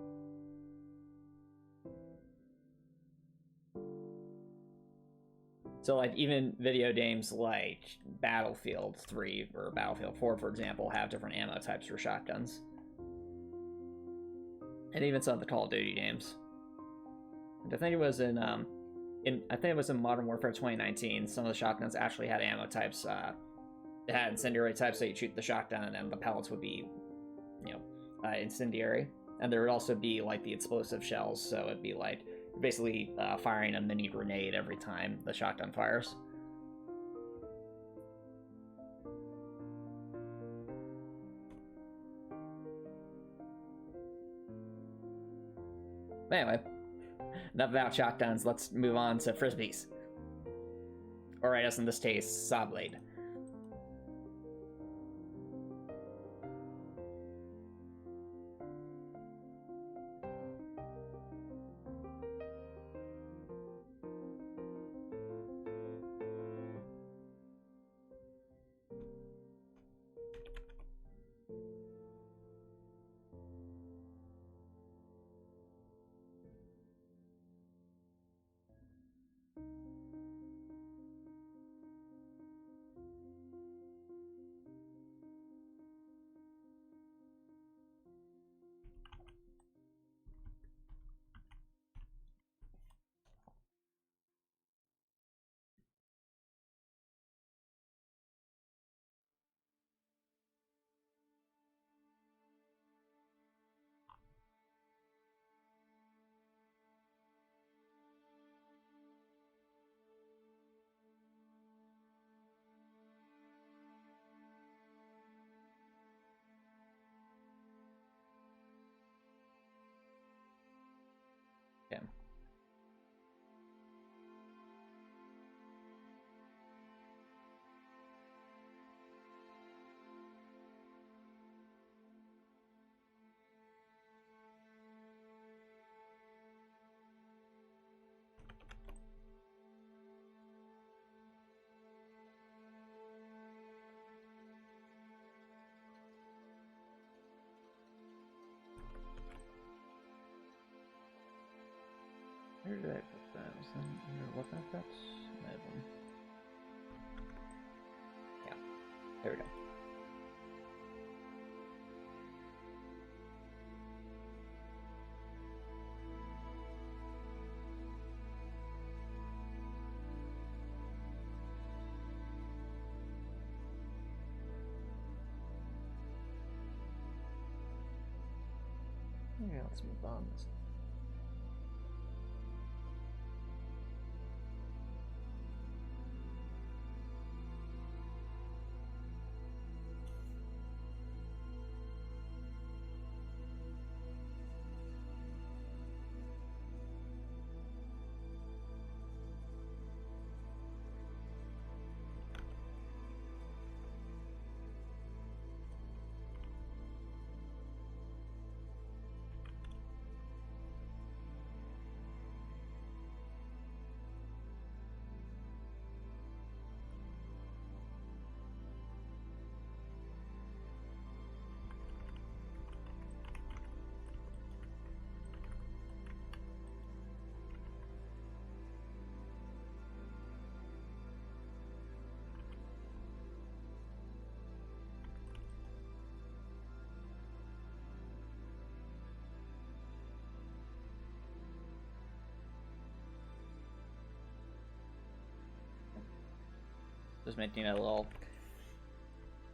So, like, even video games like Battlefield 3 or Battlefield 4, for example, have different ammo types for shotguns. And even some of the Call of Duty games. And I think it was in Modern Warfare 2019, some of the shotguns actually had ammo types. It had incendiary types, so you'd shoot the shotgun and then the pellets would be, incendiary. and there would also be like the explosive shells, so it'd be like basically firing a mini grenade every time the shotgun fires. But anyway, enough about shotguns. Let's move on to frisbees. Or I guess in this case, saw blade. Yeah. Where did I put that? Was that under weapon effects? Yeah, there we go. Yeah, let's move on. Just making a little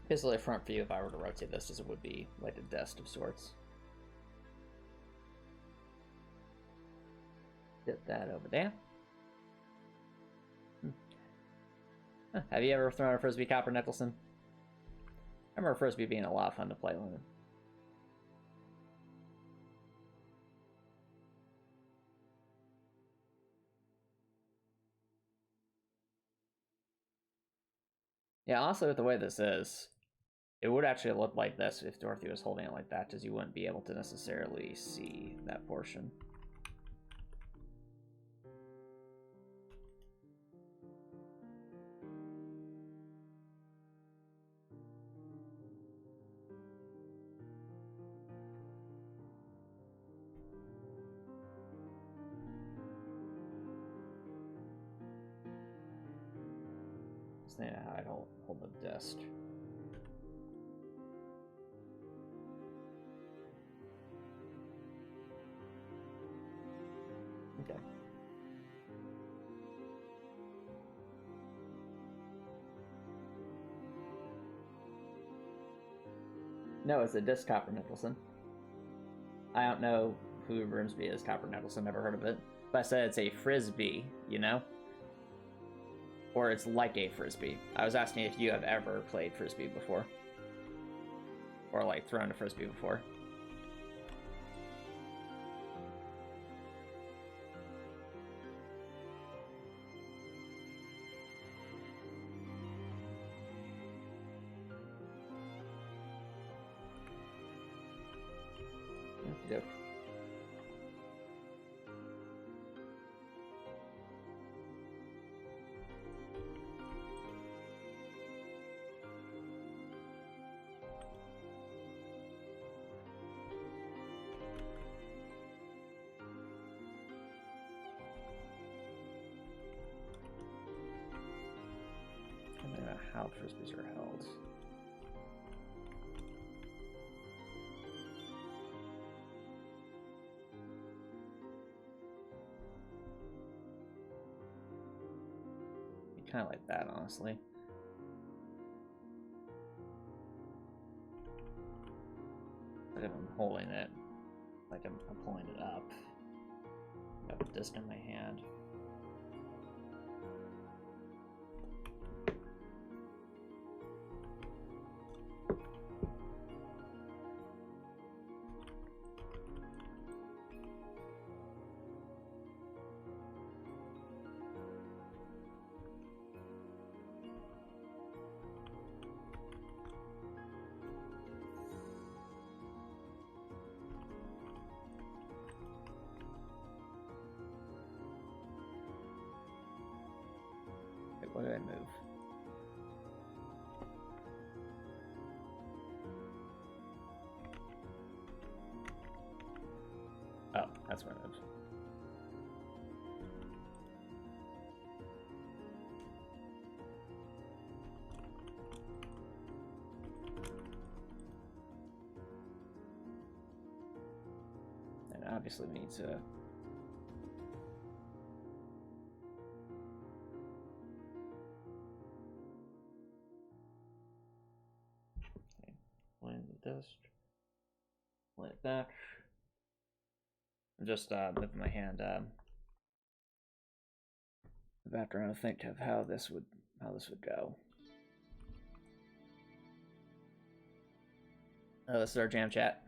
basically front view if I were to rotate this, as it would be like a desk of sorts. Get that over there. Huh. Have you ever thrown a frisbee, Copper Nicholson? I remember frisbee being a lot of fun to play with. Yeah, honestly, with the way this is, it would actually look like this if Dorothy was holding it like that, because you wouldn't be able to necessarily see that portion. Yeah, I don't hold the desk. Okay. No, it's a disc, Copper Nicholson. I don't know who Grimsby is, Copper Nettleson, never heard of it. But I said it's a frisbee, you know? Or it's like a frisbee. I was asking if you have ever played frisbee before. Or like thrown a frisbee before. Yep. I don't know how frisbees are held. Kind of like that, honestly. Like if I'm holding it, like I'm pulling it up. I have a disc in my hand. What did I move? Oh, that's what I moved. And obviously we need to the disc, play it back. I'm just moving my hand the background to think of how this would go. Oh, this is our jam chat.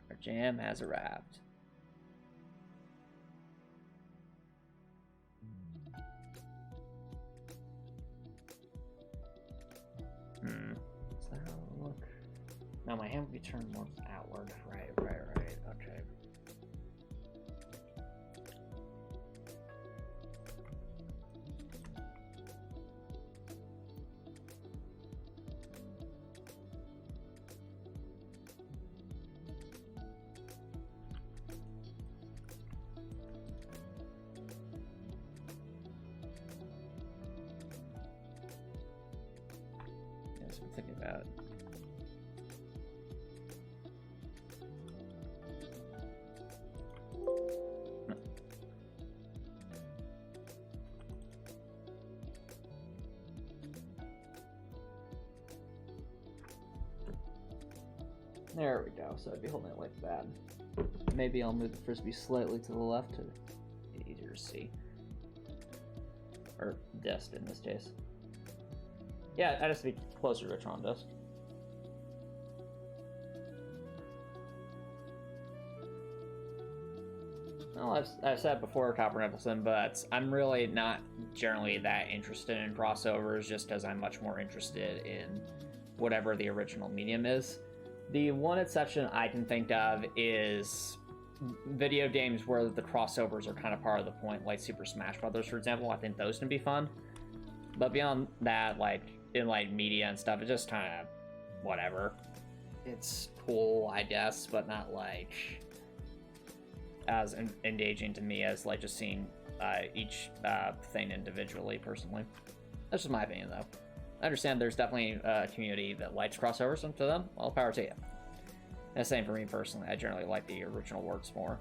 Our jam has arrived. Is that how it would look? No, my hand would be turned more outward. Right. Okay. Yes, I'm thinking about it. There we go, so I'd be holding it like that. Maybe I'll move the frisbee slightly to the left to make it easier to see. Or disc in this case. Yeah, I just be closer to a Tron disc. Well, I've said before, Copper Nettleson, but I'm really not generally that interested in crossovers just because I'm much more interested in whatever the original medium is. The one exception I can think of is video games where the crossovers are kind of part of the point, like Super Smash Brothers, for example. I think those can be fun. But beyond that, like in like media and stuff, it's just kind of whatever. It's cool, I guess, but not like as engaging to me as like just seeing each thing individually, personally. That's just my opinion, though. I understand there's definitely a community that likes crossovers, and to them, all power to you. And the same for me personally. I generally like the original works more.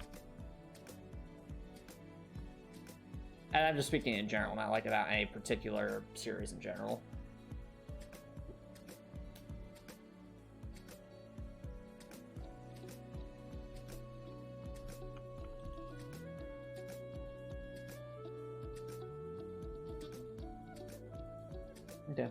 And I'm just speaking in general, not like about any particular series in general. Okay.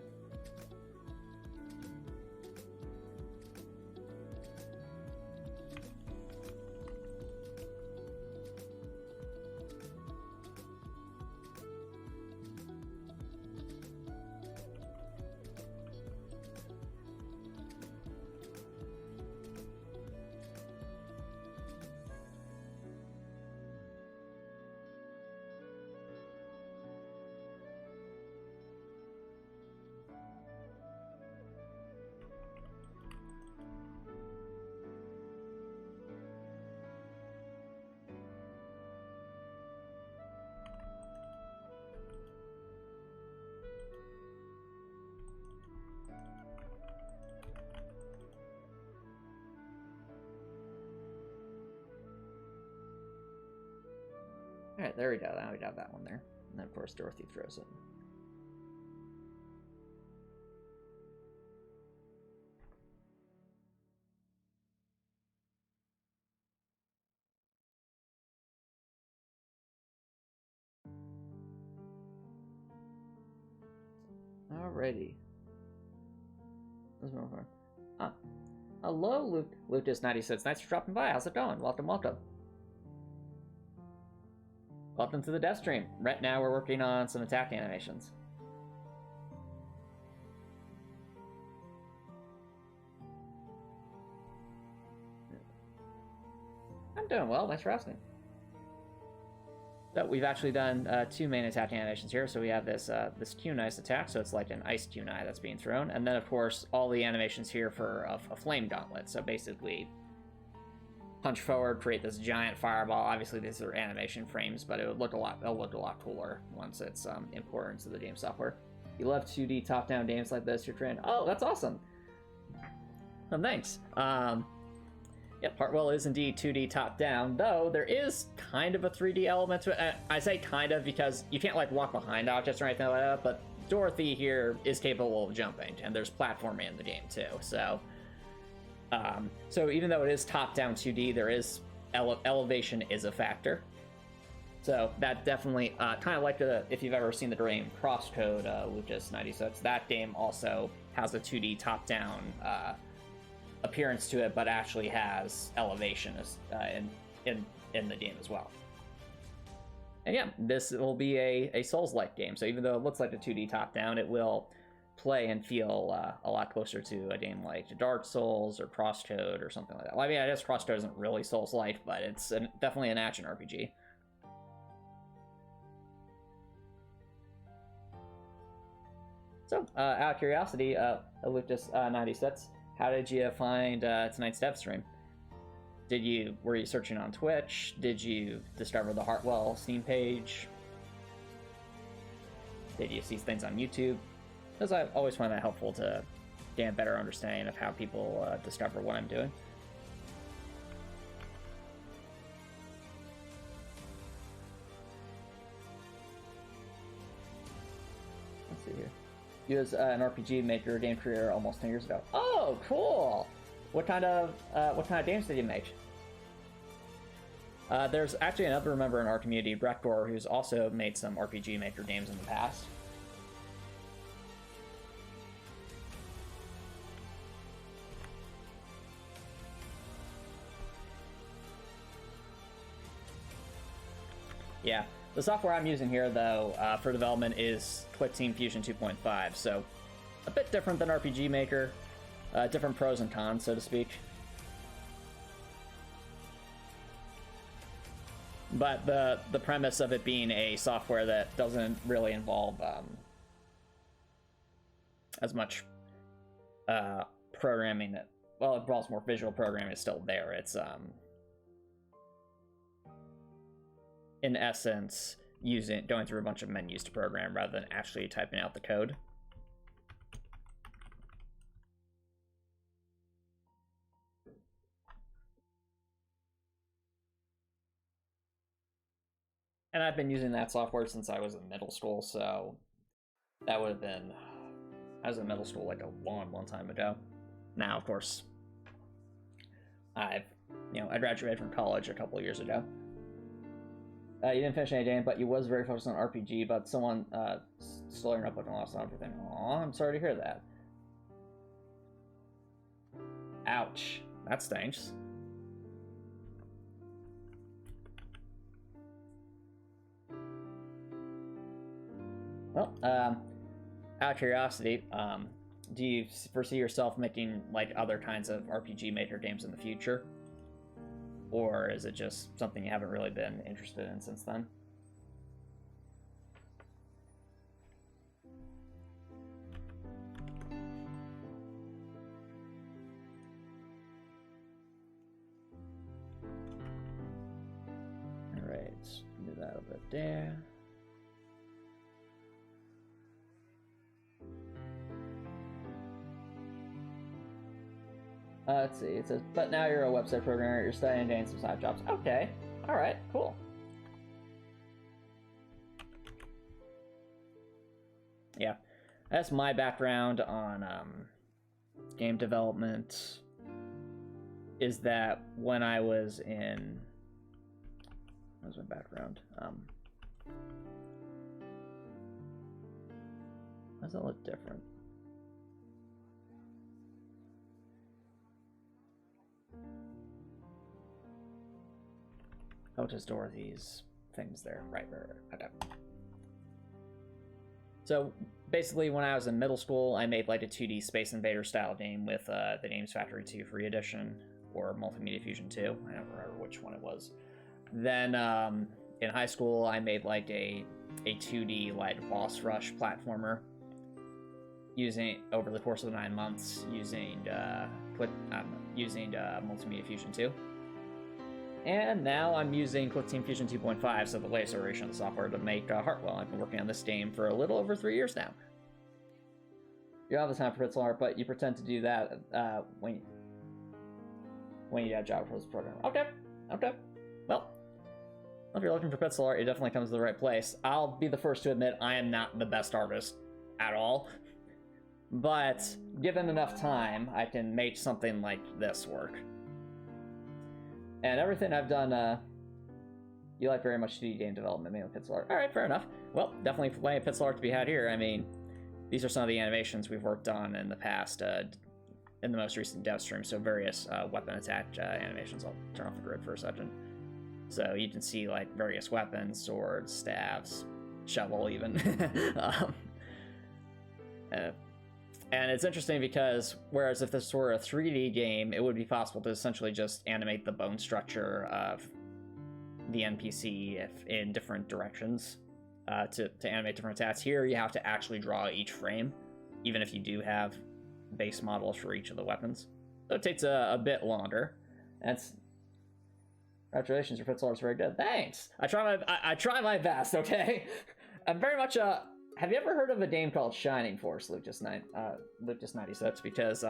Alright, there we go. Now we got that one there. And then, of course, Dorothy throws it. Alrighty. Let's move on. Ah. Hello, Lucas96. Nice for dropping by. How's it going? Welcome, welcome. Welcome to the dev stream. Right now we're working on some attack animations. I'm doing well, thanks for asking. So we've actually done 2 main attack animations here. So we have this this Q-Nice attack, so it's like an ice Q-Nice that's being thrown. And then, of course, all the animations here for a flame gauntlet. So basically, punch forward, create this giant fireball. Obviously, these are animation frames, but it'll look a lot cooler once it's imported into the game software. You love 2D top-down games like this, you're trained. Oh, that's awesome. Well, thanks. Yep, Heartwell is indeed 2D top-down, though there is kind of a 3D element to it. I say kind of because you can't like walk behind objects or anything like that, but Dorothy here is capable of jumping, and there's platforming in the game too. So, so even though it is top-down 2D, there is elevation is a factor. So that definitely kind of like if you've ever seen the game Crosscode, Lucas96, that game also has a 2D top-down appearance to it, but actually has elevation in the game as well. And yeah, this will be a Souls-like game. So even though it looks like a 2D top-down, it will play and feel a lot closer to a game like Dark Souls or Crosscode or something like that. Well, I mean, I guess Crosscode isn't really Souls-like, but it's definitely an action RPG. So, out of curiosity, Lucas96, how did you find tonight's dev stream? Were you searching on Twitch? Did you discover the Heartwell Steam page? Did you see things on YouTube? Because I always find that helpful to gain a better understanding of how people discover what I'm doing. Let's see here. You was an RPG maker game career almost 10 years ago. Oh, cool! What kind of games did you make? There's actually another member in our community, Brektor, who's also made some RPG maker games in the past. Yeah, the software I'm using here, though, for development is Clickteam Fusion 2.5, so a bit different than RPG Maker, different pros and cons, so to speak. But the premise of it being a software that doesn't really involve as much programming, it involves more visual programming, is still there. It's in essence, going through a bunch of menus to program rather than actually typing out the code. And I've been using that software since I was in middle school, so that would have been... I was in middle school like a long time ago. Now, of course, I graduated from college a couple of years ago. You didn't finish any game, but you was very focused on RPG, but someone still learning up and lost and everything. Aw, I'm sorry to hear that. Ouch. That stinks. Well, out of curiosity, do you foresee yourself making like other kinds of RPG Maker games in the future? Or is it just something you haven't really been interested in since then? Alright, do that over there. Let's see, it says, but now you're a website programmer, you're studying, doing some side jobs. Okay, alright, cool. Yeah, that's my background on game development, is that when I was in... What was my background? Why does that look different? Oh, to store these things there. Right. Okay. So basically, when I was in middle school, I made like a 2D Space Invader style game with the Games Factory 2 Free Edition, or Multimedia Fusion 2. I don't remember which one it was. Then in high school, I made like a 2D like boss rush platformer, using over the course of the 9 months using Multimedia Fusion 2. And now I'm using Clickteam Fusion 2.5, so the latest iteration of the software, to make Heartwell. I've been working on this game for a little over 3 years now. You don't have the time for pixel art, but you pretend to do that when you get a job for this program. Okay. Well, if you're looking for pixel art, it definitely comes to the right place. I'll be the first to admit I am not the best artist at all. But given enough time, I can make something like this work. And everything I've done, you like very much 2D game development, mainly pixel art. Alright, fair enough. Well, definitely plenty of pixel art to be had here. I mean, these are some of the animations we've worked on in the past, in the most recent dev stream, so various weapon attack animations. I'll turn off the grid for a second. So you can see, like, various weapons, swords, staves, shovel, even. And it's interesting because, whereas if this were a 3D game, it would be possible to essentially just animate the bone structure of the NPC in different directions to animate different attacks. Here, you have to actually draw each frame, even if you do have base models for each of the weapons. So it takes a bit longer. Congratulations, your pixel art's very good. Thanks! I try my best, okay? I'm very much have you ever heard of a game called Shining Force, Lucas96? Because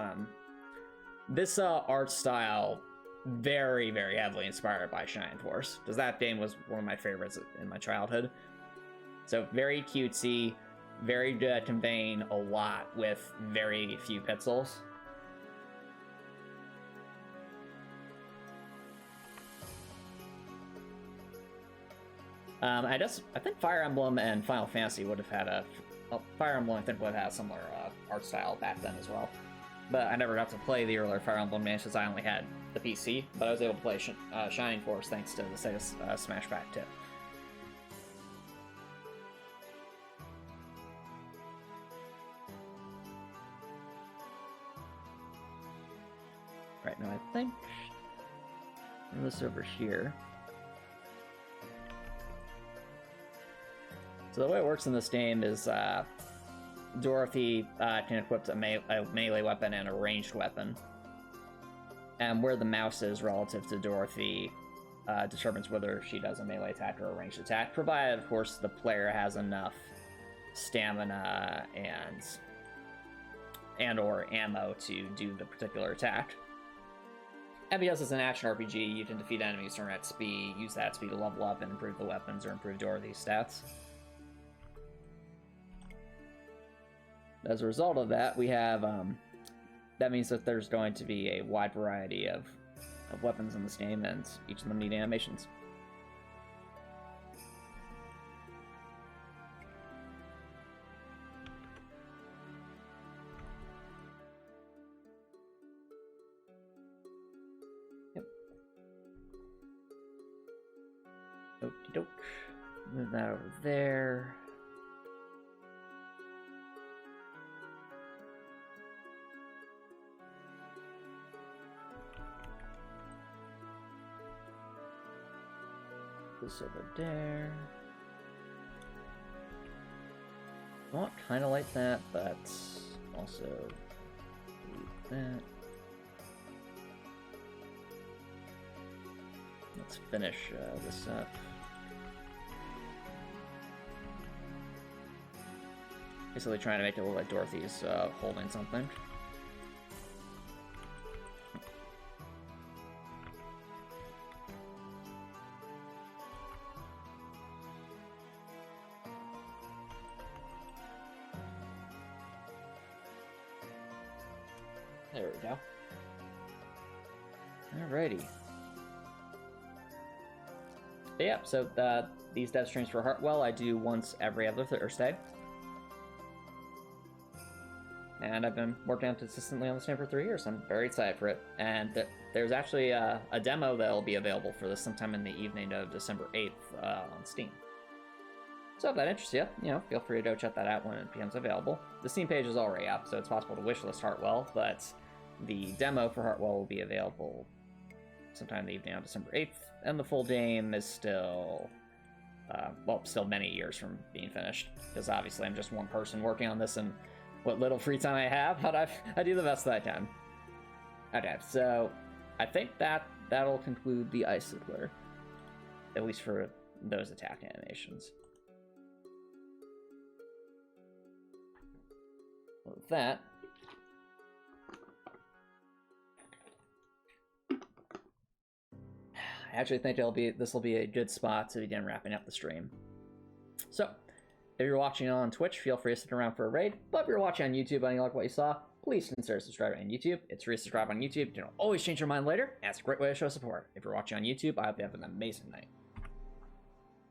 this art style very, very heavily inspired by Shining Force, because that game was one of my favorites in my childhood. So very cutesy, very good at conveying a lot with very few pixels. I think Fire Emblem and Final Fantasy would have had Fire Emblem I think would have had a similar art style back then as well. But I never got to play the earlier Fire Emblem games because I only had the PC. But I was able to play Shining Force thanks to the Sega Smash Pack too. Right, now I think this over here. So the way it works in this game is Dorothy can equip a melee weapon and a ranged weapon. And where the mouse is relative to Dorothy determines whether she does a melee attack or a ranged attack, provided, of course, the player has enough stamina and or ammo to do the particular attack. And because it's an action RPG, you can defeat enemies from at speed, use that speed to level up and improve the weapons or improve Dorothy's stats. As a result of that, we have, that means that there's going to be a wide variety of weapons in this game, and each of them need animations. Doke. Move that over there. This over there. I want kind of like that, but also leave that. Let's finish this up. Basically trying to make it look like Dorothy's holding something. There we go. Alrighty. But yeah, so these dev streams for Heartwell I do once every other Thursday. And I've been working on consistently on this game for 3 years. I'm very excited for it. And there's actually a demo that'll be available for this sometime in the evening of December 8th on Steam. So if that interests you, feel free to go check that out when it becomes available. The Steam page is already up, so it's possible to wishlist Heartwell, but the demo for Heartwell will be available sometime in the evening on December 8th, and the full game is still, still many years from being finished, because obviously I'm just one person working on this, and what little free time I have, but I do the best that I can. Okay, so I think that'll conclude the Icicle, at least for those attack animations. With that, I actually think this will be a good spot to begin wrapping up the stream. So, if you're watching on Twitch, feel free to stick around for a raid. But if you're watching on YouTube and you like what you saw, please consider subscribing on YouTube. It's free to subscribe on YouTube. You can always change your mind later, and it's a great way to show support. If you're watching on YouTube, I hope you have an amazing night.